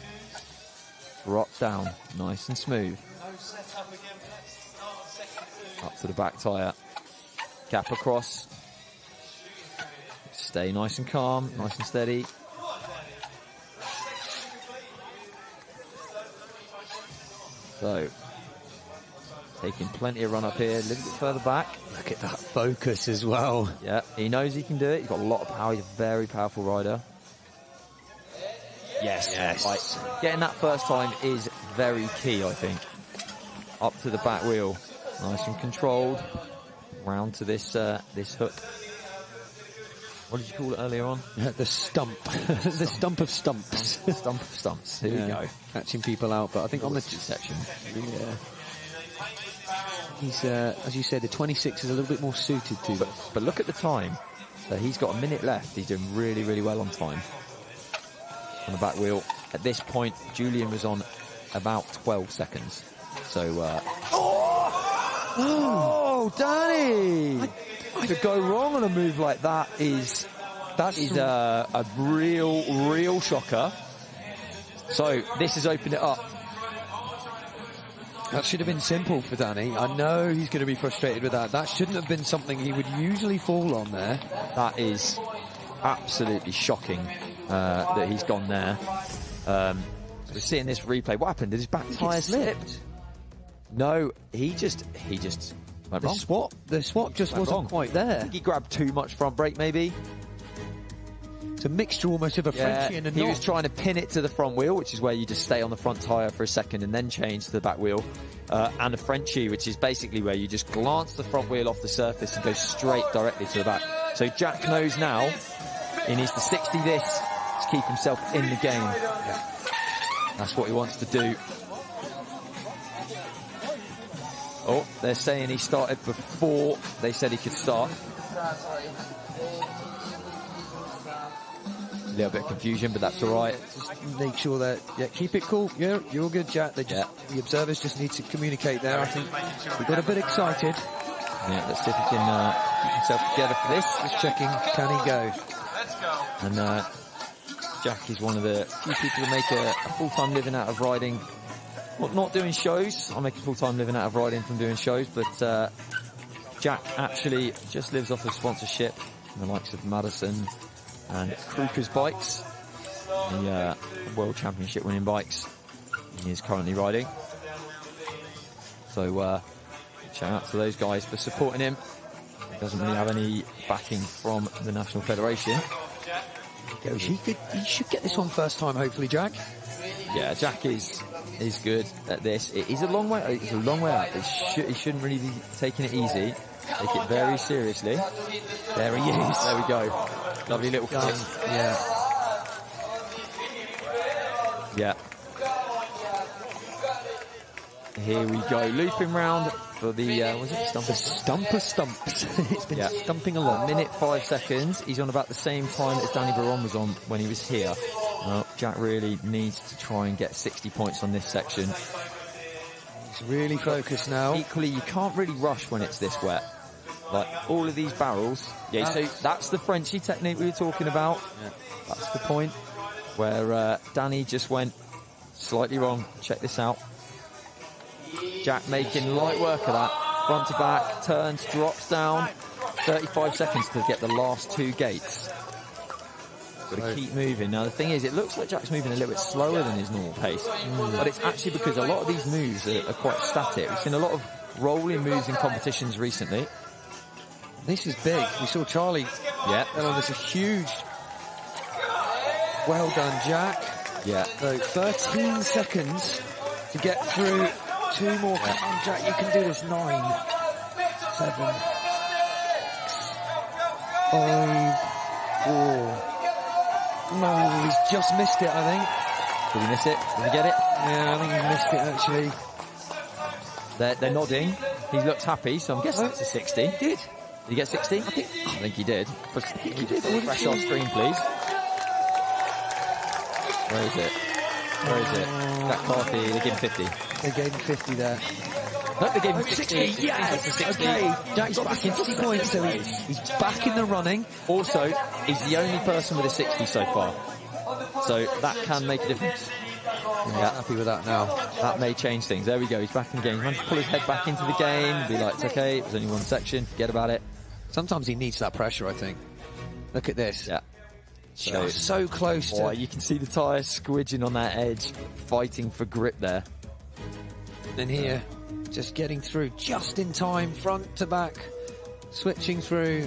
Drop down, nice and smooth. Up to the back tyre. Gap across. Stay nice and calm, nice and steady. So, taking plenty of run up here, a little bit further back. Look at that focus as well. Yeah, he knows he can do it. He's got a lot of power. He's a very powerful rider. Yes. Like, getting that first time is very key, I think. Up to the back wheel. Nice and controlled. Round to this this hook. What did you call it earlier on? The stump. The stump of stumps. Stump of stumps. Here we go. Catching people out, but I think on the section. Yeah. He's, as you said, the 26 is a little bit more suited to them. But look at the time. So he's got a minute left. He's doing really, really well on time. On the back wheel. At this point, Julian was on about 12 seconds. So, oh, Danny! To go wrong on a move like that is a real shocker. So this has opened it up. That should have been simple for Danny. I know he's going to be frustrated with that. That shouldn't have been something he would usually fall on there. That is absolutely shocking that he's gone there. So we're seeing this replay. What happened? Did his back tyre slipped? No, he just went wrong. The swap just wasn't quite there. I think he grabbed too much front brake, maybe. It's a mixture almost of a Frenchie and a knot. He was trying to pin it to the front wheel, which is where you just stay on the front tyre for a second and then change to the back wheel. And a Frenchie, which is basically where you just glance the front wheel off the surface and go straight directly to the back. So Jack knows now he needs to 60 this to keep himself in the game. That's what he wants to do. Oh, they're saying he started before they said he could start. A little bit of confusion, but that's all right. Just make sure that, keep it cool. Yeah, you're good, Jack. The observers just need to communicate there. I think we got a bit excited. Yeah, let's see if he can keep himself together for this. Just checking, can he go? Let's go. And Jack is one of the few people who make a full-time living out of riding. Well, not doing shows. I make a full-time living out of riding from doing shows, but Jack actually just lives off of sponsorship from the likes of Madison and Kruker's bikes, the World Championship winning bikes he is currently riding. So shout out to those guys for supporting him. He doesn't really have any backing from the National Federation. He should get this one first time, hopefully, Jack. Yeah, Jack is good at this. It is a long way. It's a long way out. He shouldn't really be taking it easy. Take it very seriously. There he is. There we go. Lovely little kick. Yeah. Here we go. Looping round for the, was it Stumper Stumps. It's been stumping along. Minute 5 seconds. He's on about the same time as Danny Baron was on when he was here. Jack really needs to try and get 60 points on this section. He's really focused now. Equally, you can't really rush when it's this wet. Like, all of these barrels. Yeah, so that's the Frenchy technique we were talking about. Yeah. That's the point where Danny just went slightly wrong. Check this out. Jack making light work of that. Front to back, turns, drops down. 35 seconds to get the last 2 gates. Got to keep moving. Now, the thing is, it looks like Jack's moving a little bit slower than his normal pace. But it's actually because a lot of these moves are quite static. We've seen a lot of rolling moves in competitions recently. This is big. We saw Charlie. Yeah. There's a huge. Well done, Jack. Yeah. So 13 seconds to get through 2 more. Come on, Jack, you can do this. 9, 7, 6, 5, 4. No, he's just missed it, I think. Did he miss it? Did he get it? Yeah, I think he missed it, actually. They're nodding. He looks happy, so I'm guessing it's a 60. He did. Did he get 60? I think he did. I think he did. Fresh off screen, please. Where is it? Where is it? Jack Carthy, they gave him 50. They gave him 50 there. No, they gave him 60. Yes! 60. Okay, Jack's back in 60 points, so he's back in the running. Also, he's the only person with a 60 so far. So that can make a difference. Yeah, happy with that now. That may change things. There we go, he's back in the game. He managed to pull his head back into the game, be like, it's okay, it was only one section, forget about it. Sometimes he needs that pressure, I think. Look at this. Yeah. So close to... You can see the tyre squidging on that edge, fighting for grip there. And here, just getting through just in time, front to back, switching through.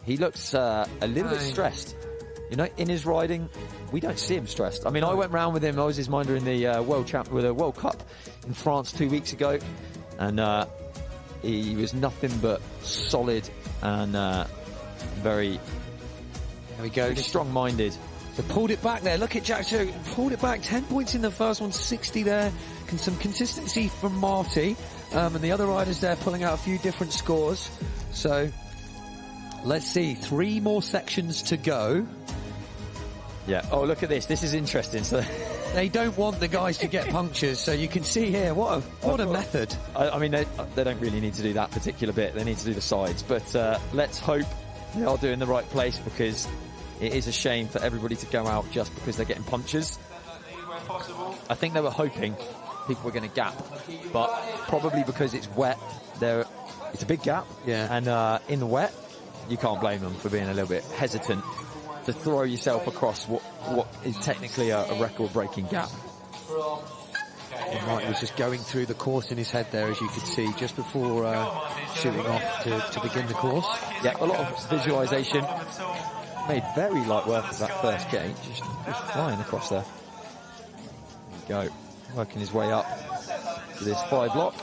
He looks a little bit stressed. You know, in his riding, we don't see him stressed. I mean, I went round with him. I was his minder in the World Cup in France 2 weeks ago, and he was nothing but solid and very. There we go. Strong-minded. So pulled it back there. Look at Jack. So pulled it back. 10 points in the first one, 60 there. Some consistency from Marty, and the other riders there pulling out a few different scores. So let's see. 3 more sections to go. Yeah. Oh, look at this. This is interesting. So they don't want the guys to get punctures. So you can see here what a method. I mean, they don't really need to do that particular bit. They need to do the sides. But let's hope they are doing the right place, because it is a shame for everybody to go out just because they're getting punctures. I think they were hoping people were going to gap, but probably because it's wet, it's a big gap. Yeah. And in the wet, you can't blame them for being a little bit hesitant to throw yourself across what is technically a record-breaking gap. And Marty was just going through the course in his head there, as you could see, just before shooting off to begin the course. Yeah, a lot of visualisation. Made very light work of that first gate, just flying across there. There we go, working his way up to this 5 block.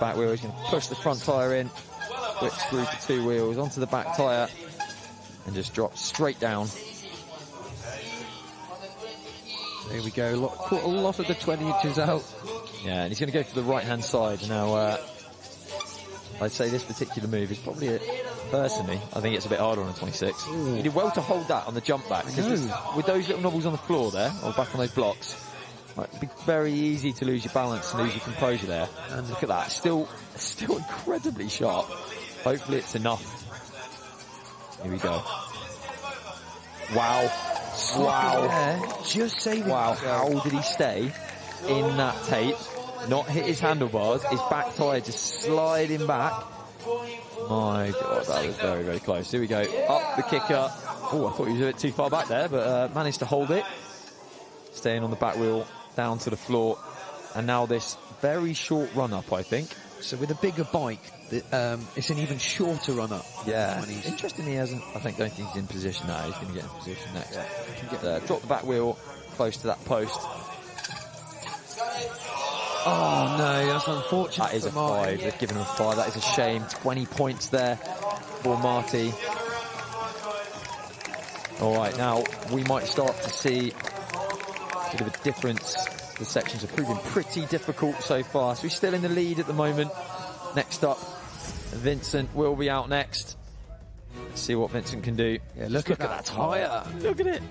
Back wheel, he's going to push the front tyre in, quick screw to 2 wheels onto the back tyre, and just drop straight down There we go. Caught a lot of the 20 inches out. Yeah, and he's going to go for the right-hand side. Now, I'd say this particular move is probably, personally, I think it's a bit harder on a 26. Ooh. He did well to hold that on the jump back. Because with those little knobbles on the floor there, or back on those blocks, it'd be very easy to lose your balance and lose your composure there. And look at that, still incredibly sharp. Hopefully it's enough. Here we go. Wow. Wow. Just saving. Wow, how did he stay in that tape? Not hit his handlebars, his back tyre just sliding back. My God, that was very, very close. Here we go, up the kicker. Oh, I thought he was a bit too far back there, but managed to hold it. Staying on the back wheel, down to the floor. And now this very short run-up, I think. So with a bigger bike, it's an even shorter run-up. Yeah, interestingly, he hasn't, don't think he's in position now. He's going to get in position next. Yeah. Drop the back wheel close to that post. Oh no, that's unfortunate. That is a 5. They've given him a 5. That is a shame. 20 points there for Marty. All right, now we might start to see a bit of a difference. The sections are proving pretty difficult so far. So he's still in the lead at the moment. Next up, Vincent will be out next. Let's see what Vincent can do. Yeah, look at that tyre. Look at it.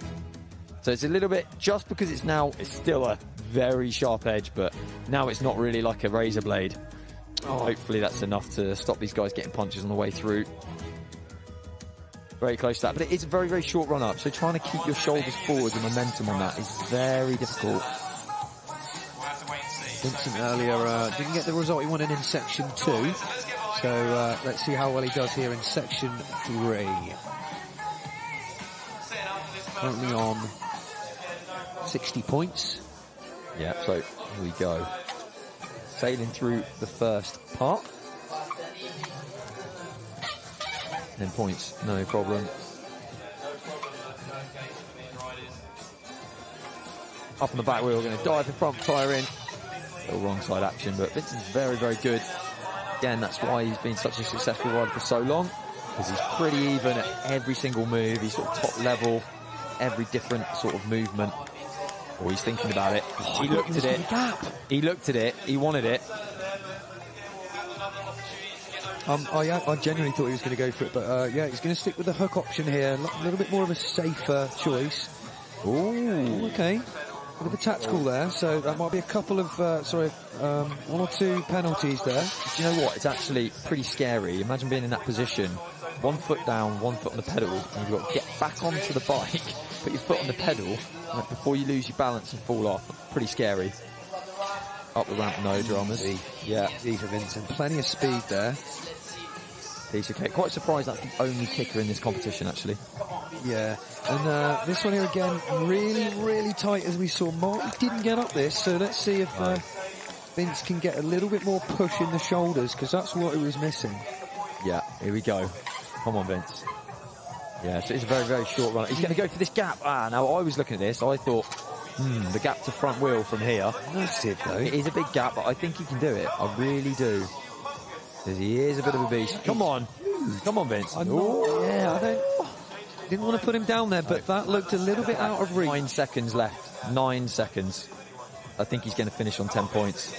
So it's a little bit, just because it's still a very sharp edge, but now it's not really like a razor blade. Hopefully that's enough to stop these guys getting punches on the way through. Very close to that, but it is a very, very short run up, so trying to keep your shoulders forward and momentum on that is very difficult. Vincent earlier didn't get the result he wanted in section 2, so let's see how well he does here in section 3. Currently on 60 points. Yeah, so here we go. Sailing through the first part. 10 points, no problem. Up on the back wheel, we're going to dive the front tyre in. Little wrong side action, but Vincent's very, very good. Again, that's why he's been such a successful rider for so long, because he's pretty even at every single move. He's sort of top level, every different sort of movement. Oh, he's thinking about it. He looked at it. He looked at it. He wanted it. I genuinely thought he was going to go for it, but yeah, he's going to stick with the hook option here. A little bit more of a safer choice. Ooh, okay. A bit of a tactical there, so that might be a couple of, 1 or 2 penalties there. Do you know what? It's actually pretty scary. Imagine being in that position. 1 foot down, 1 foot on the pedal, and you've got to get back onto the bike, put your foot on the pedal, before you lose your balance and fall off. Pretty scary. Up the ramp, no dramas. Yeah, easy for Vincent. Plenty of speed there. Piece of cake. Quite surprised that's the only kicker in this competition, actually. Yeah, and this one here again, really, really tight as we saw. Marty didn't get up this, so let's see if Vince can get a little bit more push in the shoulders, because that's what he was missing. Yeah, here we go. Come on, Vince. Yeah, so it's a very, very short run. He's going to go for this gap. Now I was looking at this. I thought, the gap to front wheel from here. Massive, though. It is a big gap, but I think he can do it. I really do. Because he is a bit of a beast. Come on. Come on, Vince. Yeah, didn't want to put him down there, but that looked a little bit out of reach. 9 seconds left. 9 seconds. I think he's going to finish on 10 points.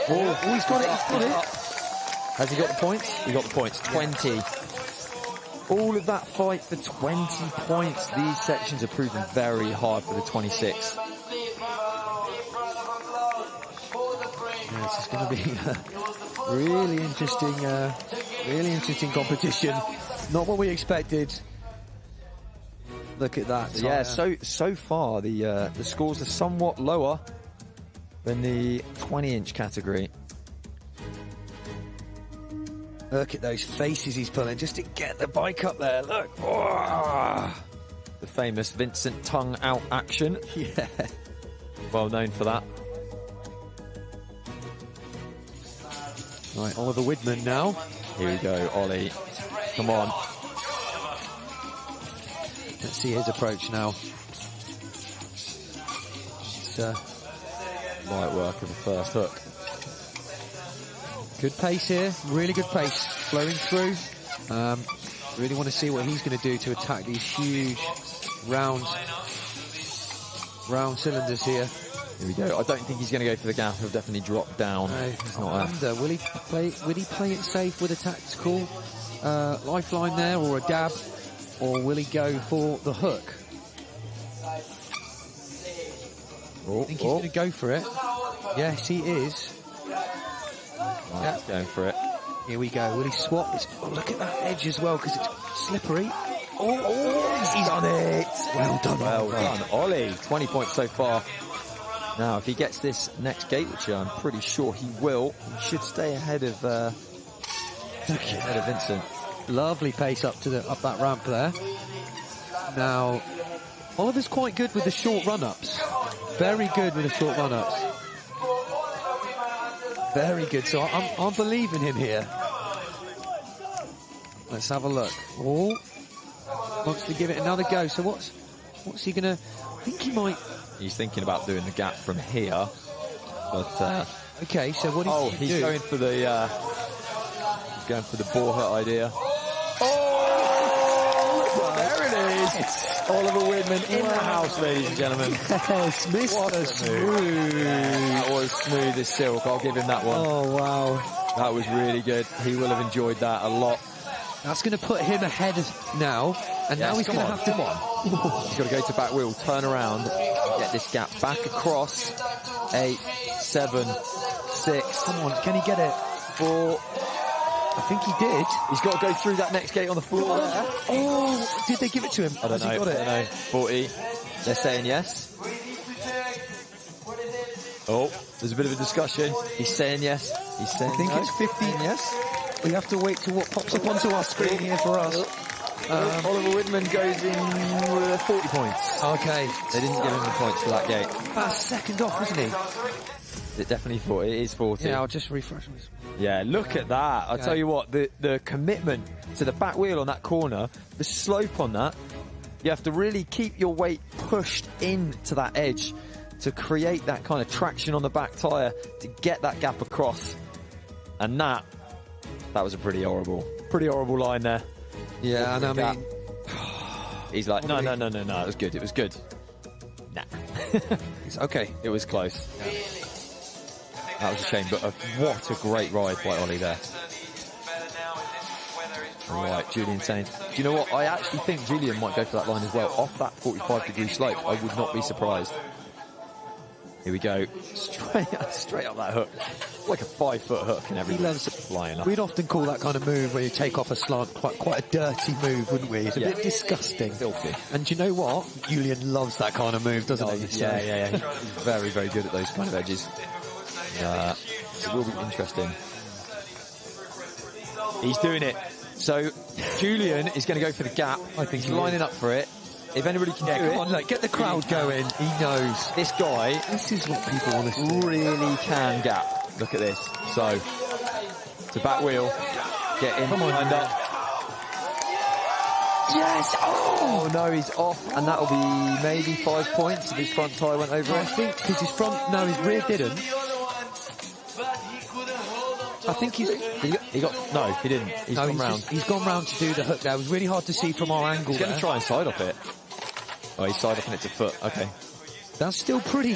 Oh, he's got it. He's got it. Has he got the points? He got the points. 20. All of that fight for 20 points. These sections are proving very hard for the 26. Yeah, this is going to be a really interesting competition. Not what we expected. Look at that. Yeah, so far the scores are somewhat lower than the 20-inch category. Look at those faces he's pulling just to get the bike up there. Look. Oh. The famous Vincent tongue out action. Yeah. Well known for that. Right, Oliver Widman now. Here we go, Ollie. Come on. Let's see his approach now. It's light work of the first hook. Good pace here, really good pace, flowing through. Really want to see what he's going to do to attack these huge round round cylinders here. Here we go. I don't think he's going to go for the gap. He'll definitely drop down. No, It's not I wonder, will he play it safe with a tactical lifeline there, or a dab, or will he go for the hook? I think he's going to go for it. Yes, he is. Yeah, he's going for it. Here we go. Will he swap? Oh, look at that edge as well, because it's slippery. Oh, he's on it. Well done. Well done, Ollie. 20 points so far. Now, if he gets this next gate, which I'm pretty sure he will, he should stay ahead of Vincent. Lovely pace up that ramp there. Now, Oliver's quite good with the short run-ups. Very good with the short run-ups. Very good. So I'm believing him here. Let's have a look. Oh, wants to give it another go. So what's he gonna? I think he might. He's thinking about doing the gap from here, but okay. So what? He's do? going for the ball hut idea. Oh, there it is. Oliver Widman in the house, ladies and gentlemen. Yes, Mr. Smooth. That was smooth as silk. I'll give him that one. Oh wow, that was really good. He will have enjoyed that a lot. That's going to put him ahead now, and now he's going to have to. He's got to go to back wheel, turn around, get this gap back across. 8, 7, 6. Come on, can he get it? 4. I think he did. He's got to go through that next gate on the floor there. Oh, did they give it to him? I don't know. He got it? I don't know. 40. They're saying yes. Oh, there's a bit of a discussion. He's saying yes. He's saying I think no. it's 15. Yes. We have to wait to what pops up onto our screen here for us. Oliver Widman goes in with 40 points. Okay. They didn't give him the points for that gate. That's second off, isn't he? Is it definitely 40? It is 40. Yeah, I'll just refresh this. Yeah, look at that. I'll tell you what, the commitment to the back wheel on that corner, the slope on that, you have to really keep your weight pushed into that edge to create that kind of traction on the back tyre to get that gap across. And that was a pretty horrible line there. Yeah, and I mean... He's like, no, it was good, it was good. Nah. Okay. It was close. Yeah. That was a shame, but what a great ride by Ollie there. Right, Julian saying, do you know what? I actually think Julian might go for that line as well, off that 45-degree slope. I would not be surprised. Here we go, straight up that hook. Like a 5-foot hook and everything. He loves it. Flying up. We'd often call that kind of move where you take off a slant quite a dirty move, wouldn't we? It's a bit disgusting. Filthy. And do you know what? Julian loves that kind of move, doesn't he? Yeah. He's very, very good at those kind of edges. It will be interesting. He's doing it. So Julian is going to go for the gap. I think he's lining up for it. If anybody can do it, come on, like, get the crowd going. He knows. This guy, this is what people want to see. Really can gap. Look at this. So to back wheel, get in, lined up. Yes! Oh no, he's off, and that'll be maybe 5 points if his front tyre went over. I think because his rear didn't. I think he got. No, he didn't. He's gone round. He's gone round to do the hook there. It was really hard to see from our angle. He's going to try and side up it. Oh, he's side upping it to foot. Okay. That's still pretty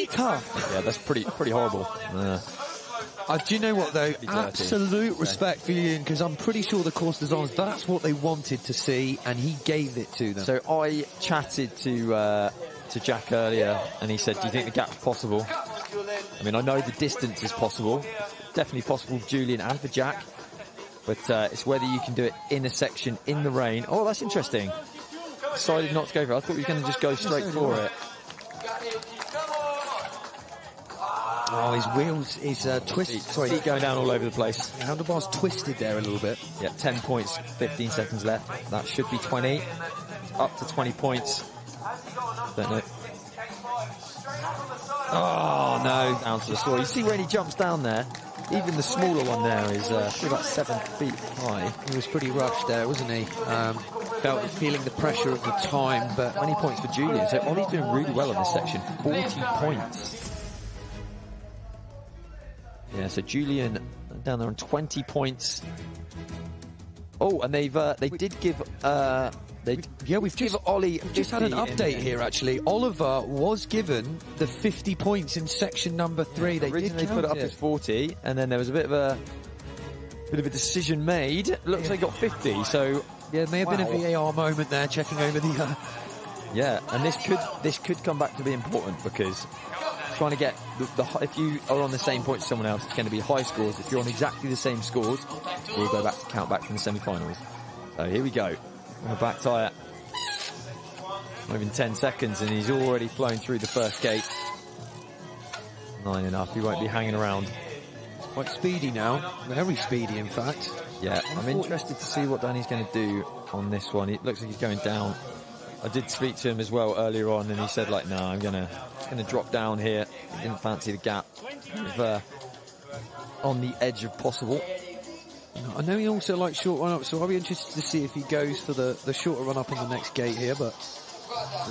tough. Yeah, that's pretty horrible. Do you know what though? Absolute respect for Ian, because I'm pretty sure the course designers, that's what they wanted to see, and he gave it to them. So I chatted to Jack earlier, and he said, "Do you think the gap's possible?" I mean, I know the distance is possible, definitely possible for Julian and for Jack, but it's whether you can do it in a section in the rain. Oh, that's interesting. Decided not to go for it. I thought he was going to just go straight for it. Oh, his wheels, his twist. Sorry, feet going down all over the place. The handlebar's twisted there a little bit. Yeah, 10 points, 15 seconds left. That should be 20. Up to 20 points. Don't know. Oh no, down to the floor. You see when he jumps down there, even the smaller one there is probably about 7 feet high. He was pretty rushed there, wasn't he? Feeling the pressure of the time, but 20 points for Julian. So Ollie's doing really well in this section. 40 points. Yeah, so Julian down there on 20 points. Oh, and they did give We've just had an update here, actually. Oliver was given the 50 points in section number 3. They originally put it up as 40, and then there was a bit of a decision made. Looks like he got 50, so... Yeah, there may have been a VAR moment there, checking over the... Yeah, and this could come back to be important, because trying to get if you are on the same points as someone else, it's going to be high scores. If you're on exactly the same scores, we'll go back to count back from the semi-finals. So here we go. On the back tyre. Not even 10 seconds, and he's already flown through the first gate. 9 enough. He won't be hanging around. Quite speedy now. Very speedy, in fact. Yeah, I'm interested to see what Danny's going to do on this one. It looks like he's going down. I did speak to him as well earlier on, and he said, like, no, I'm gonna drop down here. He didn't fancy the gap. On the edge of possible. I know he also likes short run-up, so I'll be interested to see if he goes for the shorter run-up on the next gate here, but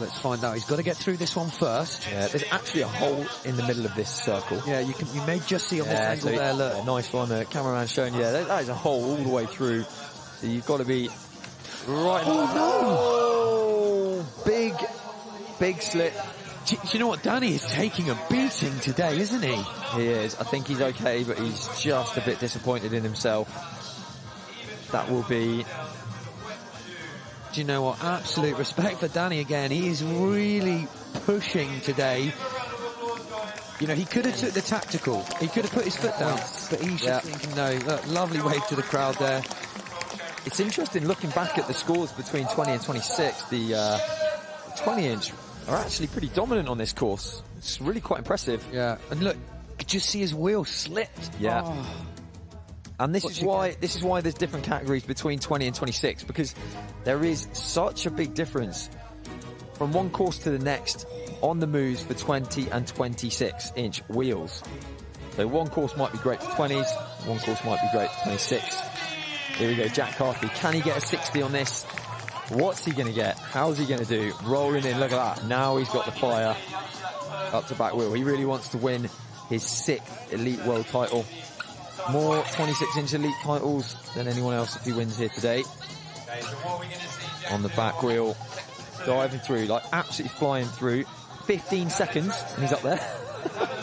let's find out. He's got to get through this one first. Yeah, there's actually a hole in the middle of this circle. Yeah, you may just see on this angle there, look. Yeah, nice one, the cameraman showing you. Yeah, that is a hole all the way through. So you've got to be right... Oh, no! Big slip. Do you know what? Danny is taking a beating today, isn't he? He is. I think he's okay, but he's just a bit disappointed in himself. That will be... Do you know what? Absolute respect for Danny again. He is really pushing today. You know, he could have took the tactical. He could have put his foot down, but he's just thinking, no. Look, lovely wave to the crowd there. It's interesting looking back at the scores between 20 and 26. The 20-inch are actually pretty dominant on this course. It's really quite impressive. Yeah, and look, could you see his wheel slipped? Yeah. Oh. And this is why there's different categories between 20 and 26, because there is such a big difference from one course to the next on the moves for 20 and 26-inch wheels. So one course might be great for 20s, one course might be great for 26. Here we go, Jack Carthy. Can he get a 60 on this? What's he going to get? How's he going to do? Rolling in, look at that. Now he's got the fire up to back wheel. He really wants to win his 6th Elite World title. More 26-inch Elite titles than anyone else if he wins here today. On the back wheel, diving through, like absolutely flying through. 15 seconds, and he's up there.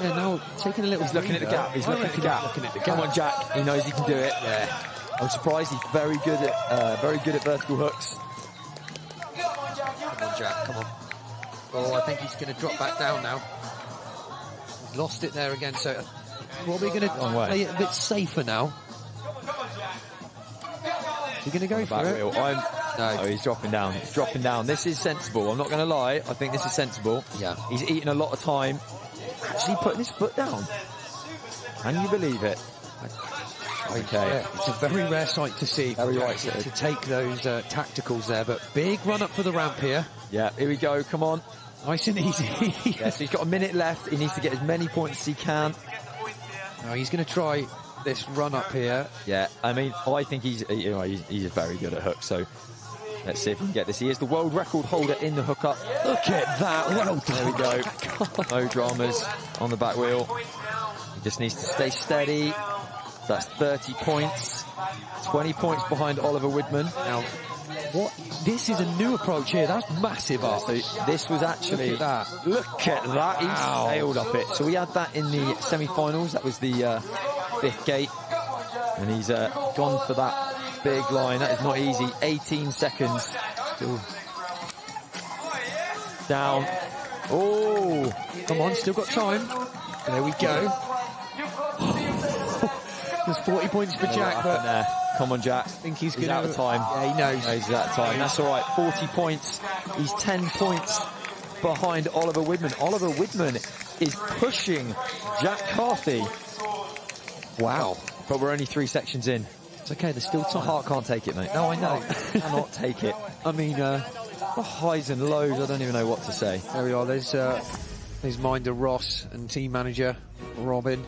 Yeah, no, taking a little... He's looking at the gap. He's looking at the gap. Come on, Jack. He knows he can do it. Yeah. I'm surprised he's very good at vertical hooks. Come on, Jack. Come on. Oh, I think he's going to drop back down now. He's lost it there again. So, what are we going to play it a bit safer now? Is he going to go for it? No, he's dropping down. He's dropping down. This is sensible. I'm not going to lie. I think this is sensible. Yeah. He's eating a lot of time. Actually putting his foot down. Can you believe it? Okay. Yeah, it's a very rare sight to see. Very right to take those tacticals there, but big run up for the ramp here. Yeah, here we go. Come on. Nice and easy. Yes, he's got a minute left. He needs to get as many points as he can. No, he's going to try this run up here. Yeah, I mean, I think he's very good at hooks. So let's see if we can get this. He is the world record holder in the hookup. Look at that. Well done. There we go. No dramas on the back wheel. He just needs to stay steady. That's 30 points. 20 points behind Oliver Widman. Now, what? This is a new approach here. That's massive up. So this was actually... Look at that. Look at that. He sailed up it. So we had that in the semi-finals. That was the 5th gate. And he's gone for that big line. That is not easy. 18 seconds. Still down. Oh, come on. Still got time. There we go. There's 40 points for Jack, but come on, Jack. I think he's out of time. Yeah, he knows. He's out of time. That's all right. 40 points. He's 10 points behind Oliver Widman. Oliver Widman is pushing Jack Carthy. Wow. But we're only 3 sections in. It's okay. There's still time. My heart can't take it, mate. No, I know. Cannot take it. I mean, the highs and lows, I don't even know what to say. There we are. There's Minder Ross and team manager Robin.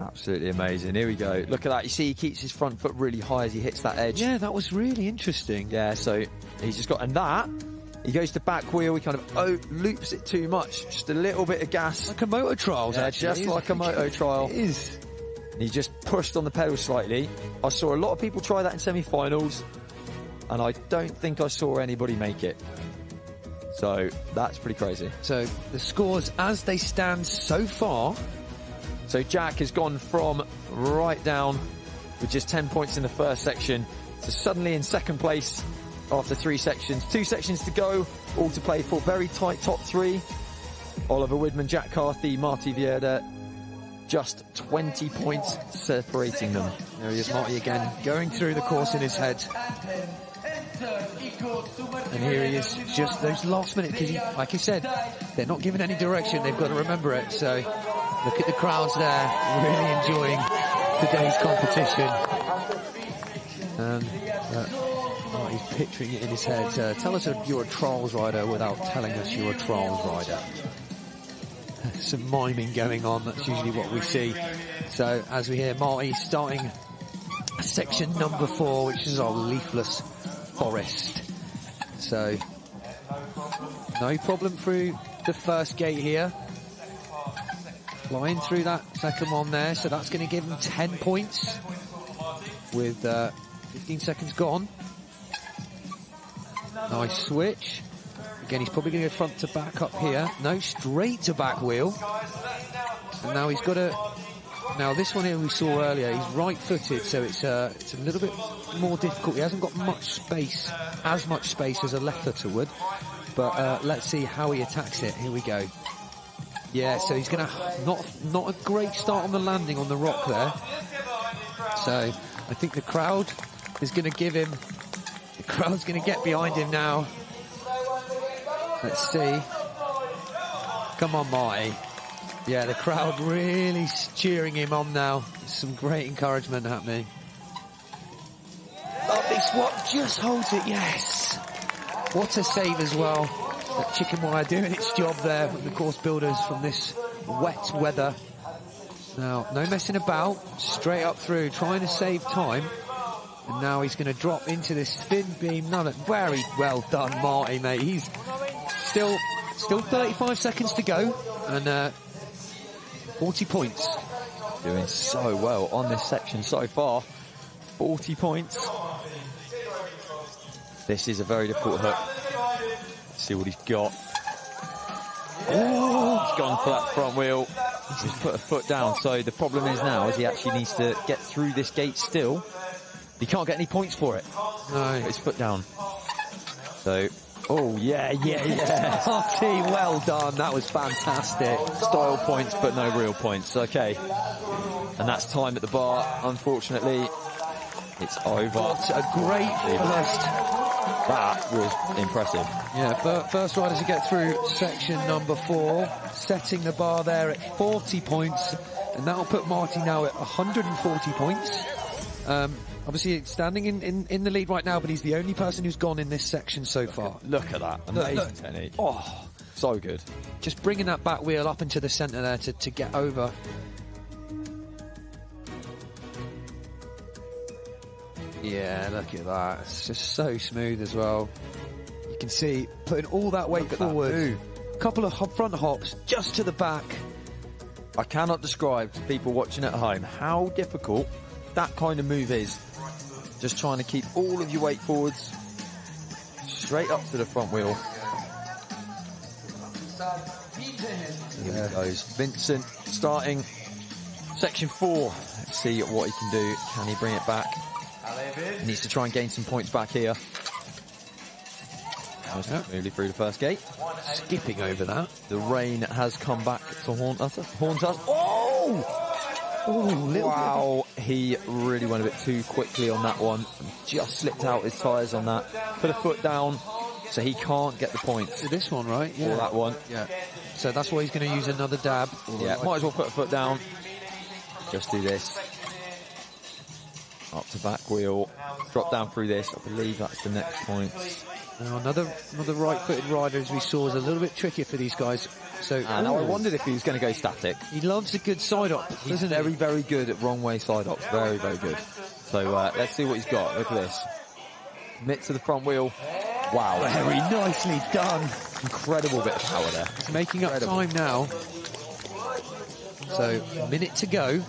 Absolutely amazing. Here we go. Look at that. You see he keeps his front foot really high as he hits that edge. Yeah, that was really interesting. Yeah, so he's just got... And that, he goes to back wheel. He kind of loops it too much. Just a little bit of gas. Like a motor trials, actually. Just like a moto trial. It is. And he just pushed on the pedal slightly. I saw a lot of people try that in semi-finals. and I don't think I saw anybody make it. So that's pretty crazy. So the scores as they stand so far. So Jack has gone from right down with just 10 points in the first section to suddenly in second place after 3 sections. 2 sections to go, all to play for. Very tight top 3. Oliver Widman, Jack Carthy, Marty Vierda, just 20 points separating them. There he is, Marty again, going through the course in his head. And here he is, just those last minute, because like you said, they're not given any direction, they've got to remember it. So look at the crowds there, really enjoying today's competition. He's picturing it in his head. Tell us you're a trials rider without telling us you're a trials rider. Some miming going on, that's usually what we see. So as we hear Marty starting section number 4, which is our leafless forest. So no problem through the first gate here. Flying through that second one there, so that's going to give him 10 points with 15 seconds gone. Nice switch. Again, he's probably going to go front to back up here. No, straight to back wheel. And now he's got a... Now this one here we saw earlier, he's right-footed, so it's a little bit more difficult. He hasn't got much space, as much space as a left-footer would. But let's see how he attacks it. Here we go. Yeah, so he's going to... Not a great start on the landing on the rock there. So I think the crowd is going to give him... The crowd's going to get behind him now. Let's see. Come on, Marty. Yeah, the crowd really cheering him on now. Some great encouragement happening. Lovely swap, just holds it, yes. What a save as well. That chicken wire doing its job there from the course builders from this wet weather. Now, no messing about, straight up through, trying to save time. And now he's going to drop into this thin beam. Very well done, Marty, mate. He's still 35 seconds to go, and 40 points. Doing so well on this section so far. 40 points. This is a very difficult hook. Let's see what he's got. Oh, he's gone for that front wheel. He's just put a foot down. So the problem is now is he actually needs to get through this gate still. He can't get any points for it. No. Put his foot down. So, oh, yeah. Marty, well done. That was fantastic. Style points, but no real points. Okay. And that's time at the bar. Unfortunately, it's over. What a great first. That was impressive. Yeah, first rider to get through section number 4, setting the bar there at 40 points. And that'll put Marty now at 140 points. Obviously standing in the lead right now, but he's the only person who's gone in this section so far. Look at that. Amazing technique. Oh, so good. Just bringing that back wheel up into the centre there to get over. Yeah, look at that. It's just so smooth as well. You can see putting all that weight forward. A couple of front hops just to the back. I cannot describe to people watching at home how difficult that kind of move is. Just trying to keep all of your weight forwards straight up to the front wheel. Here he goes. Vincent starting section 4. Let's see what he can do. Can he bring it back? He needs to try and gain some points back here. Smoothly through the first gate. Skipping over that. The rain has come back to haunt us. Oh! Wow, he really went a bit too quickly on that one. Just slipped out his tyres on that. Put a foot down, so he can't get the points. So this one, right? Yeah. Or that one. Yeah. So that's why he's going to use another dab. Yeah, might as well put a foot down. Just do this. Up to back wheel. Drop down through this. I believe that's the next point. Now another right-footed rider, as we saw, is a little bit trickier for these guys. So now I wondered if he was going to go static. He loves a good side-up. He's very, very good at wrong-way side-ups. Very, very good. So let's see what he's got. Look at this. Mitt to the front wheel. Wow. Very nicely done. Incredible bit of power there. He's making up time now. So, a minute to go.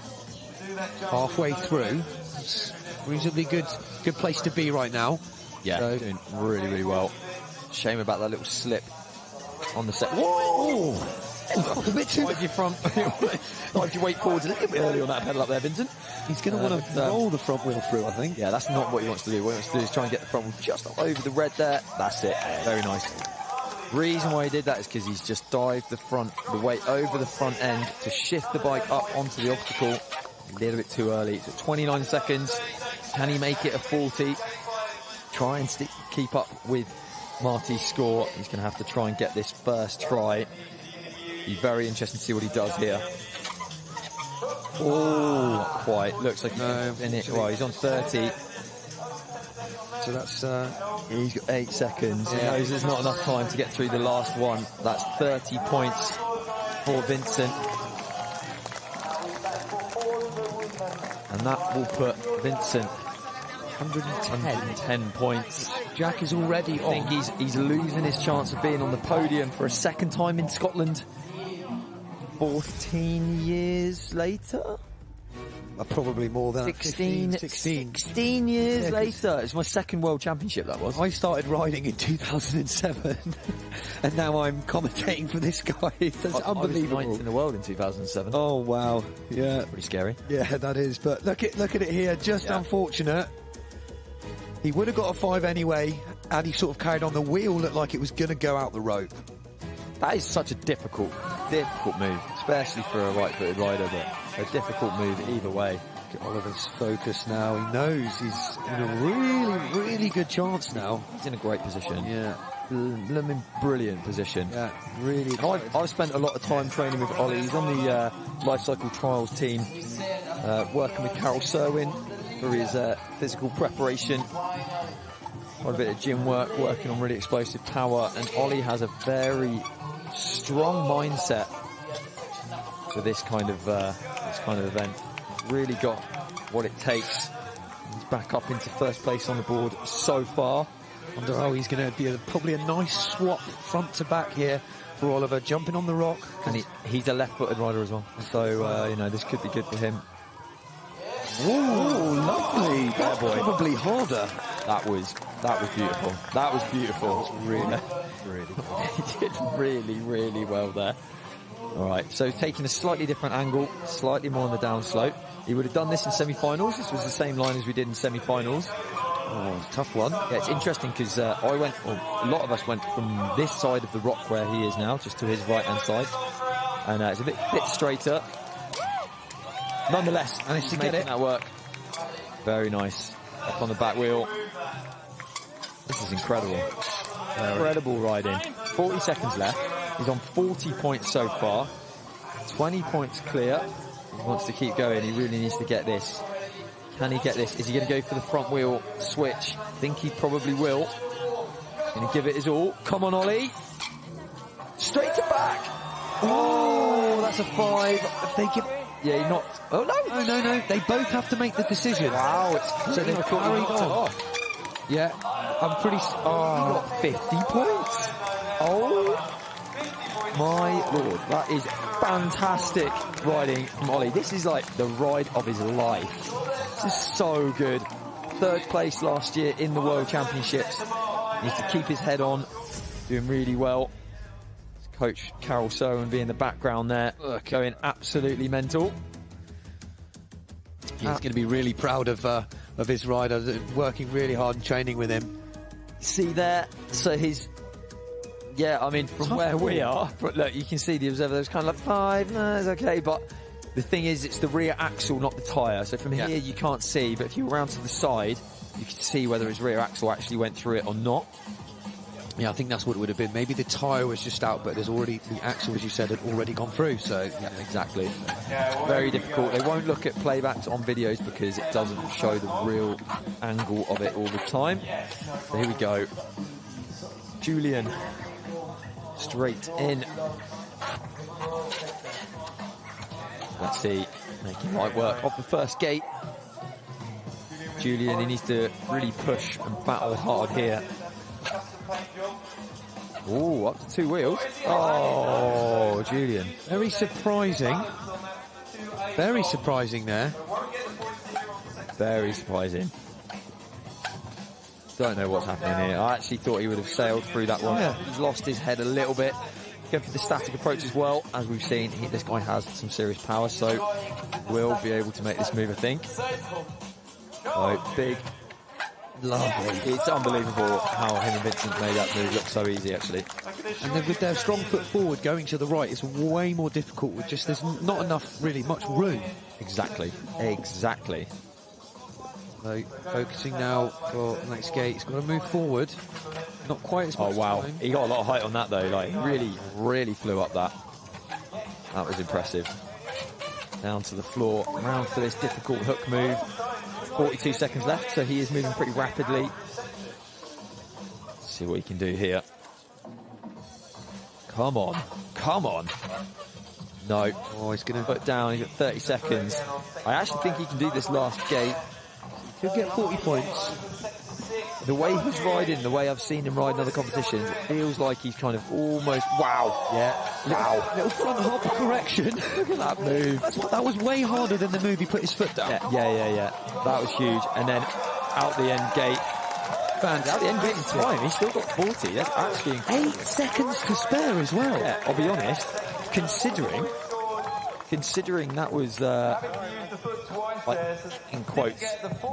Halfway through. It's reasonably good place to be right now. Yeah, So, doing really, really well. Shame about that little slip on the set. whoa! A bit too. Drive your front. Drive your weight forward a little bit early on that pedal up there, Vincent. He's going to want to roll the front wheel through, I think. Yeah, that's not what he wants to do. What he wants to do is try and get the front wheel just up over the red there. That's it. Very nice. Reason why he did that is because he's just dived the weight over the front end to shift the bike up onto the obstacle a little bit too early. It's at 29 seconds. Can he make it a 40? Try and keep up with Marty's score. He's going to have to try and get this first try. Be very interesting to see what he does here. Oh, not quite. Looks like he's in it. Well, he's on 30. So that's he's got 8 seconds. Yeah. He knows there's not enough time to get through the last one. That's 30 points for Vincent. And that will put Vincent 110 points. Jack is already on. I think he's losing his chance of being on the podium for a second time in Scotland. 14 years later? Probably more than 16 years later. It's my second World Championship, that was. I started riding in 2007 and now I'm commentating for this guy. That's unbelievable. I was 9th in the world in 2007. Oh wow, yeah, pretty scary. Yeah, that is. But look at it here. Just unfortunate. He would have got a 5 anyway, and he sort of carried on. The wheel looked like it was going to go out the rope. That is such a difficult move, especially for a right-footed rider, but a difficult move either way. Look at Oliver's focus now. He knows he's in a really, really good chance now. He's in a great position. Yeah. Brilliant position. Yeah, really. I've spent a lot of time training with Ollie. He's on the Life Cycle Trials team, working with Carol Serwin for his physical preparation. Quite a bit of gym work, working on really explosive power, and Ollie has a very strong mindset for this kind of event. Really got what it takes. He's back up into first place on the board so far. Wonder how he's going to be probably a nice swap front to back here for Oliver, jumping on the rock. And he's a left-footed rider as well, so this could be good for him. Oh, lovely! That's probably harder. That was beautiful. That was beautiful. That was really he did really, really well there. All right, so taking a slightly different angle, slightly more on the downslope. He would have done this in semi-finals. This was the same line as we did in semi-finals. Oh, tough one. Yeah, it's interesting because a lot of us went from this side of the rock where he is now, just to his right-hand side, and it's a bit straighter. Nonetheless, managed to get it. That work. Very nice. Up on the back wheel. This is incredible. Incredible riding. 40 seconds left. He's on 40 points so far. 20 points clear. He wants to keep going. He really needs to get this. Can he get this? Is he going to go for the front wheel switch? I think he probably will. Going to give it his all. Come on, Ollie. Straight to back. Oh, that's a 5. If they give... Yeah, he knocked... Oh, no. They both have to make the decision. Wow, it's... So they've carried on. Yeah, I'm pretty... Oh, he got 50 points. Oh, my Lord. That is fantastic riding from Ollie. This is like the ride of his life. This is so good. 3rd place last year in the World Championships. He needs to keep his head on. Doing really well. Coach Carol Serwin being in the background there, going absolutely mental. He's going to be really proud of his rider, working really hard and training with him. See there, so from where we are, but look, you can see the observer, there's kind of like 5, no, it's okay, but the thing is, it's the rear axle, not the tyre, so from here you can't see, but if you were around to the side, you could see whether his rear axle actually went through it or not. Yeah, I think that's what it would have been. Maybe the tyre was just out, but the axle, as you said, had already gone through. So yeah, exactly. Very difficult. They won't look at playbacks on videos because it doesn't show the real angle of it all the time. So here we go. Julian, straight in. Let's see, making light work of the first gate. Julian, he needs to really push and battle hard here. Oh, up to 2 wheels. Oh, Julian. Very surprising. Very surprising there. Very surprising. Don't know what's happening here. I actually thought he would have sailed through that one. Yeah. He's lost his head a little bit. Going for the static approach as well. As we've seen, this guy has some serious power, so will be able to make this move, I think. So, big. Lovely. It's unbelievable how him and Vincent made that move look so easy, actually. And then with their strong foot forward going to the right, it's way more difficult. With just there's not enough, really, much room. Exactly. So focusing now for the next gate. He's got to move forward. Not quite as much. Oh wow, time. he got a lot of height on that though. Like, he really flew up that. That was impressive. Down to the floor, round for this difficult hook move. 42 seconds left, so he is moving pretty rapidly. Let's see what he can do here. Come on. No. Oh, he's going to put down. He's got 30 seconds. I actually think he can do this last gate. He'll get 40 points. The way he's riding, the way I've seen him ride in other competitions, it feels like he's kind of almost... Wow. Yeah. Wow. Little front hop correction. Look at that move. That was way harder than the move he put his foot down. Yeah. That was huge. And then out the end gate. Out the end gate in time, he's still got 40. That's actually incredible. 8 seconds to spare as well. Yeah, I'll be honest. Considering that was, like, in quotes,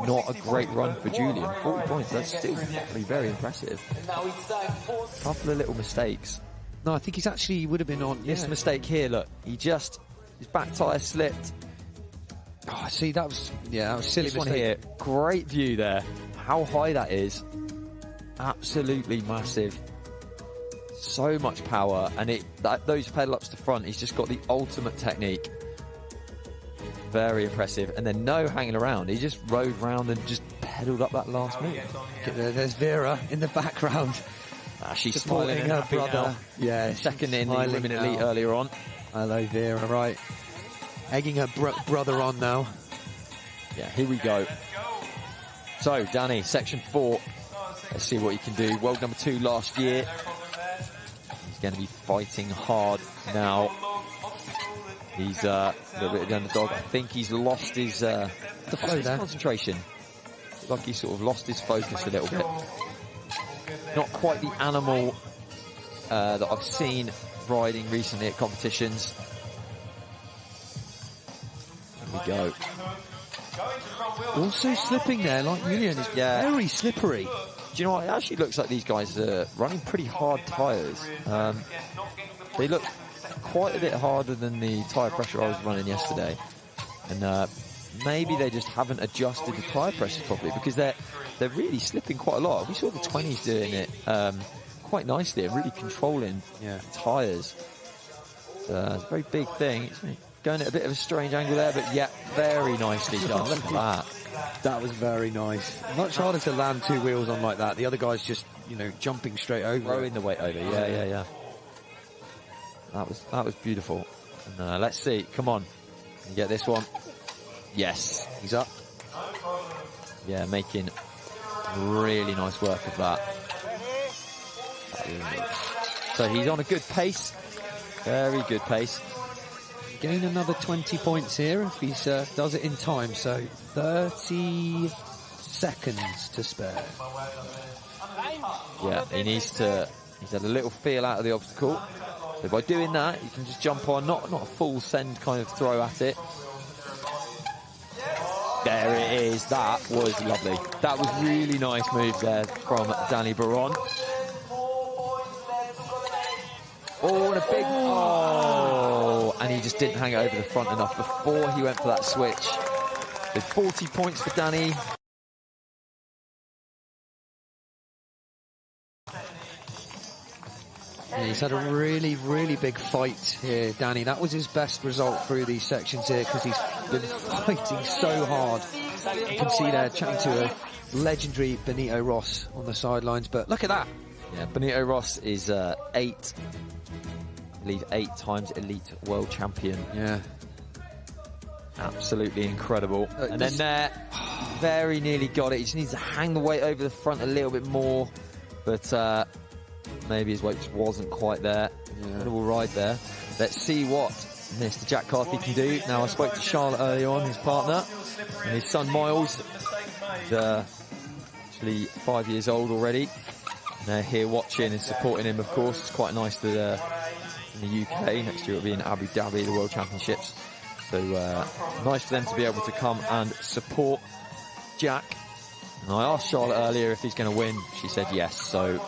not a great run for Julian. 40 points, that's still very impressive. A couple of little mistakes. No, I think he would have been on. This mistake here, look, his back tyre slipped. Oh, see, that was silly. This one here, great view there. How high that is, absolutely massive. So much power, and those pedal ups to front, he's just got the ultimate technique. Very impressive, and then no hanging around. He just rode round and just pedaled up that last move. There's Vera in the background. She's smiling her brother. Now. Yeah, second in the Women Elite earlier on. Hello, Vera. Right, egging her brother on now. Yeah, here we go. So, Danny, section 4. Let's see what he can do. World number 2 last year. He's going to be fighting hard now. He's a little bit of the underdog. I think he's lost his concentration. Like he's sort of lost his focus a little bit. Not quite the animal that I've seen riding recently at competitions. Here we go. Also slipping there, like Julian is very slippery. Do you know what? It actually looks like these guys are running pretty hard tyres. They look quite a bit harder than the tyre pressure I was running yesterday. And maybe they just haven't adjusted the tyre pressure properly, because they're really slipping quite a lot. We saw the 20s doing it quite nicely and really controlling tyres. It's a very big thing. It's going at a bit of a strange angle there, but very nicely done. Look at that. That was very nice. Much harder to land 2 wheels on like that. The other guy's just, jumping straight over. Throwing the weight over. Yeah. That was beautiful. And let's see. Come on. Can you get this one? Yes. He's up. Yeah, making really nice work of that. So he's on a good pace. Very good pace. Gain another 20 points here if he does it in time. So 30 seconds to spare. Yeah, he's had a little feel out of the obstacle. So by doing that, you can just jump on, not a full send kind of throw at it. There it is. That was lovely. That was really nice move there from Danny Baron. Oh, and a big... Oh, and he just didn't hang it over the front enough before he went for that switch. So 40 points for Danny. Yeah, he's had a really, really big fight here, Danny. That was his best result through these sections here, because he's been fighting so hard. You can see there, chatting to a legendary Benito Ross on the sidelines, but look at that. Yeah, Benito Ross is 8 times elite world champion. Yeah. Absolutely incredible. And then there, very nearly got it. He just needs to hang the weight over the front a little bit more, but maybe his weight just wasn't quite there. Incredible ride there. Let's see what Mr. Jack Carthy can do. Now, I spoke to Charlotte earlier on, his partner, and his son Miles. actually 5 years old already. And they're here watching and supporting him, of course. It's quite nice that in the UK, next year it'll be in Abu Dhabi, the World Championships. So nice for them to be able to come and support Jack. And I asked Charlotte earlier if he's going to win. She said yes, so,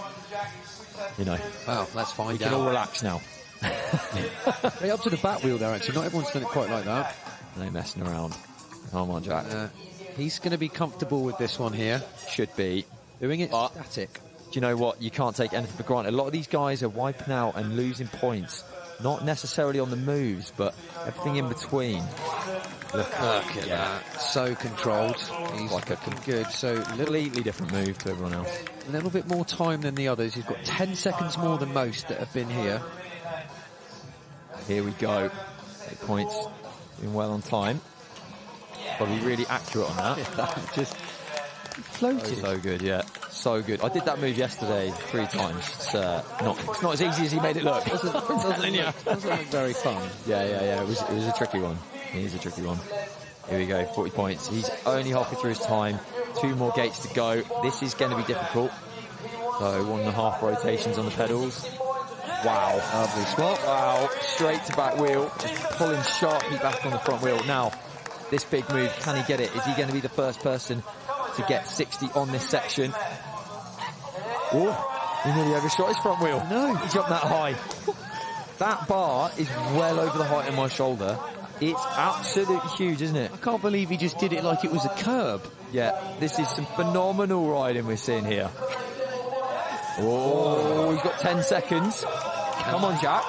you know. Well, let's find out. We can all relax now. Hey, up to the back wheel there, actually. Not everyone's done it quite like that. No messing around. Come on, Jack. He's going to be comfortable with this one here. Should be. Doing it static. Do you know what? You can't take anything for granted. A lot of these guys are wiping out and losing points. Not necessarily on the moves, but everything in between. Look at that. So controlled. He's like looking good. So completely different move to everyone else. A little bit more time than the others. He's got 10 seconds more than most that have been here. Here we go. 8 points. Doing well on time. Probably really accurate on that. Just floated. So good, yeah. So good. I did that move yesterday 3 times. It's not as easy as he made it look. Doesn't look very fun. Yeah. It was a tricky one. It is a tricky one. Here we go, 40 points. He's only halfway through his time. 2 more gates to go. This is going to be difficult. So 1.5 rotations on the pedals. Wow. Lovely spot. Wow. Straight to back wheel. Just pulling sharply back on the front wheel. Now, this big move, can he get it? Is he going to be the first person to get 60 on this section? Oh, he nearly overshot his front wheel. No. He jumped that high. That bar is well over the height of my shoulder. It's absolutely huge, isn't it? I can't believe he just did it like it was a curb. Yeah, this is some phenomenal riding we're seeing here. Oh, he's got 10 seconds. Come on, Jack.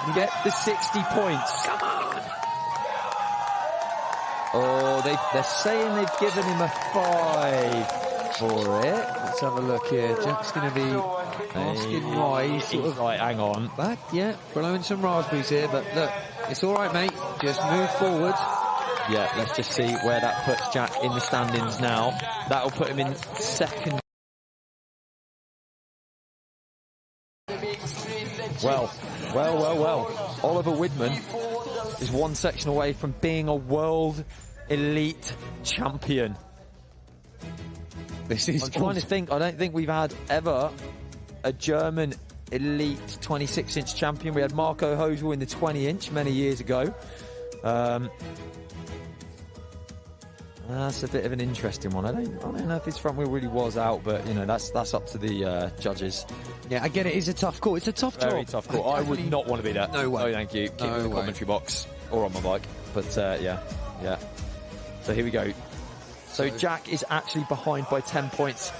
You get the 60 points. Come on. Oh, they're saying they've given him a 5 for it. Let's have a look here. Jack's going to be asking why. He's sort of like, hang on. Back, yeah, blowing some raspberries here, but look, it's all right, mate. Just move forward. Yeah, let's just see where that puts Jack in the standings now. That'll put him in second. Well. Oliver Widman is 1 section away from being a world elite champion. I'm trying to think. I don't think we've had ever a German elite 26-inch champion. We had Marco Hosel in the 20-inch many years ago. That's a bit of an interesting one. I don't know if his front wheel really was out, but you know that's up to the judges. Yeah, I get it. It's a tough call. It's a tough job. Very tough call. I would not want to be that. No way. Oh, thank you. Keep me in the commentary box or on my bike. But yeah. So here we go. So Jack is actually behind by 10 points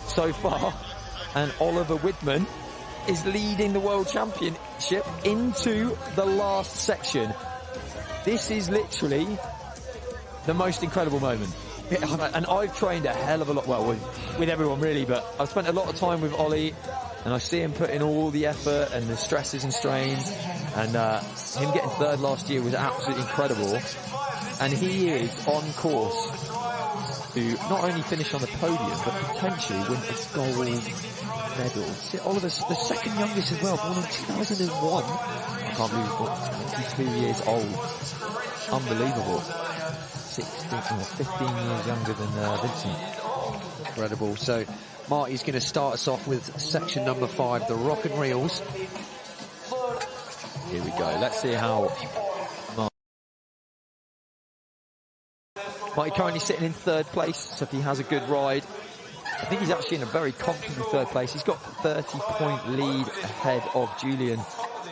so far, and Oliver Widman is leading the World Championship into the last section. This is literally the most incredible moment. And I've trained a hell of a lot, well, with everyone really, but I've spent a lot of time with Ollie, and I see him put in all the effort and the stresses and strains, and him getting third last year was absolutely incredible. And he is on course to not only finish on the podium, but potentially win a gold medal. See, Oliver's the second youngest as well, born in 2001. I can't believe he's 22 years old. Unbelievable. 15 years younger than Vincent. Incredible. So Marty's going to start us off with section number 5, the Rock and Reels. Here we go. Let's see how Marty currently sitting in third place, so if he has a good ride, I think he's actually in a very comfortable third place. He's got 30-point lead ahead of Julian.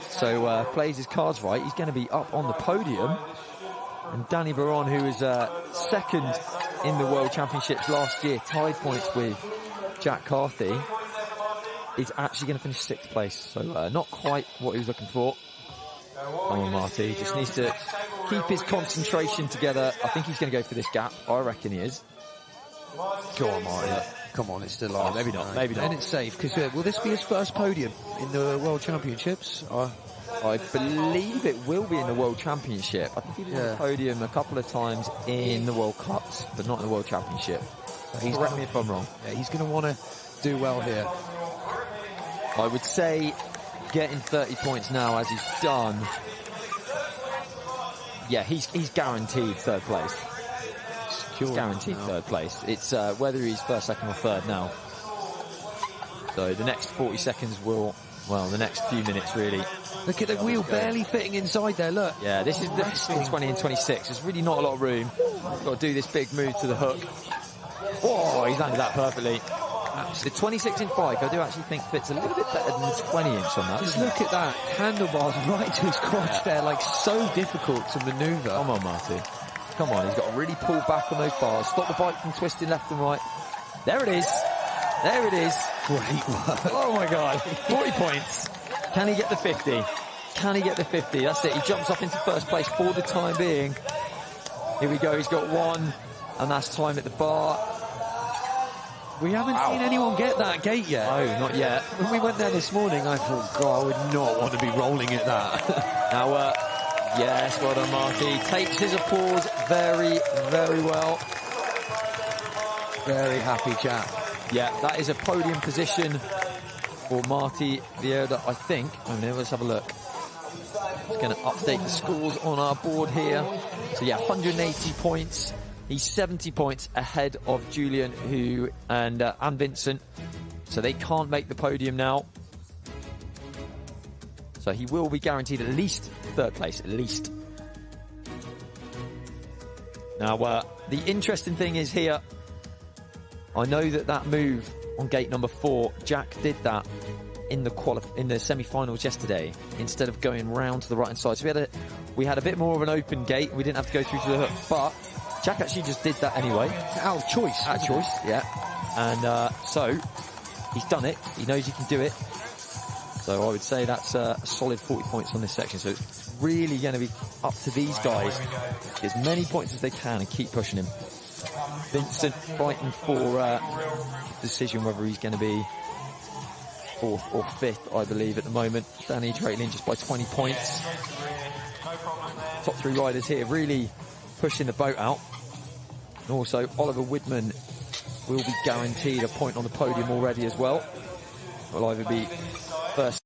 So plays his cards right, he's going to be up on the podium. And Danny Baron, who was second in the World Championships last year, tied points with Jack Carthy, is actually going to finish 6th place. So not quite what he was looking for. Come on, Marty. He just needs to keep his concentration together. I think he's going to go for this gap. I reckon he is. Go on, Marty. Come on, it's still on. Maybe not. Maybe not. And it's safe, because will this be his first podium in the World Championships? I believe it will be in the World Championship. I think he was on the podium a couple of times in the World Cups, but not in the World Championship. Correct me if I'm wrong. Yeah, he's going to want to do well here. I would say getting 30 points now, as he's done. Yeah, he's guaranteed third place. secure. Guaranteed third place. It's whether he's first, second or third now. So the next 40 seconds will, well, the next few minutes really. Look at the wheel barely fitting inside there, look. Yeah, this is between 20 and 26. There's really not a lot of room. Got to do this big move to the hook. Oh, he's landed that perfectly. The 26-inch bike, I do actually think fits a little bit better than the 20-inch on that. Just look at that. Handlebars right to his crotch there, like so difficult to manoeuvre. Come on, Marty. Come on, he's got to really pull back on those bars. Stop the bike from twisting left and right. There it is. There it is. Great work. Oh my God. 40 points. Can he get the 50? Can he get the 50? That's it. He jumps up into first place for the time being. Here we go. He's got one. And that's time at the bar. We haven't seen anyone get that gate yet. No, not yet. When we went there this morning, I thought, God, I would not want to be rolling at that. Now, yes, well done, Marty. Takes his applause very, very well. Very happy chap. Yeah, that is a podium position for Marty Vieira, I think. Let's have a look. Just going to update the scores on our board here. So yeah, 180 points. He's 70 points ahead of Julian and Vincent. So they can't make the podium now. So he will be guaranteed at least third place, at least. Now, the interesting thing is here, I know that move on gate number 4, Jack did that in the semi-finals yesterday, instead of going round to the right-hand side. So we had a bit more of an open gate. We didn't have to go through to the hook, but Jack actually just did that anyway. Out of choice. Out of choice, yeah. And so he's done it. He knows he can do it. So I would say that's a solid 40 points on this section. So it's really going to be up to these guys to get as many points as they can and keep pushing him. Vincent fighting for decision whether he's going to be 4th or 5th, I believe, at the moment. Danny trailing just by 20 points. Top 3 riders here really pushing the boat out. And also Oliver Widman will be guaranteed a point on the podium already as well. Will either be first.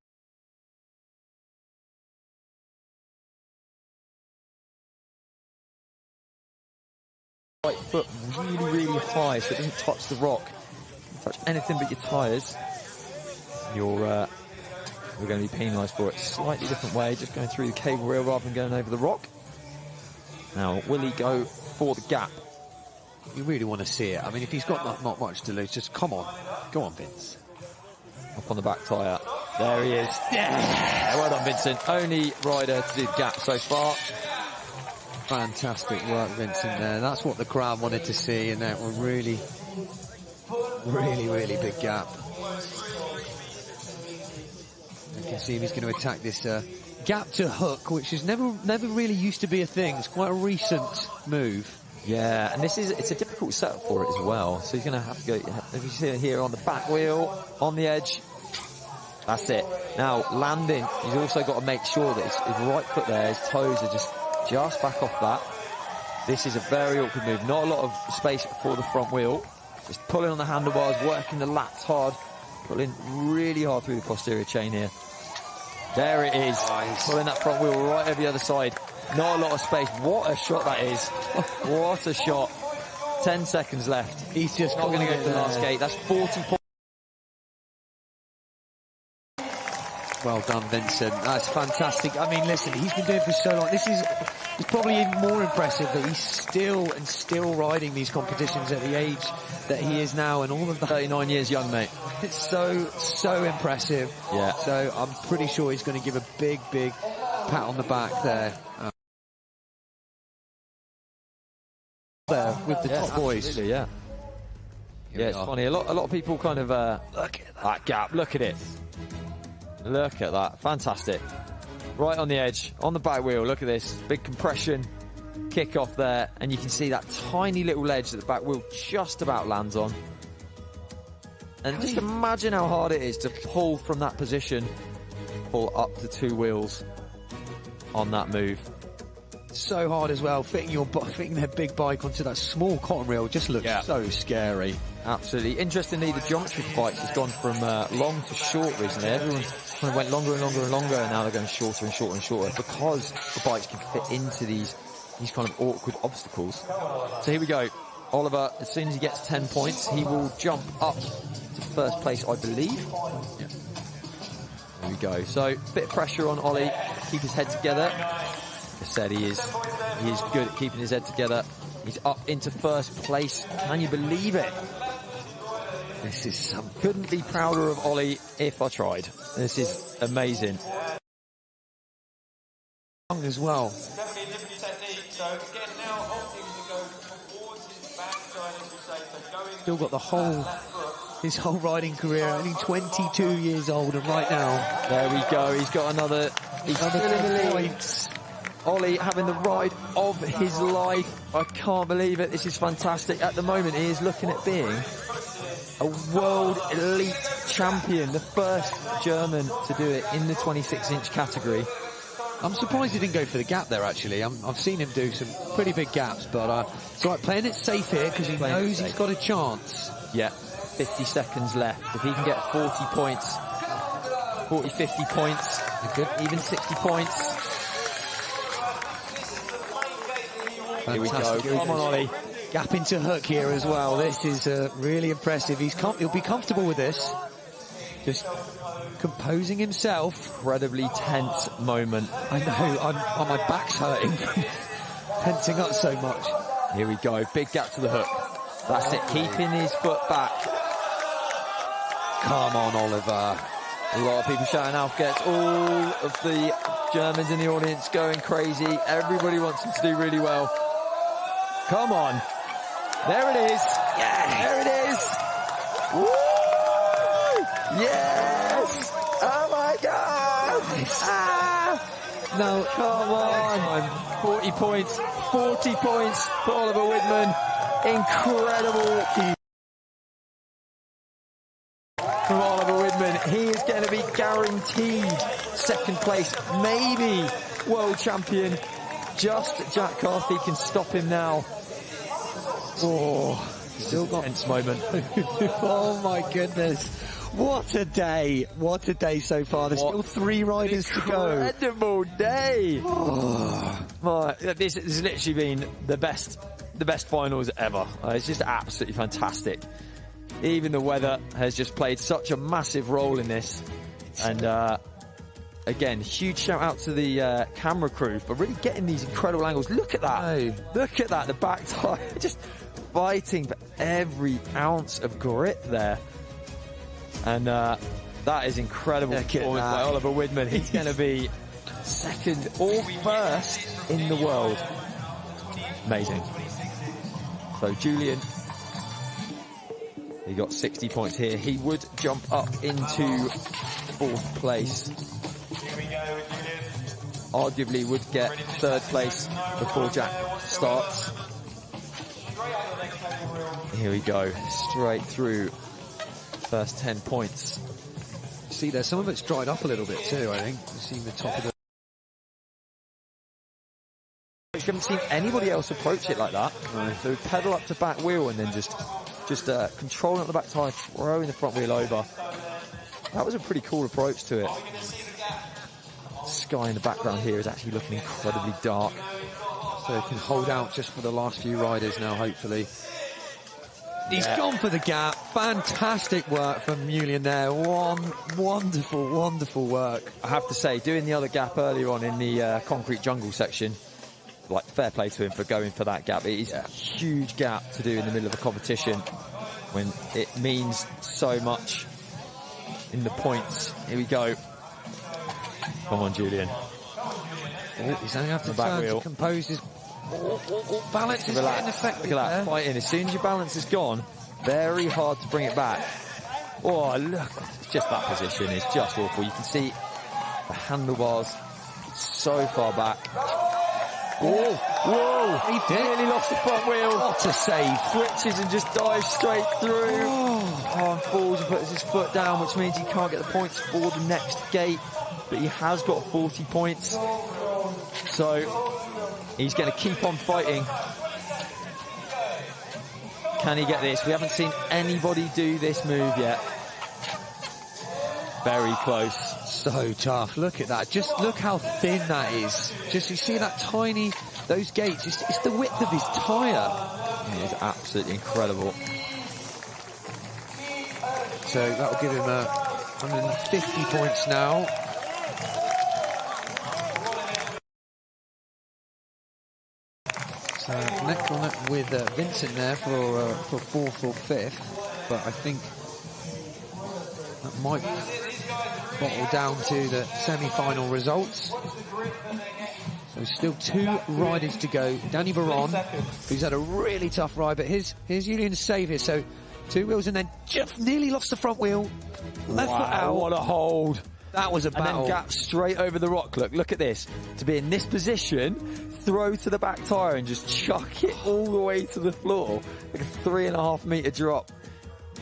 Right foot really, really high so it doesn't touch the rock. Touch anything but your tyres. You're going to be penalised for it. Slightly different way, just going through the cable rail rather than going over the rock. Now, will he go for the gap? You really want to see it. I mean, if he's got not much to lose, just come on. Go on, Vince. Up on the back tyre. There he is. Yeah! Well done, Vincent. Only rider to do the gap so far. Fantastic work, Vincent, there. That's what the crowd wanted to see, and that was really, really, really big gap. You can see him, he's going to attack this gap to hook, which is never really used to be a thing. It's quite a recent move. Yeah, and it's a difficult setup for it as well. So he's going to have to go, if you see it here on the back wheel, on the edge. That's it. Now, landing, he's also got to make sure that his right foot there, his toes are just back off that. This is a very awkward move. Not a lot of space for the front wheel. Just pulling on the handlebars, working the lats hard, pulling really hard through the posterior chain here. There it is. Nice. Pulling that front wheel right over the other side. Not a lot of space. What a shot that is. What a shot. 10 seconds left. He's just not going to go to the last gate. That's 40 points. Well done, Vincent. That's fantastic. I mean, listen, he's been doing it for so long. This is probably even more impressive that he's still riding these competitions at the age that he is now, and all of that. 39 years young, mate. It's so impressive. Yeah. So I'm pretty sure he's going to give a big pat on the back there. There with the top boys. Absolutely, yeah. Yeah, it's funny. A lot of people kind of look at that gap. Look at it. Look at that. Fantastic. Right on the edge, on the back wheel. Look at this. Big compression kick off there. And you can see that tiny little ledge that the back wheel just about lands on. And just imagine how hard it is to pull from that position. Pull up to 2 wheels on that move. So hard as well. Fitting their big bike onto that small cotton reel just looks so scary. Absolutely. Interestingly, the geometry for bikes has gone from long to short recently. Everyone kind of went longer and longer and longer, and now they're going shorter and shorter and shorter because the bikes can fit into these kind of awkward obstacles. So here we go. Oliver, as soon as he gets 10 points, he will jump up to first place, I believe. Yeah. There we go. So, bit of pressure on Ollie. Keep his head together. Like I said, he is good at keeping his head together. He's up into first place. Can you believe it? This is some... Couldn't be prouder of Ollie if I tried. This is amazing. As well. Definitely a different technique. So again, now opting to go towards his backside, as we say. So going Still got his whole riding career, only 22 years old, and right now, there we go. He's got another 10 points. Ollie having the ride of his life. I can't believe it. This is fantastic. At the moment, he is looking at being a world elite champion, the first German to do it in the 26-inch category. I'm surprised he didn't go for the gap there, actually. I've seen him do some pretty big gaps, but it's all right, playing it safe here because he knows he's got a chance. Yeah, 50 seconds left. If he can get 40 points, 40, 50 points, even 60 points. Here we go. Come on, Ollie. Gap into hook here as well. This is really impressive. He'll be comfortable with this. Just composing himself. Incredibly tense moment. I know, my back's hurting. Tensing up so much. Here we go, big gap to the hook. That's it, keeping his foot back. Come on, Oliver. A lot of people shouting out, gets all of the Germans in the audience going crazy. Everybody wants him to do really well. Come on. There it is. Yeah, there it is. Woo! Yes! Oh my God! No, come on. 40 points, 40 points for Oliver Widman. Incredible. From Oliver Widman, he is going to be guaranteed second place, maybe world champion. Just Jack Carthy can stop him now. Oh, still got tense moment. Oh my goodness. What a day. What a day so far. There's still 3 riders to go. Incredible day. Oh. This has literally been the best finals ever. It's just absolutely fantastic. Even the weather has just played such a massive role in this. And again, huge shout out to the camera crew for really getting these incredible angles. Look at that. Hey. Look at that. The back tire just fighting for every ounce of grip there. And that is incredible performance by Oliver Widman. He's going to be second or first in the world. Amazing. So Julian, he got 60 points here. He would jump up into fourth place. Arguably would get third place before Jack starts. Here we go, straight through. First 10 points. See there, some of it's dried up a little bit too, I think. You've seen the top of the... You haven't seen anybody else approach it like that. No. So pedal up to back wheel and then just controlling up the back tyre, throwing the front wheel over. That was a pretty cool approach to it. The sky in the background here is actually looking incredibly dark. So it can hold out just for the last few riders now, hopefully. He's gone for the gap. Fantastic work from Julian there. Wonderful, wonderful work. I have to say, doing the other gap earlier on in the concrete jungle section, like, fair play to him for going for that gap. It is a huge gap to do in the middle of a competition when it means so much in the points. Here we go. Come on, Julian. Oh, he's only have to back wheel. To compose his balance is getting affected. Look at that, fighting. As soon as your balance is gone, very hard to bring it back. Oh, look, just that position is just awful. You can see the handlebars so far back. Oh, whoa, he nearly lost the front wheel. What a save. Switches and just dives straight through. Oh, and falls and puts his foot down, which means he can't get the points for the next gate. But he has got 40 points. So he's going to keep on fighting. Can he get this? We haven't seen anybody do this move yet. Very close. So tough. Look at that. Just look how thin that is. Just, you see that tiny, those gates. It's the width of his tyre. It is absolutely incredible. So that'll give him 150 points now. So neck on it with Vincent there for fourth or fifth, but I think that might bottle down to the semi-final results. So still 2 riders to go. Danny Baron, who's had a really tough ride, but here's Julian's save here. So 2 wheels and then just nearly lost the front wheel. Left foot out. What a hold. That was a battle. And then gap straight over the rock. Look at this. To be in this position, throw to the back tyre and just chuck it all the way to the floor. Like a 3.5 metre drop.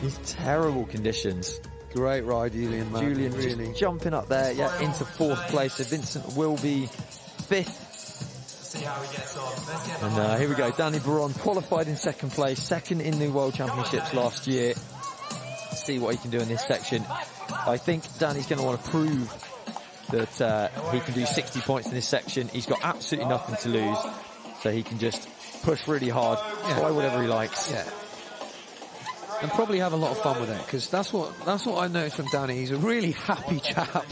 These terrible conditions. Great ride, Julian, man. Julian really just jumping up there, yeah, into 4th place. So Vincent will be 5th. See how he gets on. And here we go. Danny Baron qualified in 2nd place, 2nd in the World Championships last year. See what he can do in this section. I think Danny's going to want to prove that he can do 60 points in this section. He's got absolutely nothing to lose, so he can just push really hard, try whatever he likes. Yeah. And probably have a lot of fun with it, because that's what I noticed from Danny. He's a really happy chap,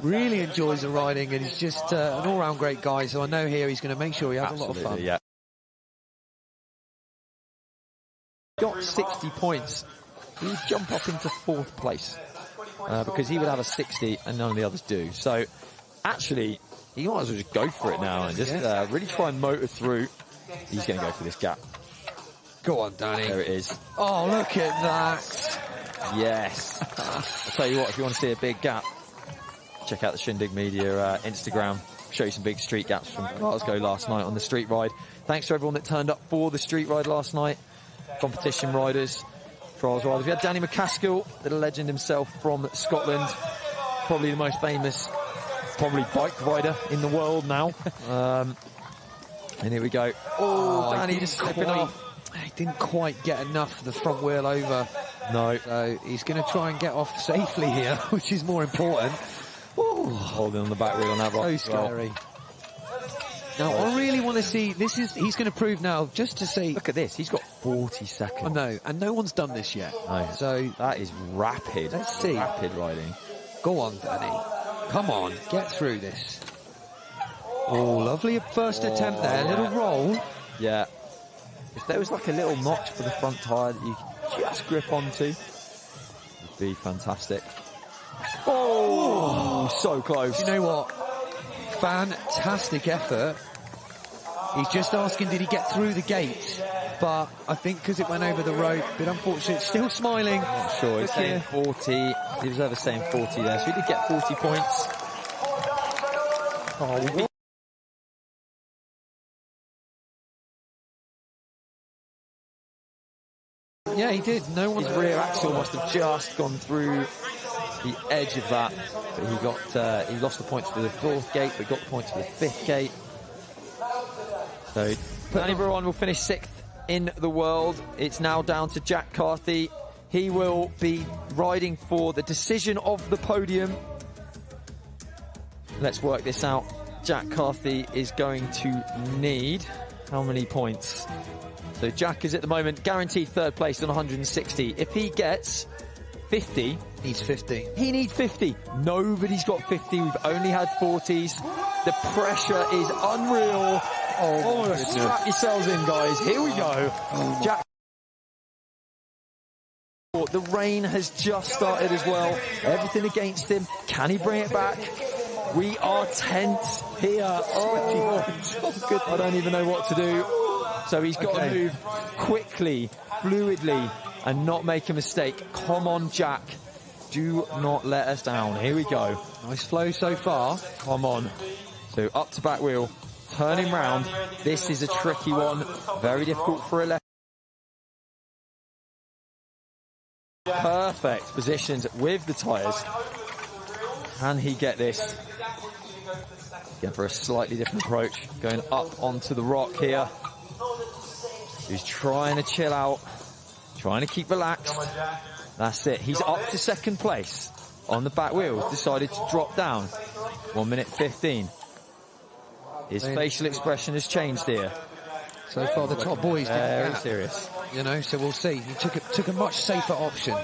really enjoys the riding, and he's just an all-round great guy. So I know here he's going to make sure he has a lot of fun. Yeah. Got 60 points. He would jump up into 4th place because he would have a 60 and none of the others do. So actually, he might as well just go for it now and just really try and motor through. He's going to go for this gap. Go on, Danny. There it is. Oh, look at that. Yes. I'll tell you what, if you want to see a big gap, check out the Shindig Media Instagram. Show you some big street gaps from Glasgow last night on the street ride. Thanks to everyone that turned up for the street ride last night. Competition riders, trials riders. We had Danny McCaskill, the legend himself from Scotland. Probably the most famous, bike rider in the world now. And here we go. Oh, Danny just slipping off. He didn't quite get enough of the front wheel over. No. So he's going to try and get off safely here, which is more important. Ooh. Holding on the back wheel on that rock. So scary. Now, I really want to see, he's going to prove now, just to see. Look at this, he's got 40 seconds. I know, and no one's done this yet. No. So that is rapid. Let's see. Rapid riding. Go on, Danny. Come on, get through this. Oh, lovely first attempt there, a little roll. Yeah. If there was like a little notch for the front tyre that you could just grip onto, it would be fantastic. Oh, so close. You know what? Fantastic effort. He's just asking, did he get through the gate? But I think because it went over the rope, but unfortunately, still smiling. Not sure. He's saying 40. He was over saying 40 there, so he did get 40 points. Oh, yeah, he did. No one. His rear axle must have just gone through the edge of that, but he lost the points for the 4th gate, but got the points for the 5th gate. So Danny Baron will finish 6th in the world. It's now down to Jack Carthy. He will be riding for the decision of the podium. Let's work this out. Jack Carthy is going to need how many points? So Jack is at the moment guaranteed 3rd place on 160. If he gets 50, needs 50. He needs 50. Nobody's got 50. We've only had 40s. The pressure is unreal. Oh, strap yourselves in, guys. Here we go. Jack. The rain has just started as well. Everything against him. Can he bring it back? We are tense here. Oh, good. I don't even know what to do. So he's got to move quickly, fluidly, and not make a mistake. Come on, Jack. Do not let us down. Here we go. Nice flow so far. Come on. So up to back wheel. Turn him round. This is a tricky one. Very difficult for a left. Perfect positions with the tyres. Can he get this? Again, for a slightly different approach. Going up onto the rock here. He's trying to chill out. Trying to keep relaxed. That's it. He's up to 2nd place on the back wheels. Decided to drop down. 1 minute 15. His facial expression has changed here. So far, the top boys didn't very gap, serious. You know, so we'll see. He took a much safer option.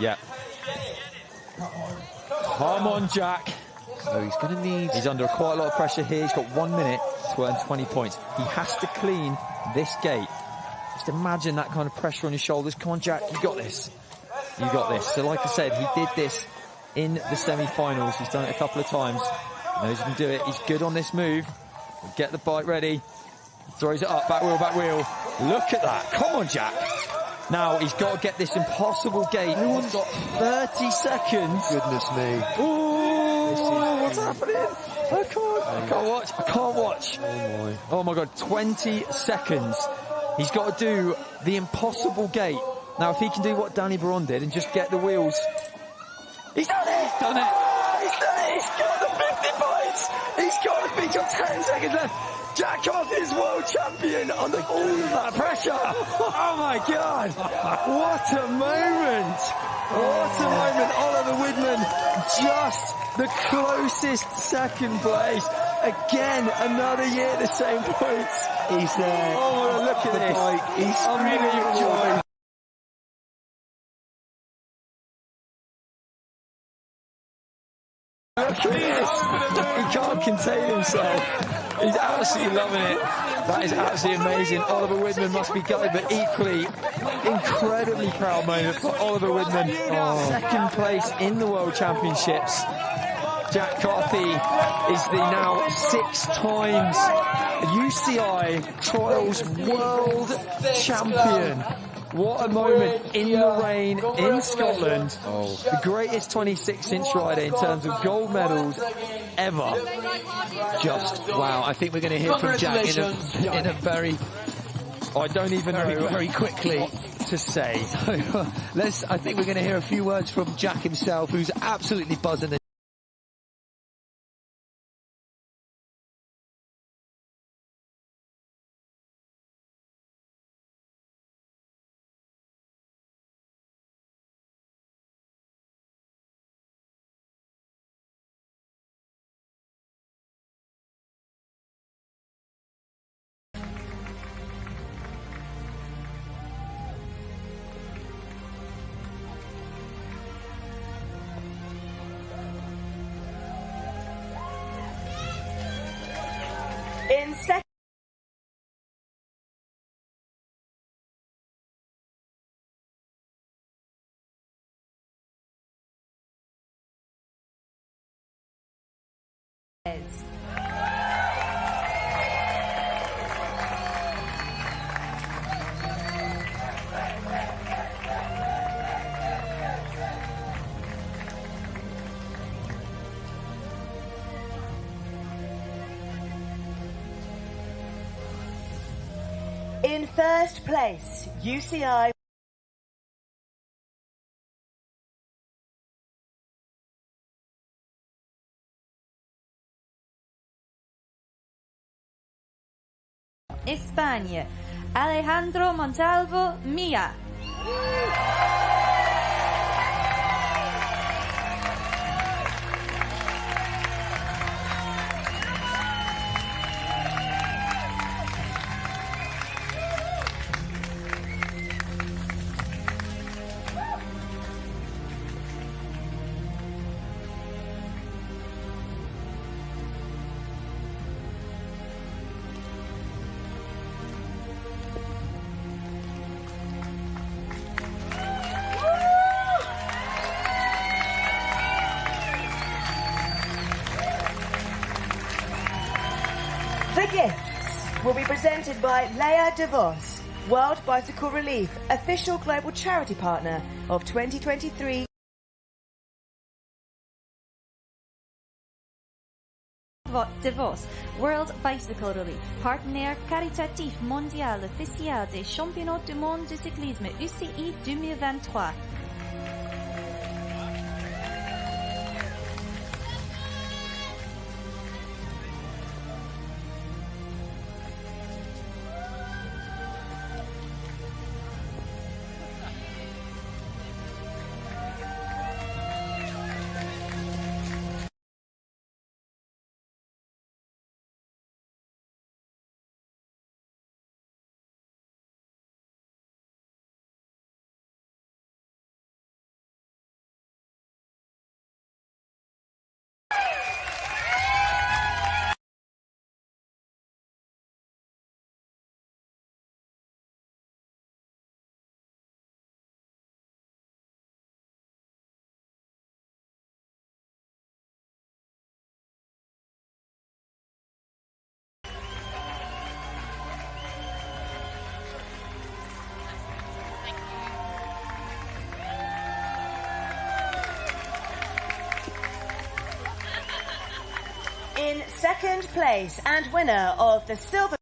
Yeah. Come on, Jack. So he's going to need... He's under quite a lot of pressure here. He's got 1 minute to earn 20 points. He has to clean this gate. Just imagine that kind of pressure on his shoulders. Come on, Jack, you got this. You got this. So like I said, he did this in the semi-finals. He's done it a couple of times. He knows he can do it. He's good on this move. Get the bike ready. Throws it up, back wheel. Look at that. Come on, Jack. Now, he's got to get this impossible gate. He's got 30 seconds. Goodness me. Ooh, what's happening? I can't watch. Oh my God, 20 seconds. He's got to do the impossible gate. Now, if he can do what Danny Baron did and just get the wheels. He's done it! He's done it! He's done it! He's got the 50 points! He's got 10 seconds left. Jack Carthy is world champion under all of that pressure. Oh my God. What a moment. What a moment. Oliver Widman, just the closest second place. Again, another year, the same points. He's there. Oh, look at this. Bike. He's unbelievable joy. Look at this. He can't contain himself. He's absolutely loving it. That is absolutely amazing. Oliver Widman must be gutted, but equally incredibly proud moment for Oliver Widman. Second place in the World Championships. Jack Carthy is the now 6 times UCI Trials World Champion. What a moment in the rain in Scotland. The greatest 26-inch rider in terms of gold medals ever. Just wow. I think we're going to hear from Jack in a very... I don't even know very quickly what to say. I think we're going to hear a few words from Jack himself, who's absolutely buzzing. In second In first place, UCI España, Alejandro Montalvo Mia. The gifts will be presented by Leia DeVos, World Bicycle Relief, official global charity partner of 2023. DeVos, World Bicycle Relief, partenaire caritatif mondial officiel des championnats du monde de cyclisme UCI 2023. second place and winner of the silver.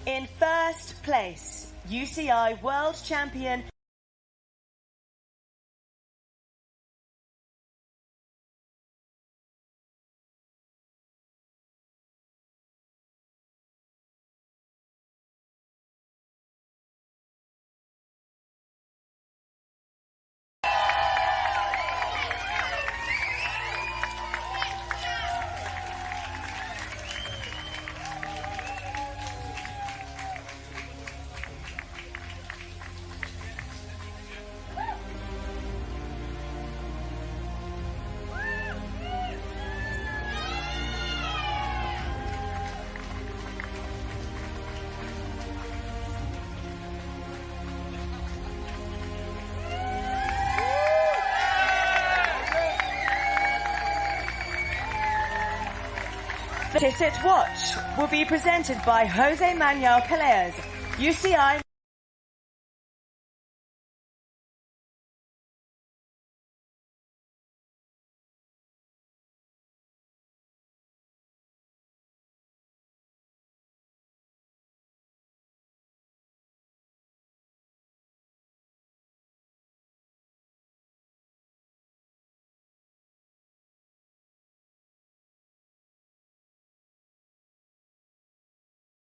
In first place, UCI World Champion. The Sit Watch will be presented by Jose Manuel Callejas, UCI